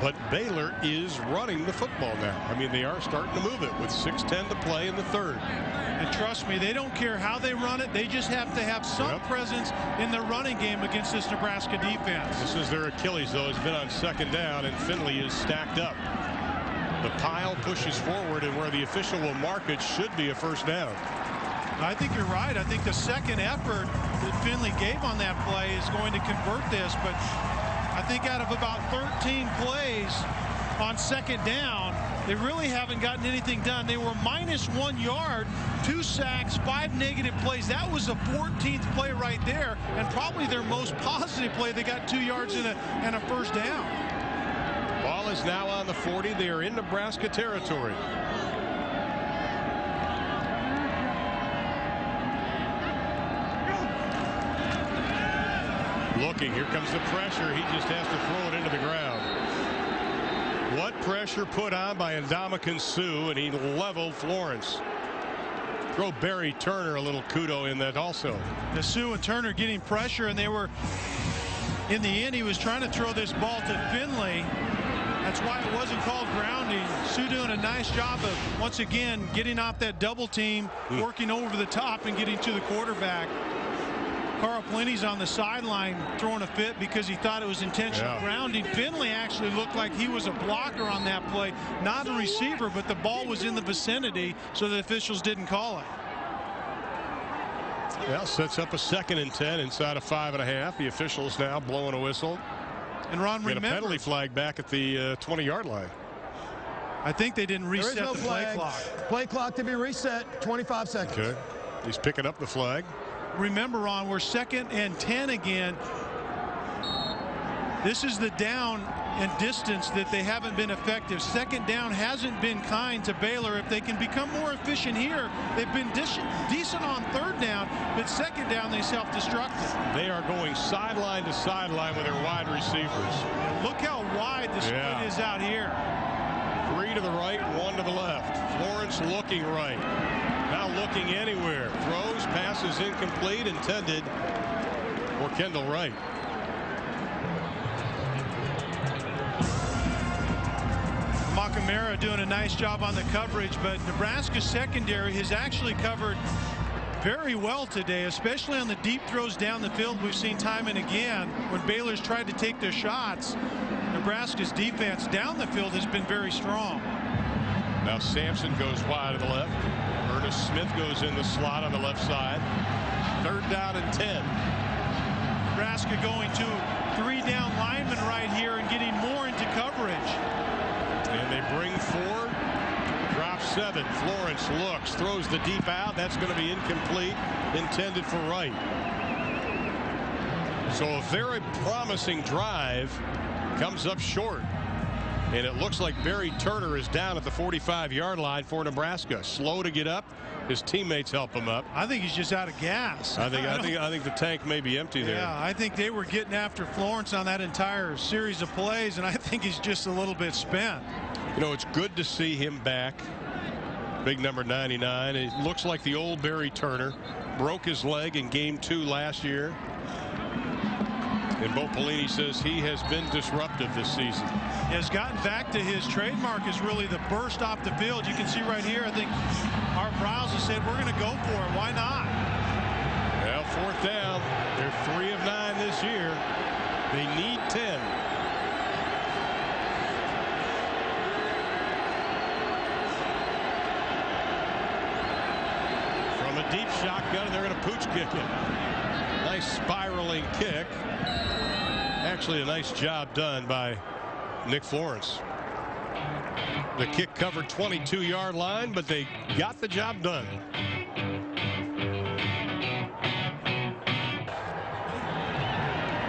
But Baylor is running the football now. I mean, they are starting to move it with 6:10 to play in the 3rd. And trust me, they don't care how they run it. They just have to have some presence in their running game against this Nebraska defense. This is their Achilles, though. Has been on 2nd down, and Finley is stacked up. The pile pushes forward, and where the official will mark it should be a 1st down. I think you're right. I think the second effort that Finley gave on that play is going to convert this. But I think out of about 13 plays, on second down, they really haven't gotten anything done. They were -1 yard, 2 sacks, 5 negative plays. That was the 14th play right there, and probably their most positive play. They got 2 yards and a first down. Ball is now on the 40. They are in Nebraska territory. Looking, here comes the pressure. He just has to throw it into the ground. What pressure put on by Ndamukong Suh, and he leveled Florence. Throw Barry Turner a little kudo in that also. The Suh and Turner getting pressure, and they were, in the end, he was trying to throw this ball to Finley. That's why it wasn't called grounding. Suh doing a nice job of, once again, getting off that double team, working over the top and getting to the quarterback. Carl Plenty's on the sideline throwing a fit because he thought it was intentional grounding. Finley actually looked like he was a blocker on that play, not a receiver, but the ball was in the vicinity, so the officials didn't call it. Well, sets up a 2nd and 10 inside of 5.5. The officials now blowing a whistle. And Ron, remember, a penalty flag back at the 20-yard line. I think they didn't reset the play clock. Play clock to be reset, 25 seconds. Okay. He's picking up the flag. Remember, Ron, we're 2nd and 10 again. This is the down and distance that they haven't been effective. 2nd down hasn't been kind to Baylor. If they can become more efficient here, they've been decent on 3rd down, but 2nd down they self-destructed. They are going sideline to sideline with their wide receivers. Look how wide the split is out here. 3 to the right, 1 to the left. Florence looking right. Now looking anywhere. Throws, passes incomplete, intended for Kendall Wright. McNamara doing a nice job on the coverage, but Nebraska's secondary has actually covered very well today, especially on the deep throws down the field. We've seen time and again when Baylor's tried to take their shots. Nebraska's defense down the field has been very strong. Now Sampson goes wide to the left. Ernest Smith goes in the slot on the left side. 3rd down and 10. Nebraska going to 3 down linemen right here and getting more into coverage. And they bring 4. Drop 7. Florence looks, throws the deep out. That's going to be incomplete. Intended for Wright. So a very promising drive comes up short. And it looks like Barry Turner is down at the 45-yard line for Nebraska. Slow to get up. His teammates help him up. I think he's just out of gas. I think the tank may be empty there. Yeah, I think they were getting after Florence on that entire series of plays, and I think he's just a little bit spent. You know, it's good to see him back. Big number 99. It looks like the old Barry Turner. Broke his leg in game 2 last year. And Bo Pelini says he has been disruptive this season. He has gotten back to his trademark, is really the burst off the field. You can see right here, I think Art Briles has said, we're going to go for it. Why not? Well, 4th down. They're 3 of 9 this year. They need 10. From a deep shotgun, they're going to pooch kick it. Nice spiraling kick. Actually, a nice job done by Nick Florence. The kick covered 22-yard line, but they got the job done.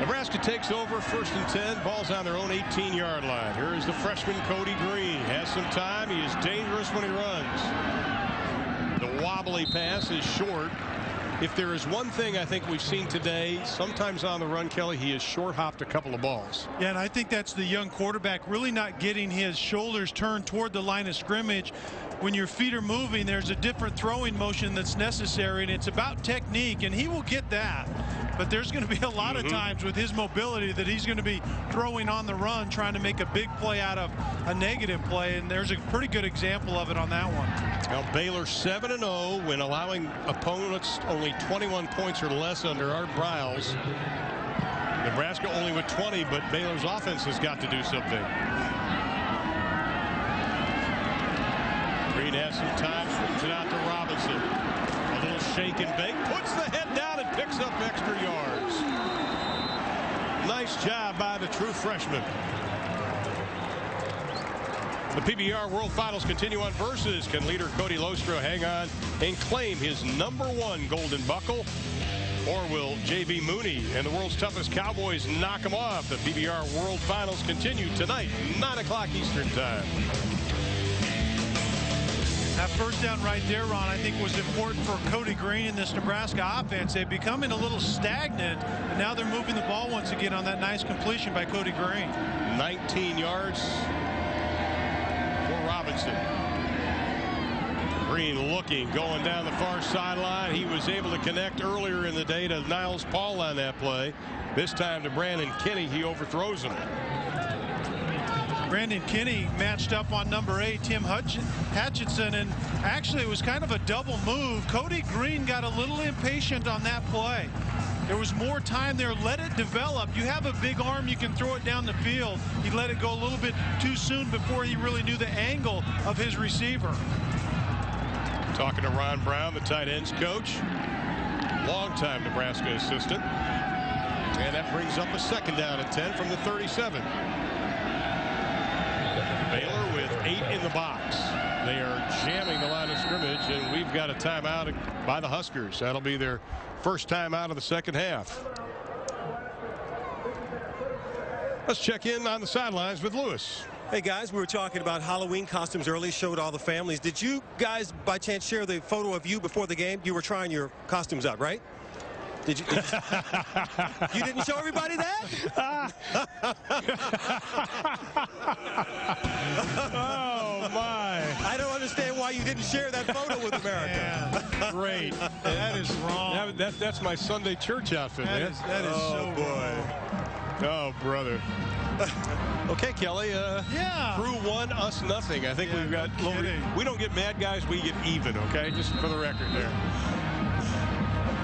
Nebraska takes over 1st and 10. Ball's on their own 18-yard line. Here is the freshman Cody Green. Has some time. He is dangerous when he runs. The wobbly pass is short. If there is one thing I think we've seen today, sometimes on the run, Kelly, he has short hopped a couple of balls. Yeah, and I think that's the young quarterback really not getting his shoulders turned toward the line of scrimmage. When your feet are moving, there's a different throwing motion that's necessary, and it's about technique, and he will get that. But there's going to be a lot of times with his mobility that he's going to be throwing on the run, trying to make a big play out of a negative play, and there's a pretty good example of it on that one. Now Baylor 7-0 when allowing opponents only 21 points or less under Art Briles. Nebraska only with 20, but Baylor's offense has got to do something. Green has some time, swings it out to Robinson. A little shake and bake, puts the head down and picks up extra yards. Nice job by the true freshman. The PBR World Finals continue on Versus. Can leader Cody Lostro hang on and claim his #1 golden buckle? Or will J.B. Mooney and the world's toughest Cowboys knock him off? The PBR World Finals continue tonight, 9 o'clock Eastern Time. That first down right there, Ron, I think was important for Cody Green in this Nebraska offense. They're becoming a little stagnant, and now they're moving the ball once again on that nice completion by Cody Green. 19 yards for Robinson. Green looking, going down the far sideline. He was able to connect earlier in the day to Niles Paul on that play. This time to Brandon Kinney. He overthrows him. Brandon Kinney matched up on #8, Tim Hutchinson, and actually it was kind of a double move. Cody Green got a little impatient on that play. There was more time there. Let it develop. You have a big arm, you can throw it down the field. He let it go a little bit too soon before he really knew the angle of his receiver. Talking to Ron Brown, the tight ends coach, longtime Nebraska assistant. And that brings up a 2nd down and 10 from the 37. Baylor with 8 in the box. They are jamming the line of scrimmage, and we've got a timeout by the Huskers. That'll be their first time out of the second half. Let's check in on the sidelines with Lewis. Hey guys, we were talking about Halloween costumes early, showed all the families. Did you guys by chance share the photo of you before the game? You were trying your costumes out, right? Did you you didn't show everybody that? Oh my. I don't understand why you didn't share that photo with America. Yeah, great. That is wrong. That's my Sunday church outfit, man. That is so boy. Oh, brother. Okay, Kelly. Yeah. Crew 1, us nothing. I think we've got. We don't get mad guys. We get even. Okay, just for the record there.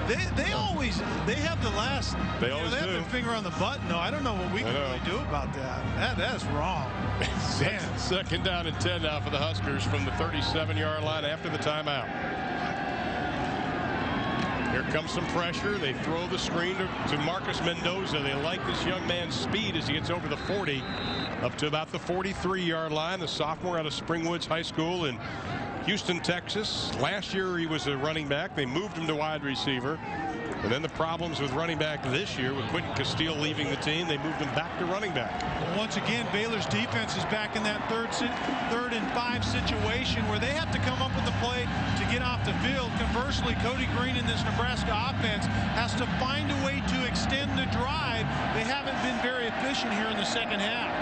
They have the last. They always do. They have their finger on the button. No, I don't know what we can really do about that. That's wrong. 2nd down and 10 now for the Huskers from the 37-yard line after the timeout. Here comes some pressure. They throw the screen to Marcus Mendoza. They like this young man's speed as he gets over the 40 up to about the 43-yard line. The sophomore out of Springwoods High School in Houston, Texas. Last year he was a running back. They moved him to wide receiver. And then the problems with running back this year with Quentin Castile leaving the team, they moved him back to running back. Once again, Baylor's defense is back in that 3rd and 5 situation where they have to come up with a play to get off the field. Conversely, Cody Green in this Nebraska offense has to find a way to extend the drive. They haven't been very efficient here in the second half.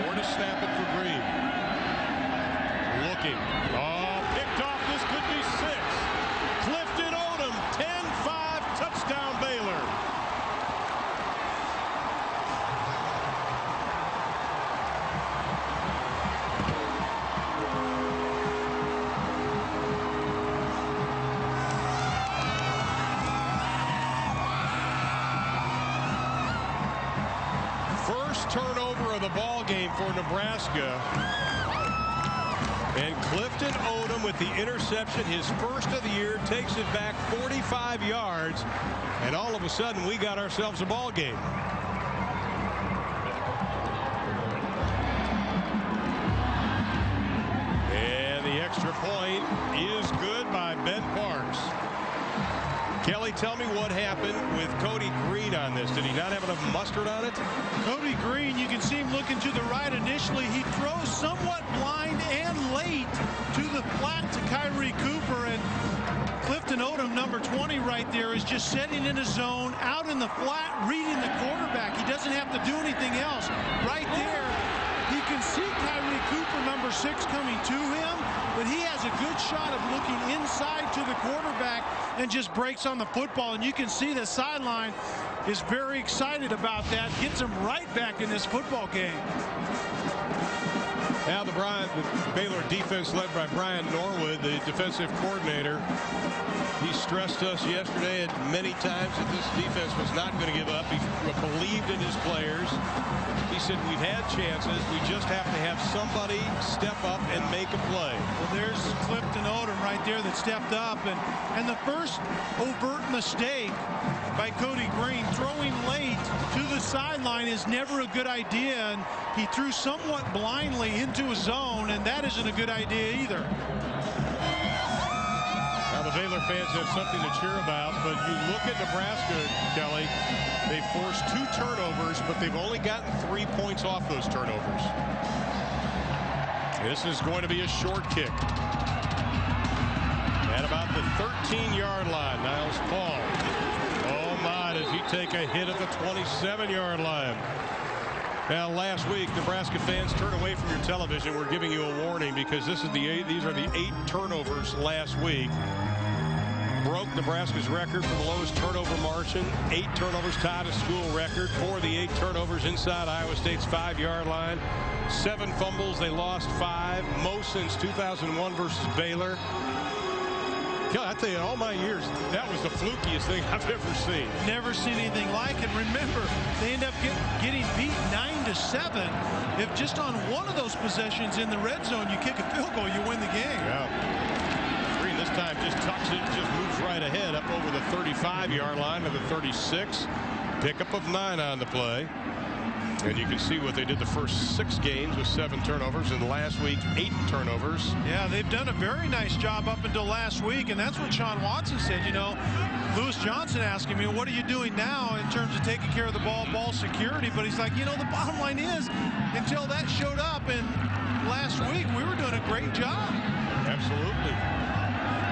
To snap it for Green. Looking. Oh, picked off. This could be 6. Clifton Odom, 10-5, touchdown Baylor. First turnover of the ball game for Nebraska. And Clifton Odom with the interception, his first of the year, takes it back 45 yards. And all of a sudden, we got ourselves a ball game. And the extra point is good by Ben Parks. Kelly, tell me what happened with Cody Green on this. Did he not have enough mustard on it? Cody Green, you can see him looking to the right initially. He throws somewhat blind and late to the flat to Kyrie Cooper. And Clifton Odom, number 20 right there, is just setting in a zone out in the flat, reading the quarterback. He doesn't have to do anything else. Right there, he can see Kyrie Cooper, number 6, coming to him. But he has a good shot of looking inside to the quarterback and just breaks on the football. And you can see the sideline is very excited about that. Gets him right back in this football game. Now the Baylor defense led by Brian Norwood, the defensive coordinator. He stressed us yesterday at many times that this defense was not going to give up. He believed in his players. He said, we've had chances. We just have to have somebody step up and make a play. Well, there's Clifton Odom right there that stepped up. And the first overt mistake by Cody Green, throwing late to the sideline, is never a good idea. And he threw somewhat blindly into a zone, and that isn't a good idea either. Now the Baylor fans have something to cheer about, but you look at Nebraska, Kelly, they forced 2 turnovers, but they've only gotten 3 points off those turnovers. This is going to be a short kick. At about the 13-yard line, Niles Paul. Oh my, does he take a hit at the 27-yard line? Now, last week, Nebraska fans, turn away from your television. We're giving you a warning because these are the 8 turnovers last week. Broke Nebraska's record for the lowest turnover margin. 8 turnovers, tied a school record. 4 of the 8 turnovers inside Iowa State's 5-yard line. 7 fumbles, they lost 5. Most since 2001 versus Baylor. God, I tell you, in all my years, that was the flukiest thing I've ever seen. Never seen anything like it. Remember, they end up getting beat 9-7. If just on one of those possessions in the red zone you kick a field goal, you win the game. Yeah. Green this time just tucks it, just moves right ahead up over the 35-yard line to the 36. Pickup of 9 on the play. And you can see what they did the first 6 games with 7 turnovers, and last week 8 turnovers. Yeah, they've done a very nice job up until last week, and that's what Sean Watson said. You know, Lewis Johnson asking me, what are you doing now in terms of taking care of the ball security? But he's like, you know, the bottom line is, until that showed up, and last week we were doing a great job. Absolutely.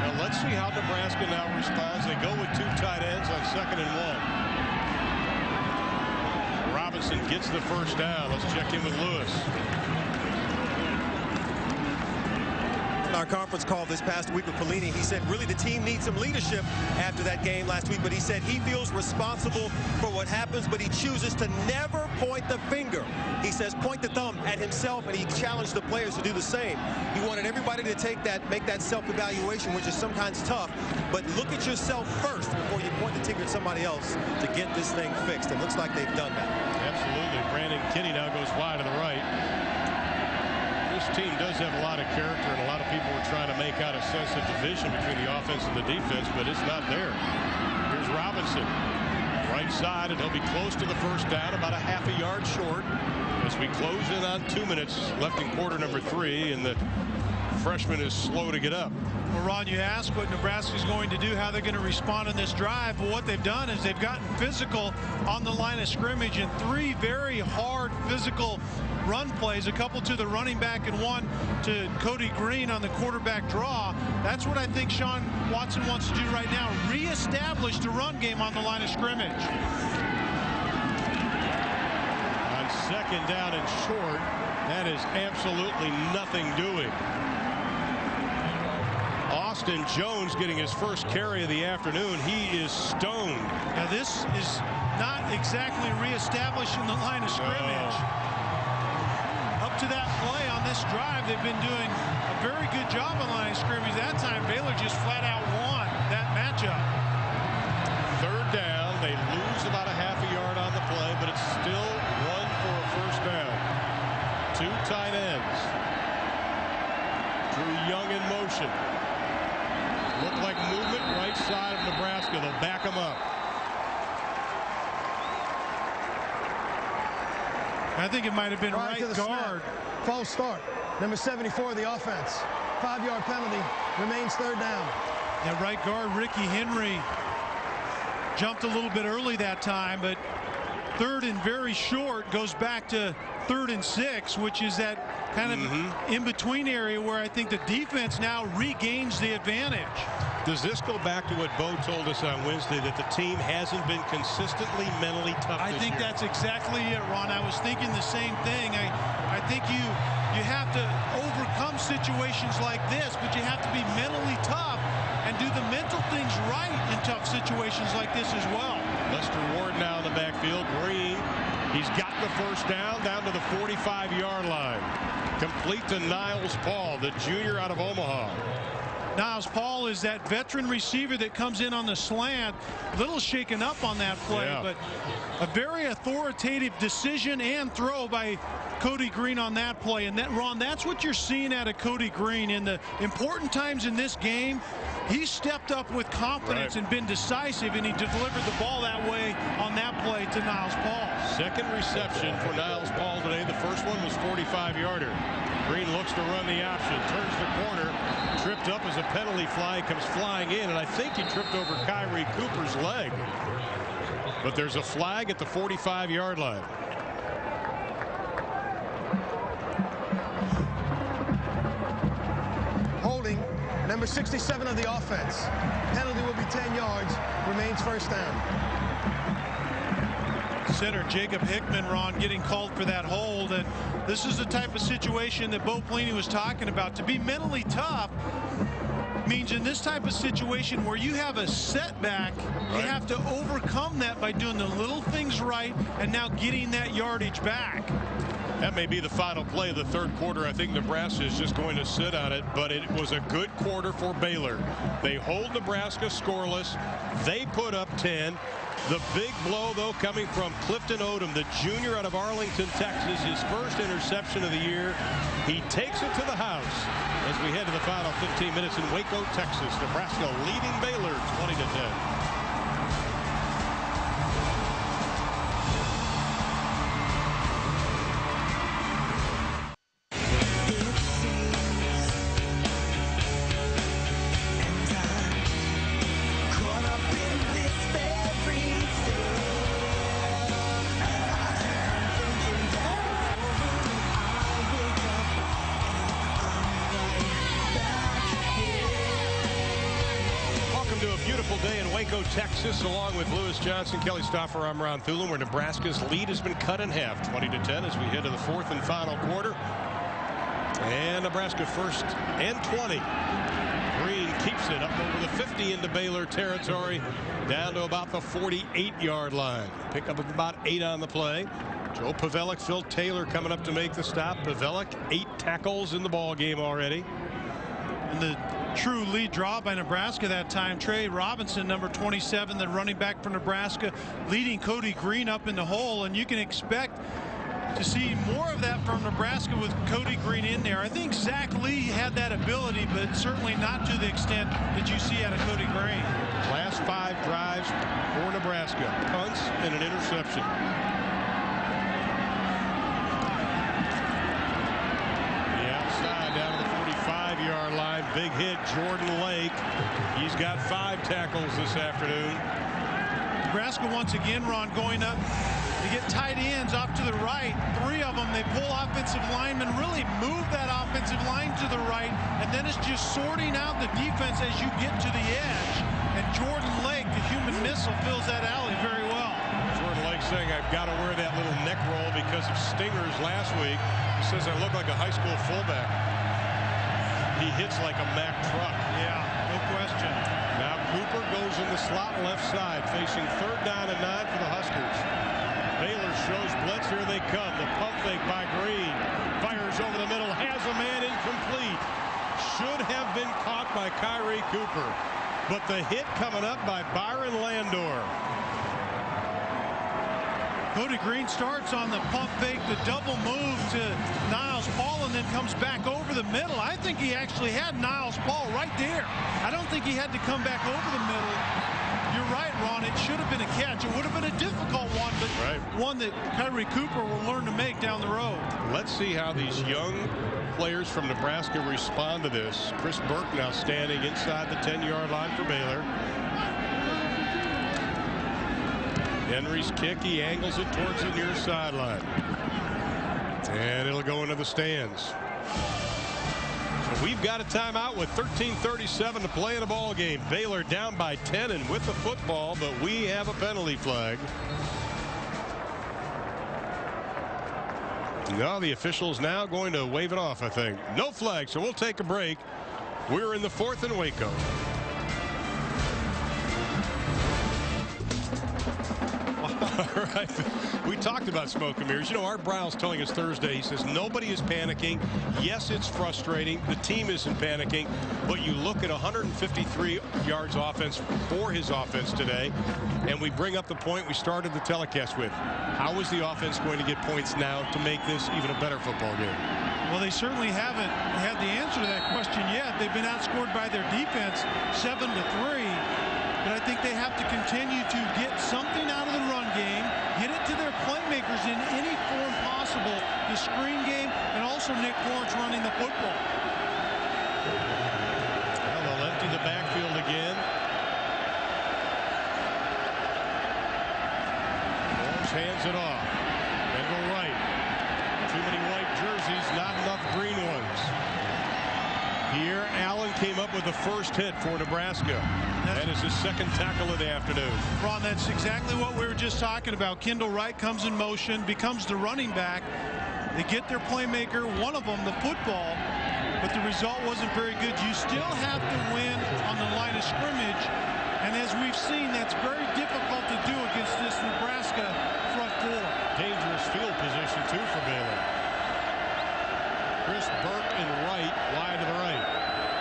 Now let's see how Nebraska now responds. They go with 2 tight ends on 2nd and 1. Robinson gets the first down. Let's check in with Lewis. In our conference call this past week with Pelini, he said really the team needs some leadership after that game last week, but he said he feels responsible for what happens, but he chooses to never point the finger. He says point the thumb at himself, and he challenged the players to do the same. He wanted everybody to make that self-evaluation, which is sometimes tough, but look at yourself first before you point the finger at somebody else to get this thing fixed. It looks like they've done that. Absolutely. Brandon Kinney now goes wide to the right. This team does have a lot of character, and a lot of people are trying to make out a sense of division between the offense and the defense, but it's not there. Here's Robinson. Right side, and he'll be close to the first down, about a half a yard short as we close in on 2 minutes left in quarter number 3, and the freshman is slow to get up. Well, Ron, you ask what Nebraska's going to do, how they're going to respond in this drive. Well, what they've done is they've gotten physical on the line of scrimmage in 3 very hard physical run plays, a couple to the running back and 1 to Cody Green on the quarterback draw. That's what I think Sean Watson wants to do right now, reestablish the run game on the line of scrimmage. On 2nd down and short, that is absolutely nothing doing. Austin Jones getting his first carry of the afternoon. He is stoned. Now this is not exactly reestablishing the line of scrimmage. Up to that play on this drive, they've been doing a very good job on the line of scrimmage. That time Baylor just flat out won that matchup. 3rd down. They lose about a half a yard on the play, but it's still 1 for a first down. 2 tight ends. Drew Young in motion. Look like movement right side of Nebraska. They'll back him up. I think it might have been right guard. False start. Number 74 of the offense. 5-yard penalty. Remains 3rd down. Yeah, right guard Ricky Henry jumped a little bit early that time, but 3rd and very short goes back to 3rd and 6, which is that kind of in-between area where I think the defense now regains the advantage. Does this go back to what Bo told us on Wednesday, that the team hasn't been consistently mentally tough this year? I think that's exactly it, Ron. I was thinking the same thing. I think you have to overcome situations like this, but you have to be mentally tough and do the mental things right in tough situations like this as well. Lester Ward now in the backfield. Green, he's got the first down to the 45-yard line. Complete to Niles Paul, the junior out of Omaha. Niles Paul is that veteran receiver that comes in on the slant. A little shaken up on that play, but a very authoritative decision and throw by Cody Green on that play. And that, Ron, that's what you're seeing out of Cody Green in the important times in this game. He stepped up with confidence and been decisive, and he delivered the ball that way on that play to Niles Paul. Second reception for Niles Paul today. The first one was 45-yarder. Green looks to run the option, turns the corner, tripped up as a penalty flag comes flying in, and I think he tripped over Kyrie Cooper's leg. But there's a flag at the 45-yard line. Holding number 67 of the offense. Penalty will be 10 yards. Remains first down. Center Jacob Hickman, Ron, getting called for that hold, and this is the type of situation that Bo Pelini was talking about. To be mentally tough means in this type of situation where you have a setback, you have to overcome that by doing the little things right and now getting that yardage back. That may be the final play of the third quarter. I think Nebraska is just going to sit on it, but it was a good quarter for Baylor. They hold Nebraska scoreless. They put up 10. The big blow, though, coming from Clifton Odom, the junior out of Arlington, Texas, his first interception of the year. He takes it to the house as we head to the final 15 minutes in Waco, Texas. Nebraska leading Baylor 20-10. Texas, along with Lewis Johnson, Kelly Stoffer, I'm Ron Thulin, where Nebraska's lead has been cut in half, 20-10, as we head to the fourth and final quarter. And Nebraska first and 20. Green keeps it up over the 50 into Baylor territory, down to about the 48-yard line. Pick up about 8 on the play. Joe Pavelic, Phil Taylor coming up to make the stop. Pavelic, 8 tackles in the ball game already. And the true lead draw by Nebraska that time, Trey Robinson, number 27, the running back for Nebraska, leading Cody Green up in the hole, and you can expect to see more of that from Nebraska with Cody Green in there. I think Zach Lee had that ability, but certainly not to the extent that you see out of Cody Green. Last 5 drives for Nebraska, punts and an interception. Down to the 45-yard line. Big hit, Jordan Lake. He's got 5 tackles this afternoon. Nebraska once again, Ron, going up to get tight ends off to the right. 3 of them, they pull offensive linemen, really move that offensive line to the right, and then it's just sorting out the defense as you get to the edge. And Jordan Lake, the human missile, fills that alley very well. Jordan Lake saying, I've got to wear that little neck roll because of stingers last week. He says I look like a high school fullback. He hits like a Mack truck. Yeah, no question. Now Cooper goes in the slot left side, facing 3rd down and 9 for the Huskers. Baylor shows blitz. Here they come. The pump fake by Green. Fires over the middle. Has a man incomplete. Should have been caught by Kyrie Cooper. But the hit coming up by Byron Landor. Cody Green starts on the pump fake, the double move to Niles Paul, and then comes back over the middle. I think he actually had Niles Paul right there. I don't think he had to come back over the middle. You're right, Ron. It should have been a catch. It would have been a difficult one, but one that Kyrie Cooper will learn to make down the road. Let's see how these young players from Nebraska respond to this. Chris Burke now standing inside the 10-yard line for Baylor. Henry's kick, he angles it towards the near sideline. And it'll go into the stands. So we've got a timeout with 13:37 to play in the ball game. Baylor down by 10 and with the football, but we have a penalty flag. No, the official's now going to wave it off, I think. No flag, so we'll take a break. We're in the 4th in Waco. All right. We talked about smoke and mirrors. You know, Art Briles telling us Thursday, he says nobody is panicking. Yes, it's frustrating. The team isn't panicking. But you look at 153 yards offense for his offense today, and we bring up the point we started the telecast with. How is the offense going to get points now to make this even a better football game? Well, they certainly haven't had the answer to that question yet. They've been outscored by their defense 7-3. But I think they have to continue to get something out of the run game, get it to their playmakers in any form possible, the screen game, and also Nick Lawrence running the football. Well, they'll empty the backfield again. Lawrence hands it off. Then go right. Too many white jerseys, not enough green ones. Here, Allen came up with the first hit for Nebraska. That is his second tackle of the afternoon. Ron, that's exactly what we were just talking about. Kendall Wright comes in motion, becomes the running back. They get their playmaker, one of them, the football, but the result wasn't very good. You still have to win on the line of scrimmage, and as we've seen, that's very difficult to do against this Nebraska front four. Dangerous field position, too, for Baylor. Chris Burke and Wright wide to the right.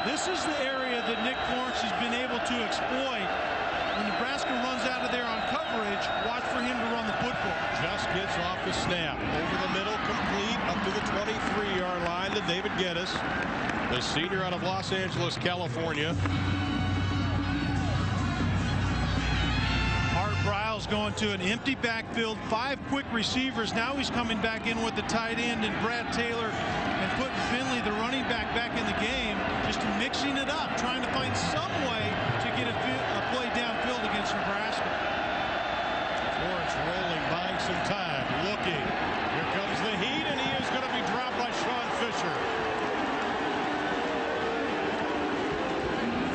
This is the area that Nick Lawrence has been able to exploit. When Nebraska runs out of there on coverage, watch for him to run the football. Just gets off the snap. Over the middle, complete, up to the 23-yard line to David Geddes, the senior out of Los Angeles, California. Art Briles going to an empty backfield, 5 quick receivers. Now he's coming back in with the tight end and Brad Taylor and putting Finley, the running back, in the game, just mixing it up, trying to find some way to get a play downfield against Nebraska. Lawrence rolling, buying some time, looking. Here comes the heat, and he is going to be dropped by Sean Fisher.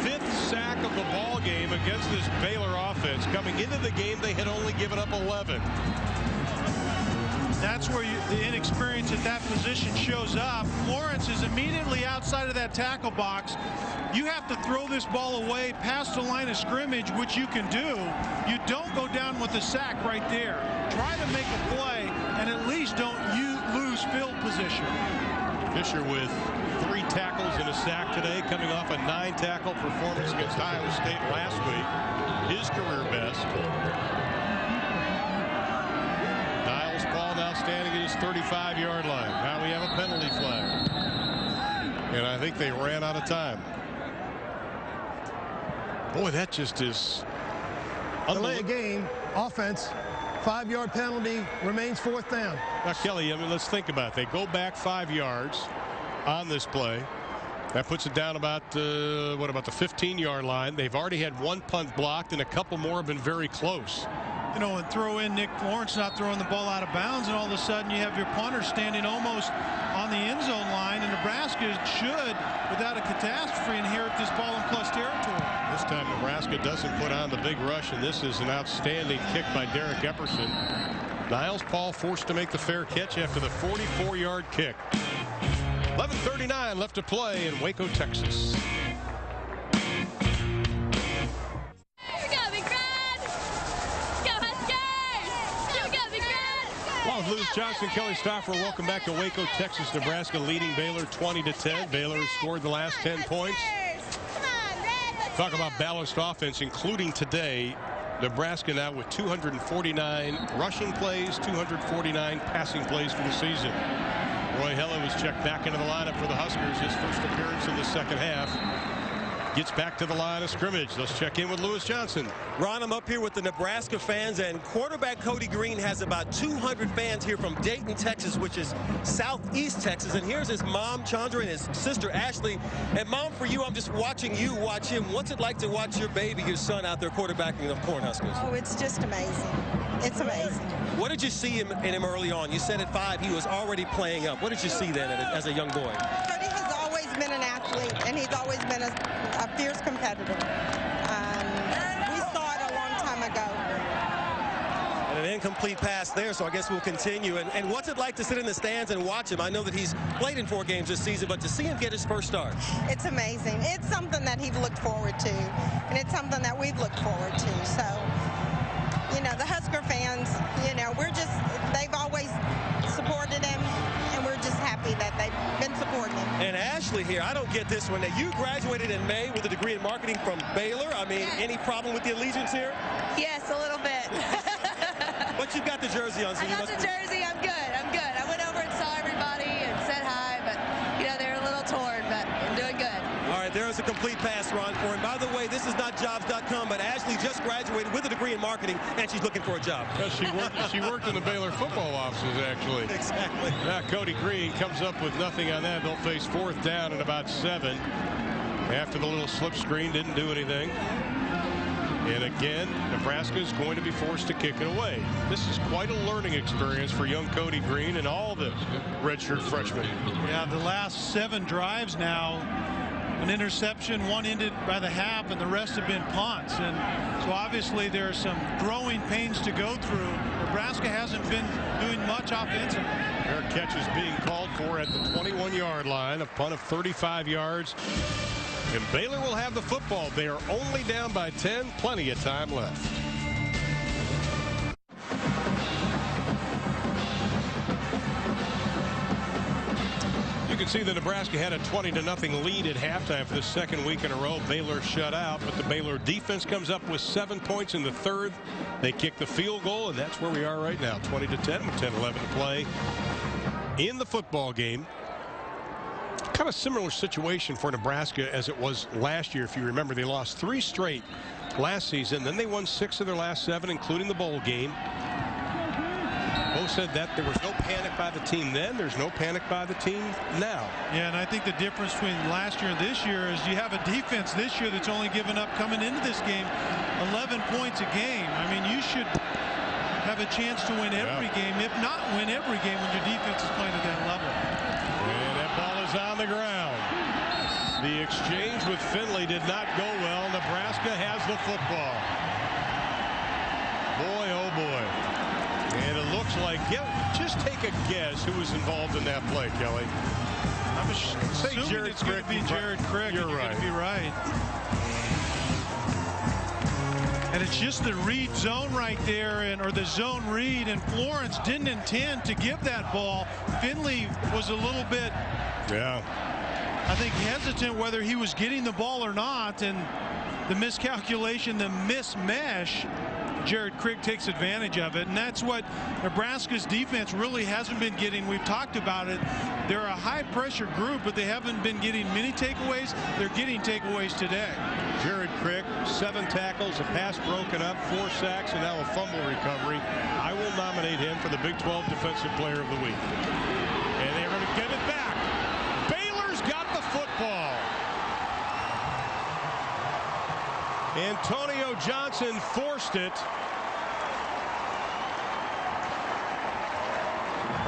5th sack of the ball game against this Baylor offense. Coming into the game, they had only given up 11. That's where the inexperience at that position shows up. Lawrence is immediately outside of that tackle box. You have to throw this ball away past the line of scrimmage, which you can do. You don't go down with a sack right there. Try to make a play, and at least don't lose field position. Fisher with 3 tackles and a sack today, coming off a 9-tackle performance against Iowa State last week. His career best. Now standing at his 35-yard line. Now we have a penalty flag. And I think they ran out of time. Boy, that just is delay a game, offense, 5-yard penalty, remains 4th down. Now, Kelly, I mean, let's think about it. They go back 5 yards on this play. That puts it down about, what about the 15-yard line? They've already had 1 punt blocked, and a couple more have been very close. You know, and throw in Nick Lawrence not throwing the ball out of bounds, and all of a sudden you have your punter standing almost on the end zone line, and Nebraska should, without a catastrophe, inherit this ball in plus territory. This time Nebraska doesn't put on the big rush, and this is an outstanding kick by Derek Epperson. Niles Paul forced to make the fair catch after the 44-yard kick. 11:39 left to play in Waco, Texas. Lewis Johnson, Kelly Stauffer, welcome back to Waco, Texas. Nebraska leading Baylor 20-10. Baylor has scored the last 10 points. Talk about balanced offense, including today. Nebraska now with 249 rushing plays, 249 passing plays for the season. Roy Hella was checked back into the lineup for the Huskers, his first appearance in the second half. Gets back to the line of scrimmage. Let's check in with Lewis Johnson. Ron, I'm up here with the Nebraska fans, and quarterback Cody Green has about 200 fans here from Dayton, Texas, which is southeast Texas. And here's his mom, Chandra, and his sister, Ashley. And, Mom, for you, I'm just watching you watch him. What's it like to watch your baby, your son, out there quarterbacking the Cornhuskers? Oh, it's just amazing. It's amazing. What did you see in him early on? You said at 5 he was already playing up. What did you see then as a young boy? Cody has always been an athlete, and he's always been a fierce competitor. We saw it a long time ago. And an incomplete pass there, so I guess we'll continue. And what's it like to sit in the stands and watch him? I know that he's played in 4 games this season, but to see him get his first start. It's amazing. It's something that he's looked forward to, and it's something that we've looked forward to. So, you know, the Husker fans, they've always supported him, and we're just happy that they've been supporting him. And Ashley here, I don't get this one. Now, you graduated in May with a degree in marketing from Baylor. I mean, any problem with the allegiance here? Yes, a little bit. But you've got the jersey on, so I got the jersey. I'm good. I went over and saw everybody and said hi, but, they're a little torn, but I'm doing good. All right, there is a complete pass, Ron, for him. By the way, this is not jobs.com, but Ashley just graduated with a degree in marketing, and she's looking for a job. Well, she worked in the Baylor football offices, actually. Exactly. Now, Cody Green comes up with nothing on that. They'll face 4th down and about 7. After the little slip screen, didn't do anything. And again, Nebraska is going to be forced to kick it away. This is quite a learning experience for young Cody Green and all the redshirt freshmen. Yeah, the last 7 drives now, an interception, one ended by the half, and the rest have been punts. And so obviously there are some growing pains to go through. Nebraska hasn't been doing much offensively. There are catches being called for at the 21-yard line, a punt of 35 yards. And Baylor will have the football. They are only down by 10. Plenty of time left. You can see that Nebraska had a 20-0 lead at halftime for the 2nd week in a row. Baylor shut out, but the Baylor defense comes up with 7 points in the 3rd. They kick the field goal, and that's where we are right now, 20-10 with 10-11 to play in the football game. Kind of similar situation for Nebraska as it was last year. If you remember, they lost 3 straight last season. Then they won 6 of their last 7, including the bowl game. Both said that there was no panic by the team then. There's no panic by the team now. Yeah, and I think the difference between last year and this year is you have a defense this year that's only given up, coming into this game, 11 points a game. I mean, you should have a chance to win every game, if not win every game, when your defense is playing at that level. And that ball is on the ground. The exchange with Finley did not go well. Nebraska has the football. Boy, oh boy. And it looks like, just take a guess who was involved in that play, Kelly. I'm assuming it's going to be Jared Craig. You're right. Be right. And it's just the read zone right there, or the zone read, and Florence didn't intend to give that ball. Finley was a little bit, I think, hesitant whether he was getting the ball or not, and the miscalculation, the mismesh, Jared Craig takes advantage of it, and that's what Nebraska's defense really hasn't been getting. We've talked about it. They're a high-pressure group, but they haven't been getting many takeaways. They're getting takeaways today. Jared Craig, 7 tackles, a pass broken up, 4 sacks, and now a fumble recovery. I will nominate him for the Big 12 Defensive Player of the Week. And they're going to give it back. Baylor's got the football. Antonio Johnson forced it.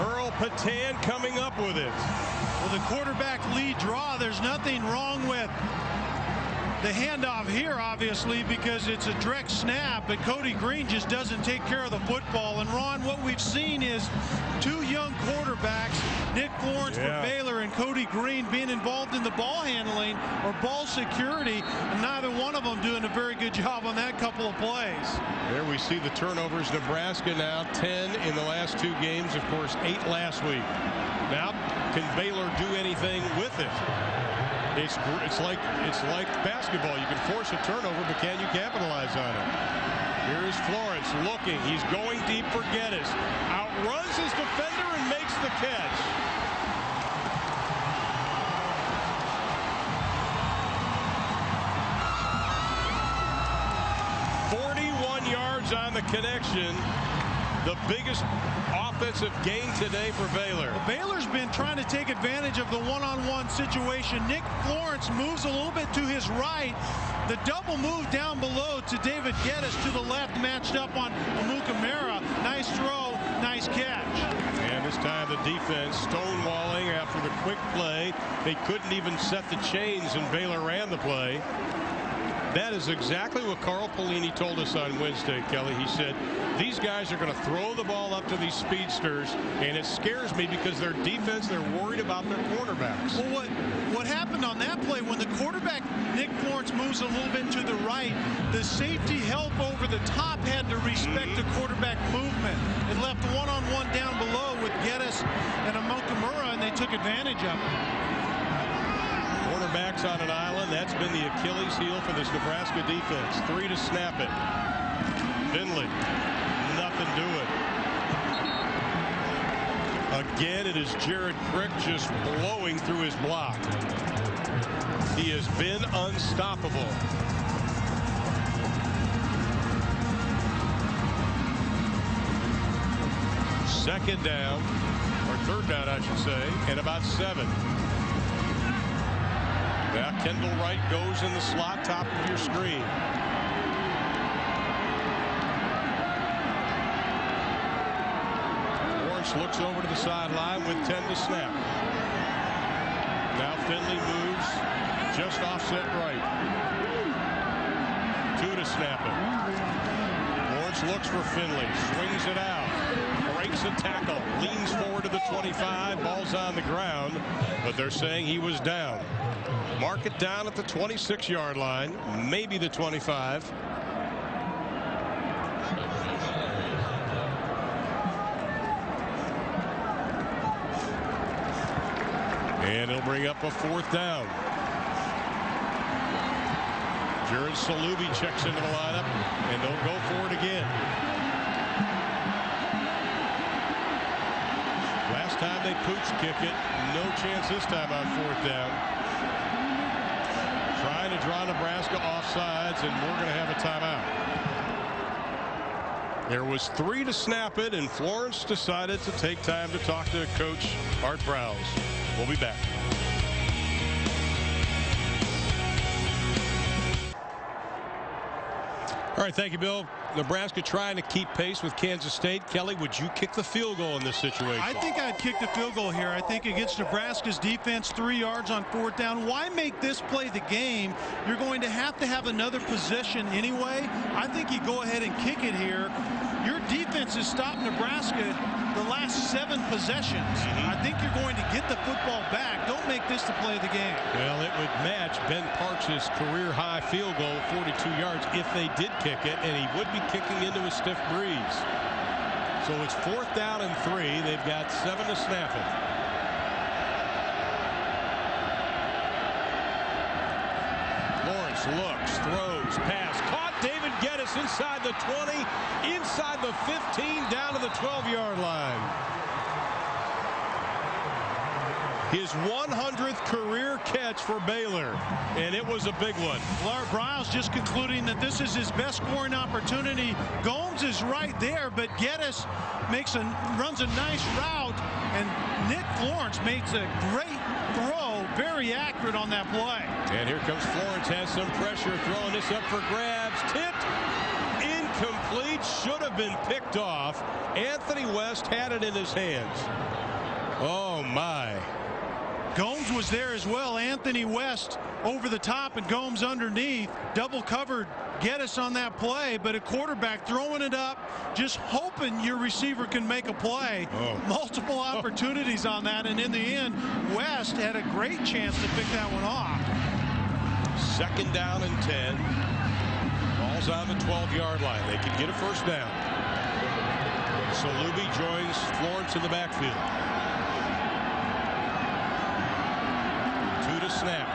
Earl Patan coming up with it. Well, the quarterback lead draw, there's nothing wrong with the handoff here, obviously, because it's a direct snap, but Cody Green just doesn't take care of the football. And Ron, what we've seen is 2 young quarterbacks, Nick Florence for Baylor and Cody Green, being involved in the ball handling or ball security, and neither one of them doing a very good job on that couple of plays. There we see the turnovers. Nebraska now 10 in the last 2 games, of course 8 last week. Now, can Baylor do anything with it? It's like basketball. You can force a turnover, but can you capitalize on it? Here's Florence looking. He's going deep for Geddes. Outruns his defender and makes the catch. On the connection, the biggest offensive gain today for Baylor. Well, Baylor's been trying to take advantage of the one-on-one situation. Nick Florence moves a little bit to his right. The double move down below to David Geddes to the left, matched up on Amukamara. Nice throw, nice catch. And this time the defense stonewalling after the quick play. They couldn't even set the chains, and Baylor ran the play. That is exactly what Carl Pelini told us on Wednesday, Kelly. He said, these guys are going to throw the ball up to these speedsters, and it scares me because their defense, they're worried about their quarterbacks. Well, what happened on that play, when the quarterback, Nick Florence, moves a little bit to the right, the safety help over the top had to respect the quarterback movement. It left one-on-one down below with Geddes and Amokamura, and they took advantage of it. Quarterbacks on an island. That's been the Achilles heel for this Nebraska defense. 3 to snap it. Finley, nothing doing. Again, it is Jared Crick just blowing through his block. He has been unstoppable. Second down, or third down, I should say, and about 7. Now Kendall Wright goes in the slot, top of your screen. Lawrence looks over to the sideline with 10 to snap. Now Finley moves just offset right. 2 to snap it. Lawrence looks for Finley, swings it out, breaks a tackle, leans forward to the 25, ball's on the ground, but they're saying he was down. Mark it down at the 26-yard line, maybe the 25. And it'll bring up a 4th down. Jared Salubi checks into the lineup, and they'll go for it again. Last time they pooch kick it, no chance this time on 4th down. Trying to draw Nebraska offsides, and we're going to have a timeout. There was 3 to snap it, and Florence decided to take time to talk to Coach Art Browse. We'll be back. All right, thank you, Bill. Nebraska trying to keep pace with Kansas State. Kelly, would you kick the field goal in this situation? I think I'd kick the field goal here. I think against Nebraska's defense, 3 yards on 4th down. Why make this play the game? You're going to have another possession anyway. I think you go ahead and kick it here. Your defense has stopped Nebraska the last 7 possessions. I think you're going to get the football back. Don't make this the play of the game. Well, it would match Ben Parks' career-high field goal, 42 yards, if they did kick it, and he would be kicking into a stiff breeze. So it's 4th down and 3. They've got 7 to snap it. Lawrence looks, throws, pass, caught. David Geddes inside the 20, inside the 15, down to the 12-yard line. His 100th career catch for Baylor, and it was a big one. Art Browse just concluding that this is his best scoring opportunity. Gomes is right there, but Geddes runs a nice route, and Nick Florence makes a great throw, very accurate on that play. And here comes Florence, has some pressure, throwing this up for grabs, tipped, incomplete, should have been picked off. Anthony West had it in his hands. Oh my. Gomes was there as well. Anthony West over the top and Gomes underneath. Double covered Geddes on that play, but a quarterback throwing it up, just hoping your receiver can make a play. Multiple opportunities on that, and in the end, West had a great chance to pick that one off. 2nd down and 10. Ball's on the 12-yard line. They can get a 1st down. Salubi joins Florence in the backfield. 2 to snap.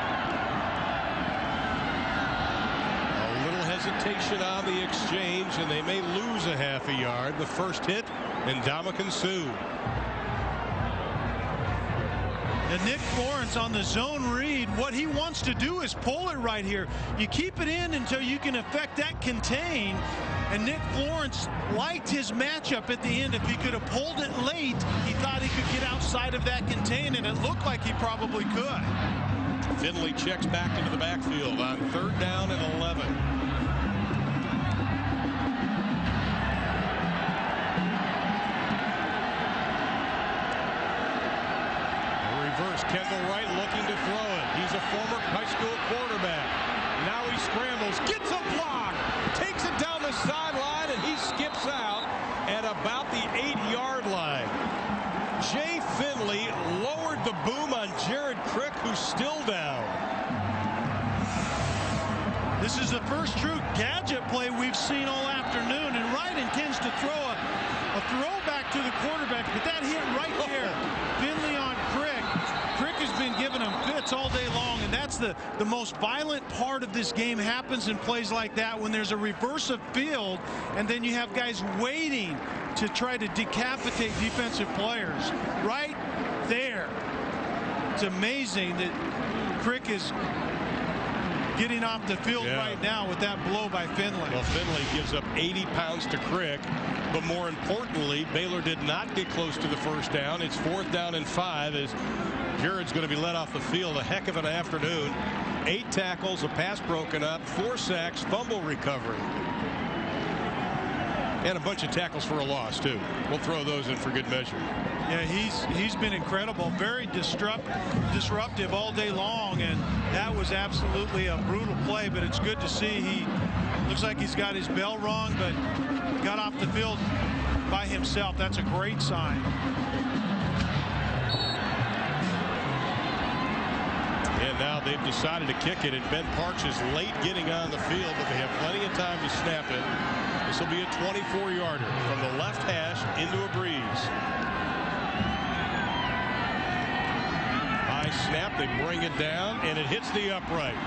A little hesitation on the exchange, and they may lose a half a yard. The first hit, and Ndamukong Suh. And Nick Florence on the zone read, what he wants to do is pull it right here. You keep it in until you can affect that contain. And Nick Florence liked his matchup at the end. If he could have pulled it late, he thought he could get outside of that contain, and it looked like he probably could. Finley checks back into the backfield on 3rd down and 11. Kendall Wright looking to throw it. He's a former high school quarterback. now he scrambles, gets a block, takes it down the sideline, and he skips out at about the 8-yard line. Jay Finley lowered the boom on Jared Crick, who's still down. This is the first true gadget play we've seen all afternoon, and Wright intends to throw a throwback to the quarterback, but that hit right there. Finley on Crick. Crick has been giving him fits all day long, and that's the most violent part of this game. Happens in plays like that when there's a reverse of field, and then you have guys waiting to try to decapitate defensive players. Right there. It's amazing that Crick is getting off the field right now with that blow by Finley. Well, Finley gives up 80 pounds to Crick, but more importantly, Baylor did not get close to the first down. It's 4th down and 5 as Jared's going to be let off the field. A heck of an afternoon. 8 tackles, a pass broken up, 4 sacks, fumble recovery. And a bunch of tackles for a loss, too. We'll throw those in for good measure. Yeah, he's been incredible. Very disruptive all day long, and that was absolutely a brutal play, but it's good to see. He looks like he's got his bell rung, but got off the field by himself. That's a great sign. And now they've decided to kick it, and Ben Parks is late getting on the field, but they have plenty of time to snap it. This will be a 24-yarder from the left hash into a breeze. High snap, they bring it down, and it hits the upright.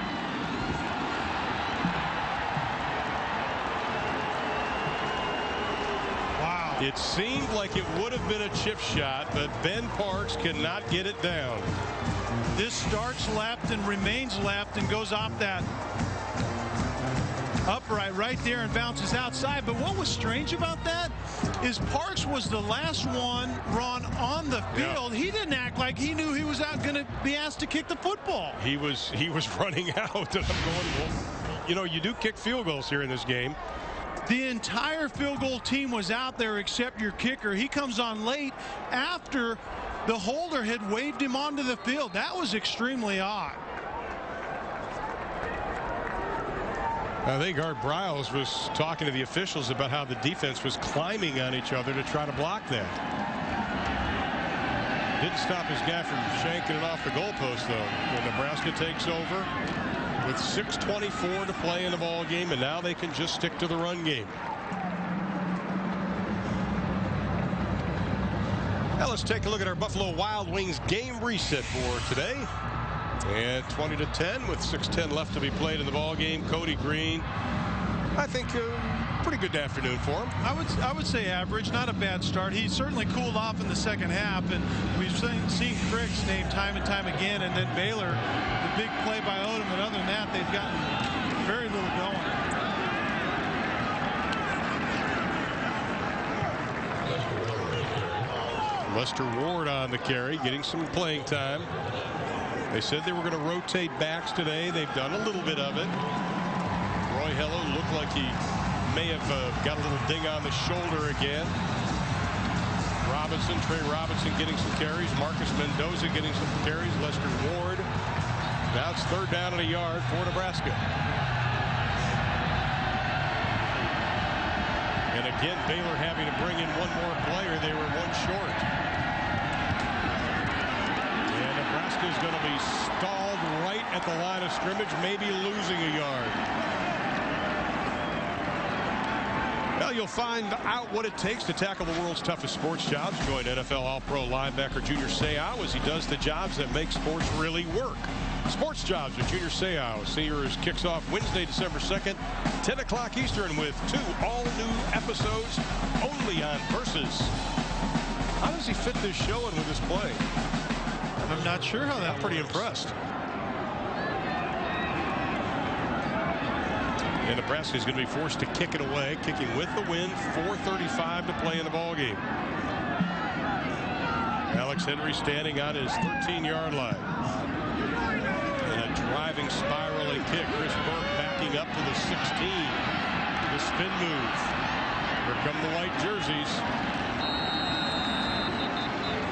Wow. It seemed like it would have been a chip shot, but Ben Parks cannot get it down. This starts left and remains left and goes off that upright right there and bounces outside. But what was strange about that is Parks was the last one, Ron, on the field. He didn't act like he knew he was out going to be asked to kick the football. He was running out, and I'm going, well, you know, you do kick field goals here in this game. The entire field goal team was out there except your kicker. He comes on late after the holder had waved him onto the field. That was extremely odd. I think Art Briles was talking to the officials about how the defense was climbing on each other to try to block that. Didn't stop his guy from shanking it off the goalpost, though. When Nebraska takes over with 6:24 to play in the ball game, and now they can just stick to the run game. Now let's take a look at our Buffalo Wild Wings game reset for today. And 20-10 with 6:10 left to be played in the ball game. Cody Green, I think pretty good afternoon for him. I would say average, not a bad start. He certainly cooled off in the second half, and we've seen Crick's name time and time again, and then Baylor, the big play by Odom, but other than that, they've gotten very little going. Lester Ward on the carry, getting some playing time. They said they were going to rotate backs today. They've done a little bit of it. Roy Hello looked like he may have got a little ding on the shoulder again. Trey Robinson getting some carries. Marcus Mendoza getting some carries. Lester Ward. Now it's 3rd down and a yard for Nebraska. And again, Baylor having to bring in one more player. They were one short. And Nebraska is going to be stalled right at the line of scrimmage, maybe losing a yard. Well, you'll find out what it takes to tackle the world's toughest sports jobs. Join NFL All-Pro linebacker Junior Seau as he does the jobs that make sports really work. Sports Jobs with Junior Seau. Seniors kicks off Wednesday, December 2nd, 10 o'clock Eastern, with 2 all-new episodes only on Versus. How does he fit this show in with his play? I'm not sure how that. I'm pretty impressed. And Nebraska is going to be forced to kick it away, kicking with the wind. 4:35 to play in the ball game. Alex Henry standing on his 13-yard line. And a driving spiraling kick. Chris Burke backing up to the 16. The spin move. Here come the white jerseys.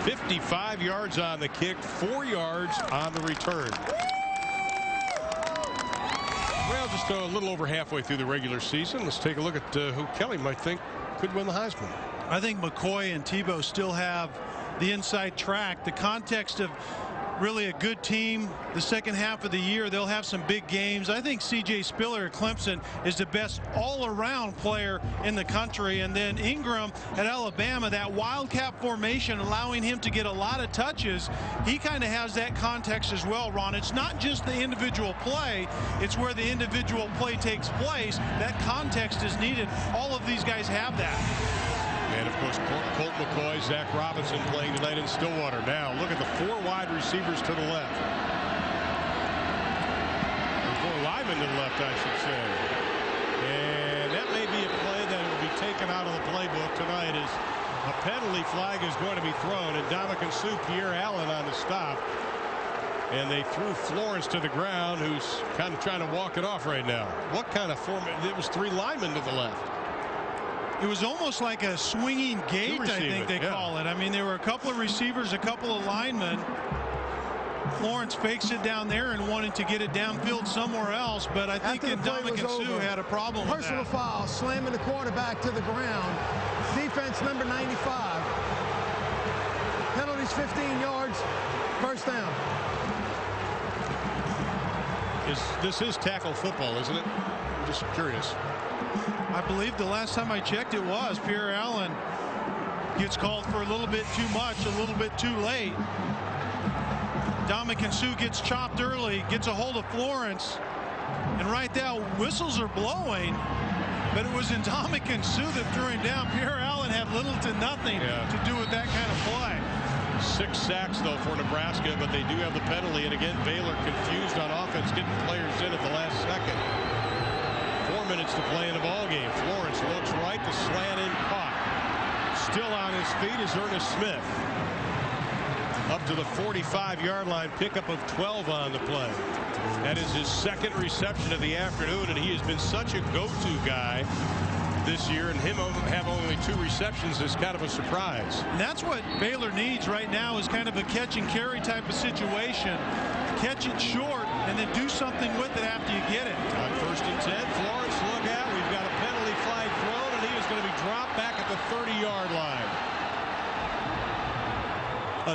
55 yards on the kick, 4 yards on the return. Well, just a little over halfway through the regular season. Let's take a look at who Kelly might think could win the Heisman. I think McCoy and Tebow still have the inside track. The context of really a good team the second half of the year, they'll have some big games. I think C.J. Spiller at Clemson is the best all-around player in the country. And then Ingram at Alabama, that wildcat formation allowing him to get a lot of touches, he kind of has that context as well, Ron. It's not just the individual play, it's where the individual play takes place. That context is needed. All of these guys have that. And, of course, Colt McCoy, Zach Robinson playing tonight in Stillwater. Now, look at the 4 wide receivers to the left. 4 linemen to the left, I should say. And that may be a play that will be taken out of the playbook tonight as a penalty flag is going to be thrown. And Dominican Sue, Pierre Allen on the stop. And they threw Florence to the ground, who's kind of trying to walk it off right now. What kind of form? It was 3 linemen to the left. It was almost like a swinging gate, I think they call it. I mean, there were a couple of receivers, a couple of linemen. Florence fakes it down there and wanted to get it downfield somewhere else, but I think Dominican Sue had a problem with that. Personal foul, slamming the quarterback to the ground. Defense number 95. Penalties 15 yards, first down. This is tackle football, isn't it? I'm just curious. I believe the last time I checked it was. Pierre Allen gets called for a little bit too much, a little bit too late. Dominican Sue gets chopped early, gets a hold of Florence, and right now whistles are blowing, but it was in Dominican Sue that threw him down. Pierre Allen had little to nothing to do with that kind of play. 6 sacks, though, for Nebraska, but they do have the penalty, and again, Baylor confused on offense, getting players in at the last second. 4 minutes to play in the ball game. Florence looks right, the slant in, caught. Still on his feet is Ernest Smith. Up to the 45-yard line, pickup of 12 on the play. That is his 2nd reception of the afternoon, and he has been such a go-to guy this year, and him have only 2 receptions is kind of a surprise. And that's what Baylor needs right now, is kind of a catch and carry type of situation. Catch it short and then do something with it after you get it. On 1st and 10, Florence, look out. We've got a penalty flag thrown, and he is going to be dropped back at the 30-yard line.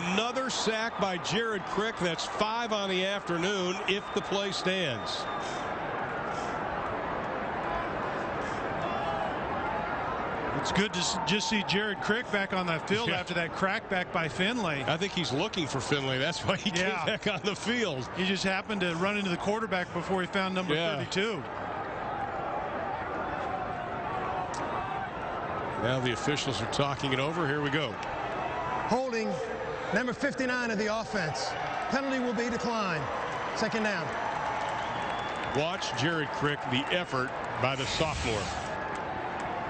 Another sack by Jared Crick. That's 5 on the afternoon if the play stands. It's good to just see Jared Crick back on the field after that crackback by Finley. I think he's looking for Finley. That's why he came back on the field. He just happened to run into the quarterback before he found number 32. Now the officials are talking it over. Here we go. Holding number 59 of the offense. Penalty will be declined. 2nd down. Watch Jared Crick, the effort by the sophomore.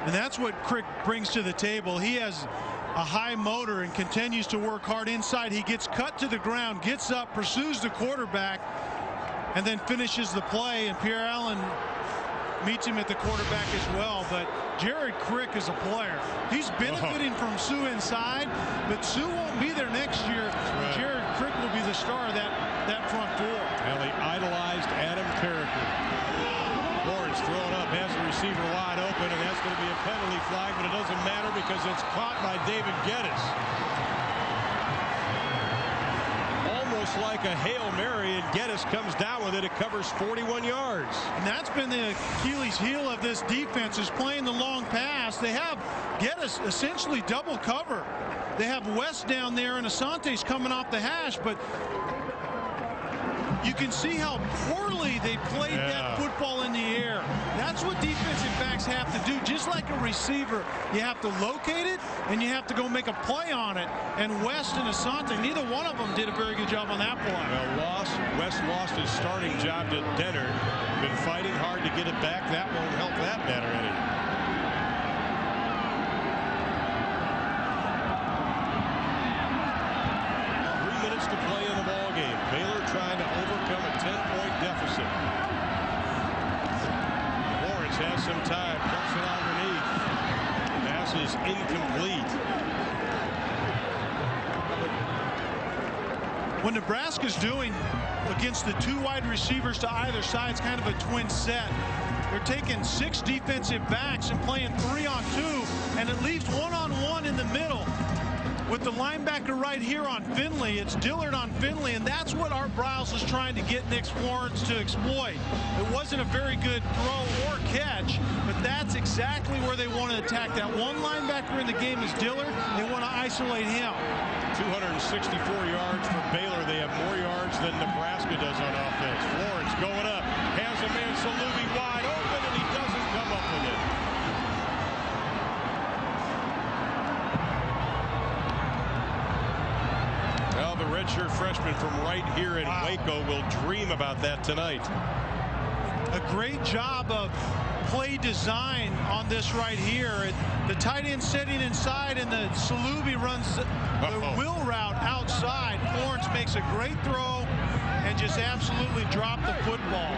And that's what Crick brings to the table. He has a high motor and continues to work hard inside. He gets cut to the ground, gets up, pursues the quarterback, and then finishes the play. And Pierre Allen meets him at the quarterback as well. But Jared Crick is a player. He's benefiting from Sue inside, but Sue won't be there next year. Right. Jared Crick will be the star of that front 4. Well, he idolized Adam Carricker. Lawrence throwing up, has the receiver wide open, and that's going to be a penalty flag, but it doesn't matter because it's caught by David Geddes. Almost like a Hail Mary, and Geddes comes down with it. It covers 41 yards. And that's been the Achilles heel of this defense, is playing the long pass. They have Geddes essentially double cover. They have West down there, and Asante's coming off the hash, but you can see how poorly they played that football in the air. That's what defensive backs have to do. Just like a receiver, you have to locate it and you have to go make a play on it. And West and Asante, neither one of them did a very good job on that play. Well, West lost his starting job to Dennard. Been fighting hard to get it back. That won't help that matter any. To play in the ball game. Baylor trying to overcome a 10-point deficit. Lawrence has some time, puts it underneath. Pass is incomplete. what Nebraska's doing against the 2 wide receivers to either side is kind of a twin set. They're taking 6 defensive backs and playing 3-on-2, and it leaves 1-on-1 in the middle. With the linebacker right here on Finley, it's Dillard on Finley, and that's what Art Briles is trying to get Nick Florence to exploit. It wasn't a very good throw or catch, but that's exactly where they want to attack. That one linebacker in the game is Dillard. They want to isolate him. 264 yards for Baylor. They have more yards than Nebraska does on offense. Florence going up, has a man, Salubi wide open, and he doesn't come up with it. Well, the redshirt freshman from right here in Waco will dream about that tonight. A great job of play design on this right here. The tight end setting inside, and the Salubi runs the wheel route outside. Florence makes a great throw and just absolutely dropped the football.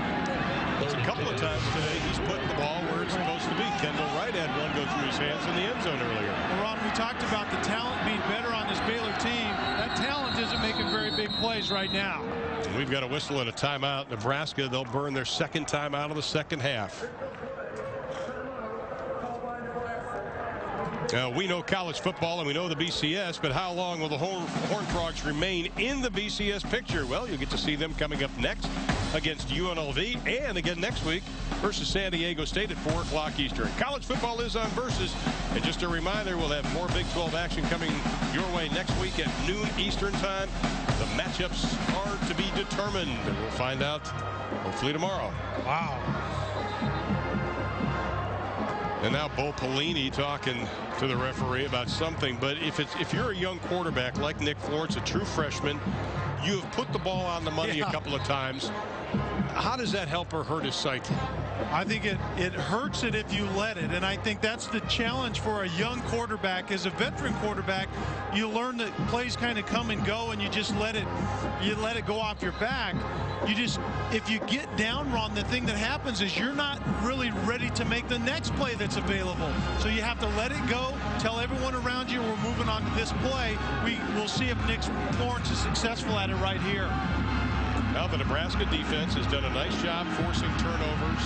A couple of times today he's putting the ball where it's supposed to be. Kendall Wright had one go through his hands in the end zone earlier. Well, Ron, we talked about the talent being better on this Baylor team. That talent isn't making very big plays right now. And we've got a whistle and a timeout. Nebraska, they'll burn their second timeout of the second half. We know college football and we know the BCS, but how long will the Horned Frogs remain in the BCS picture? Well, you'll get to see them coming up next against UNLV, and again next week versus San Diego State at 4 o'clock Eastern. College football is on Versus, and just a reminder, we'll have more Big 12 action coming your way next week at noon Eastern time. The matchups are to be determined, and we'll find out hopefully tomorrow. Wow. And now Bo Pelini talking to the referee about something. But if you're a young quarterback like Nick Florence, a true freshman, you have put the ball on the money a couple of times. How does that help or hurt his psyche? I think it hurts it if you let it, and I think that's the challenge for a young quarterback. As a veteran quarterback, you learn that plays kind of come and go, and you just let it go off your back. If you get down, Ron, the thing that happens is you're not really ready to make the next play that's available. So you have to let it go, tell everyone around you we're moving on to this play. We'll see if Nick Florence is successful at it right here. Now the Nebraska defense has done a nice job forcing turnovers.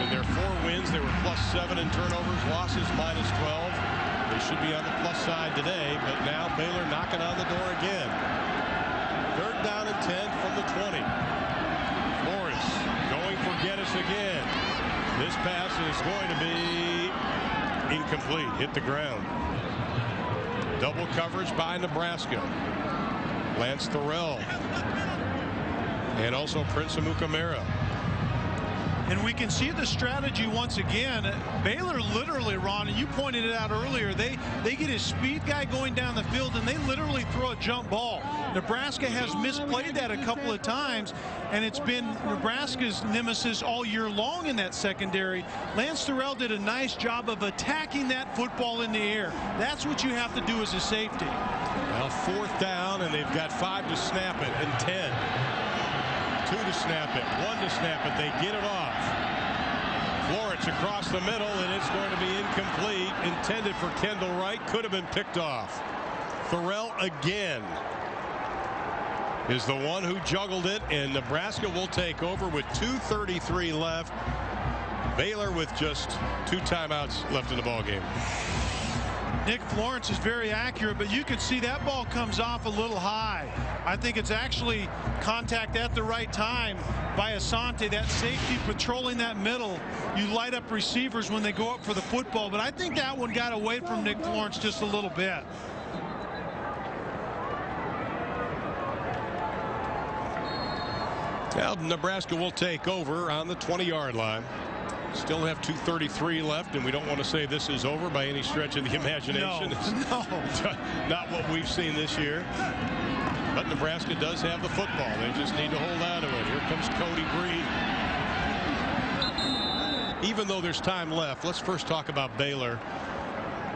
In their 4 wins, they were +7 in turnovers, losses -12. They should be on the plus side today, but now Baylor knocking on the door again. 3rd down and 10 from the 20. Florence going for Geddes again. This pass is going to be incomplete. Hit the ground. Double coverage by Nebraska. Lance Thorell. And also Prince Amukamara. And we can see the strategy once again. Baylor literally, Ron, and you pointed it out earlier, they get his speed guy going down the field, and they literally throw a jump ball. Nebraska has misplayed that a couple of times, and it's been Nebraska's nemesis all year long in that secondary. Lance Thorell did a nice job of attacking that football in the air. That's what you have to do as a safety. Well, 4th down, and they've got 5 to snap it, and 10. 2 to snap it, 1 to snap it. They get it off. Florence across the middle, and it's going to be incomplete. Intended for Kendall Wright. Could have been picked off. Thorell again is the one who juggled it, and Nebraska will take over with 2:33 left. Baylor with just 2 timeouts left in the ball game. Nick Florence is very accurate, but you can see that ball comes off a little high. I think it's actually contact at the right time by Asante, that safety patrolling that middle. You light up receivers when they go up for the football, but I think that one got away from Nick Florence just a little bit. Well, Nebraska will take over on the 20-yard line. Still have 2:33 left, and we don't want to say this is over by any stretch of the imagination. No. Not what we've seen this year. But Nebraska does have the football. They just need to hold on to it. Here comes Cody Green. Even though there's time left, let's first talk about Baylor.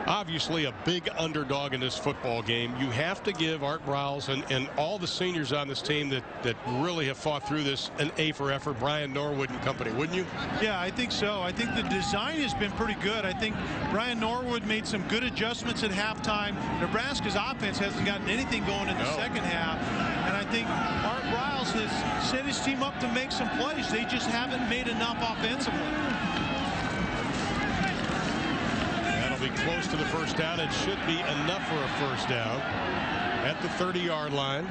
obviously a big underdog in this football game. You have to give Art Briles and all the seniors on this team that really have fought through this an A for effort. Brian Norwood and company, wouldn't you? Yeah, I think so. I think the design has been pretty good. I think Brian Norwood made some good adjustments at halftime. Nebraska's offense hasn't gotten anything going in the second half. And I think Art Briles has set his team up to make some plays. They just haven't made enough offensively. That'll be close to the first down. It should be enough for a first down at the 30-yard line.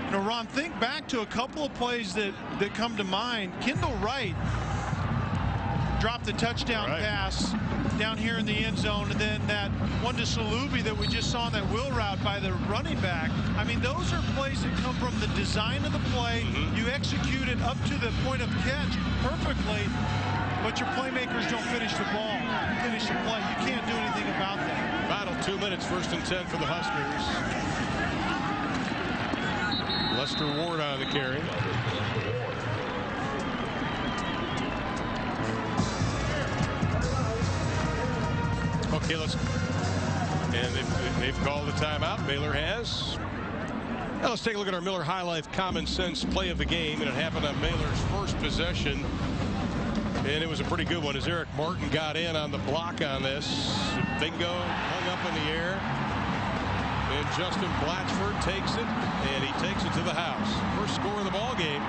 You know, Ron, think back to a couple of plays that come to mind. Kendall Wright dropped the touchdown pass down here in the end zone, and then that one to Salubi that we just saw on that wheel route by the running back. I mean, those are plays that come from the design of the play. You execute it up to the point of catch perfectly, but your playmakers don't finish the ball, finish the play. You can't do anything about that. Final 2 minutes, 1st and 10 for the Huskers. Lester Ward on the carry. Okay, and they've called the timeout. Baylor has. Now let's take a look at our Miller High Life Common Sense play of the game, and it happened on Baylor's first possession, and it was a pretty good one as Eric Martin got in on the block on this. Bingo hung up in the air, and Justin Blatchford takes it, and he takes it to the house. First score of the ball game,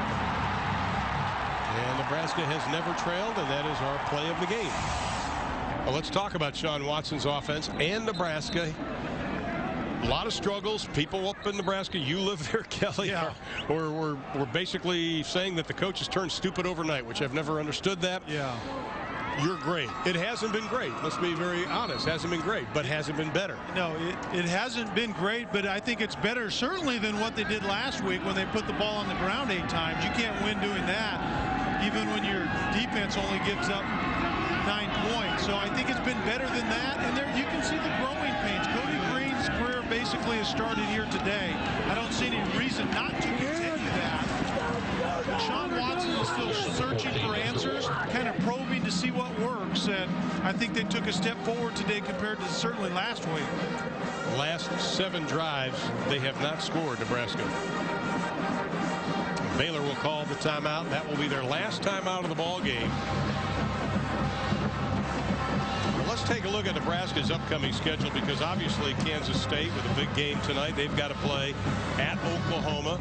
and Nebraska has never trailed, and that is our play of the game. Well, let's talk about Sean Watson's offense and Nebraska. A lot of struggles. People up in Nebraska, you live there, Kelly, we're basically saying that the coach has turned stupid overnight, which I've never understood that. Yeah. You're great. It hasn't been great. Let's be very honest. Hasn't been great, but hasn't been better. No, it hasn't been great, but I think it's better certainly than what they did last week when they put the ball on the ground 8 times. You can't win doing that, even when your defense only gives up 9 points. So I think it's been better than that, and there you can see the growing pains. Cody Green's career basically has started here today. I don't see any reason not to continue that. Sean Watson is still searching for answers, kind of probing to see what works, and I think they took a step forward today compared to certainly last week. Last 7 drives, they have not scored, Nebraska. Baylor will call the timeout. That will be their last timeout of the ball game. Let's take a look at Nebraska's upcoming schedule, because obviously Kansas State with a big game tonight. They've got to play at Oklahoma.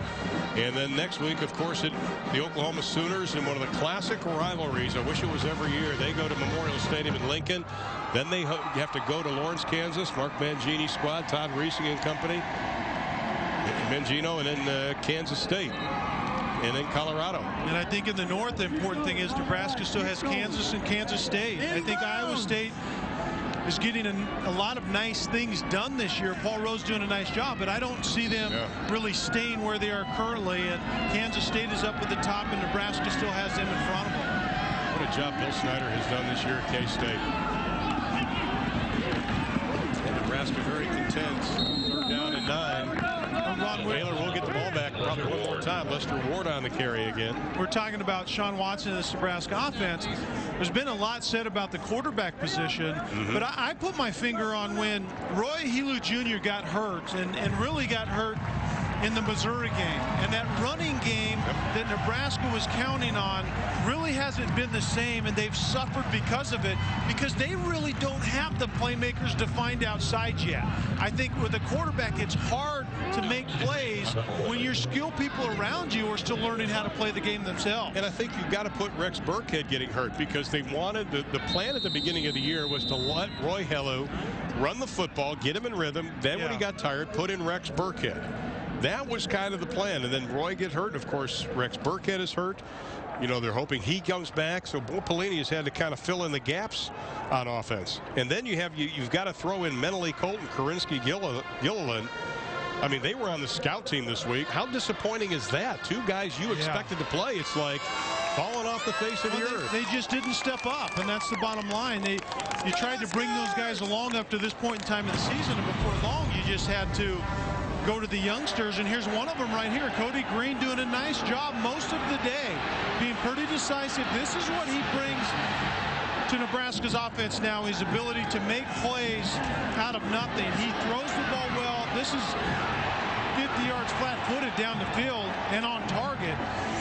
And then next week, of course, the Oklahoma Sooners in one of the classic rivalries. I wish it was every year. They go to Memorial Stadium in Lincoln. Then they have to go to Lawrence, Kansas. Mark Mangini's squad, Todd Reesing and company. Mangino, and then Kansas State. And then Colorado. And I think in the north, the important thing is Nebraska still has Kansas and Kansas State. I think Iowa State is getting a lot of nice things done this year. Paul Rose doing a nice job, but I don't see them really staying where they are currently. And Kansas State is up at the top, and Nebraska still has them in front of them. What a job Bill Snyder has done this year at K-State. And Nebraska very content. 3rd down and 9. Baylor will get the ball back probably one more time. Lester Ward on the carry again. We're talking about Sean Watson and this Nebraska offense. There's been a lot said about the quarterback position, but I put my finger on when Roy Helu Jr. got hurt and really got hurt in the Missouri game. And that running game that Nebraska was counting on really hasn't been the same, and they've suffered because of it, because they really don't have the playmakers to find outside yet. I think with a quarterback, it's hard to make plays when your skill people around you are still learning how to play the game themselves. And I think you've got to put Rex Burkhead getting hurt, because they wanted the plan at the beginning of the year was to let Roy Helu run the football, get him in rhythm. Then when he got tired, put in Rex Burkhead. That was kind of the plan, and then Roy get hurt. Of course, Rex Burkhead is hurt. You know, they're hoping he comes back. So Bo Pelini has had to kind of fill in the gaps on offense. And then you've got to throw in Meneley Colton, Karinsky, Gilliland. I mean, they were on the scout team this week. How disappointing is that? 2 guys you expected to play. It's like falling off the face of the earth. They just didn't step up, and that's the bottom line. You tried to bring those guys along up to this point in time in the season, and before long, you just had to go to the youngsters, and here's one of them right here. Cody Green doing a nice job most of the day, being pretty decisive. This is what he brings to Nebraska's offense now, his ability to make plays out of nothing. He throws the ball well. This is 50 yards flat-footed down the field and on target.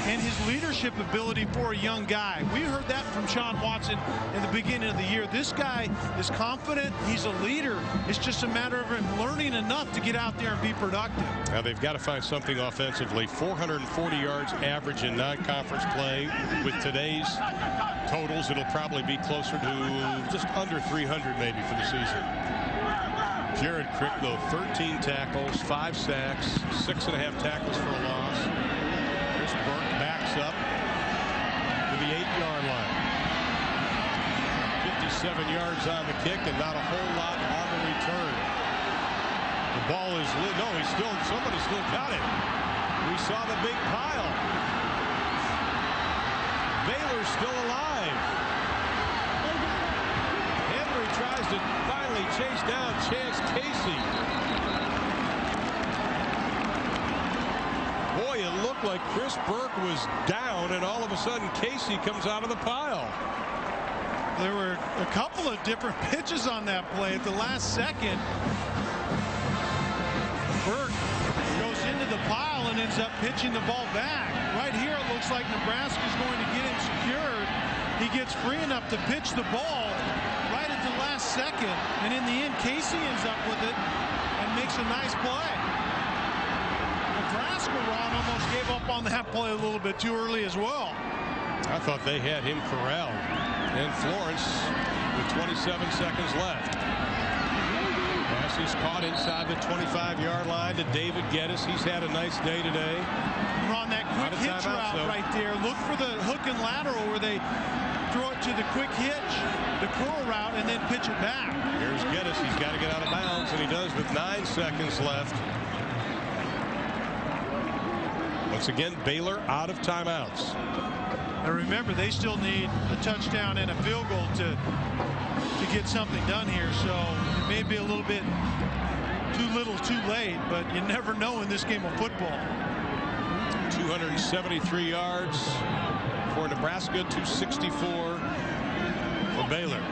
And his leadership ability for a young guy. We heard that from Sean Watson in the beginning of the year. This guy is confident. He's a leader. It's just a matter of him learning enough to get out there and be productive. Now they've got to find something offensively. 440 yards average in non-conference play. With today's totals, it'll probably be closer to just under 300 maybe for the season. Jared Crick, though, 13 tackles, 5 sacks, 6.5 tackles for a loss. Chris Burke backs up to the 8-yard line. 57 yards on the kick and not a whole lot on the return. The ball is lit. No, somebody still got it. We saw the big pile. Baylor's still alive. Henry tries to finally chase down Chance Casey. Boy, it looked like Chris Burke was down, and all of a sudden Casey comes out of the pile. There were a couple of different pitches on that play at the last second. Burke goes into the pile and ends up pitching the ball back. Right here, it looks like Nebraska's going to get him secured. He gets free enough to pitch the ball right at the last second, and in the end, Casey ends up with it and makes a nice play. Nebraska, Ron, almost gave up on that play a little bit too early as well. I thought they had him corralled. And Florence with 27 seconds left. Pass is caught inside the 25-yard line to David Geddes. He's had a nice day today. Ron, that quick hitch route right there. Look for the hook and lateral where they throw it to the quick hitch, the curl route, and then pitch it back. Here's Geddes. He's got to get out of bounds, and he does with 9 seconds left. Once again, Baylor out of timeouts. And remember, they still need a touchdown and a field goal to get something done here. So it may be a little bit too little, too late, but you never know in this game of football. 273 yards for Nebraska, 264 for Baylor.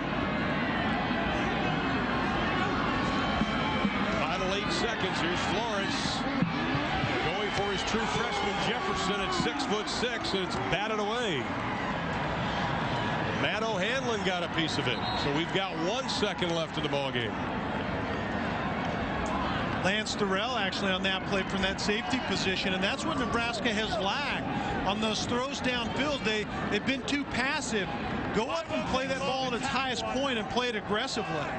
Final 8 seconds. Here's Florence going for his true freshman Jefferson at 6'6", and it's batted away. Matt O'Hanlon got a piece of it, so we've got 1 second left in the ball game. Lance Durrell actually on that play from that safety position, and that's what Nebraska has lacked on those throws downfield. They've been too passive. Go up and play that ball at its highest point and play it aggressively.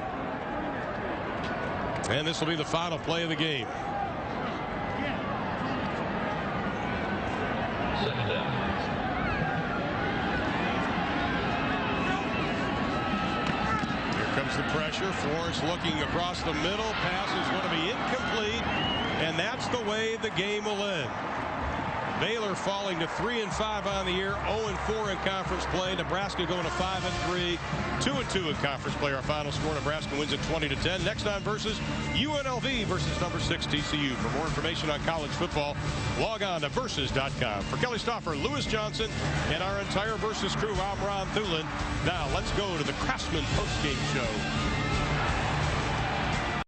And this will be the final play of the game. The pressure. Florence looking across the middle. Pass is going to be incomplete, and that's the way the game will end. Baylor falling to 3-5 on the year, 0-4 in conference play. Nebraska going to 5-3, 2-2 in conference play. Our final score: Nebraska wins at 20-10. Next time versus UNLV versus number 6 TCU. For more information on college football, log on to versus.com. For Kelly Stauffer, Lewis Johnson, and our entire Versus crew, I'm Ron Thulin. Now let's go to the Craftsman postgame show.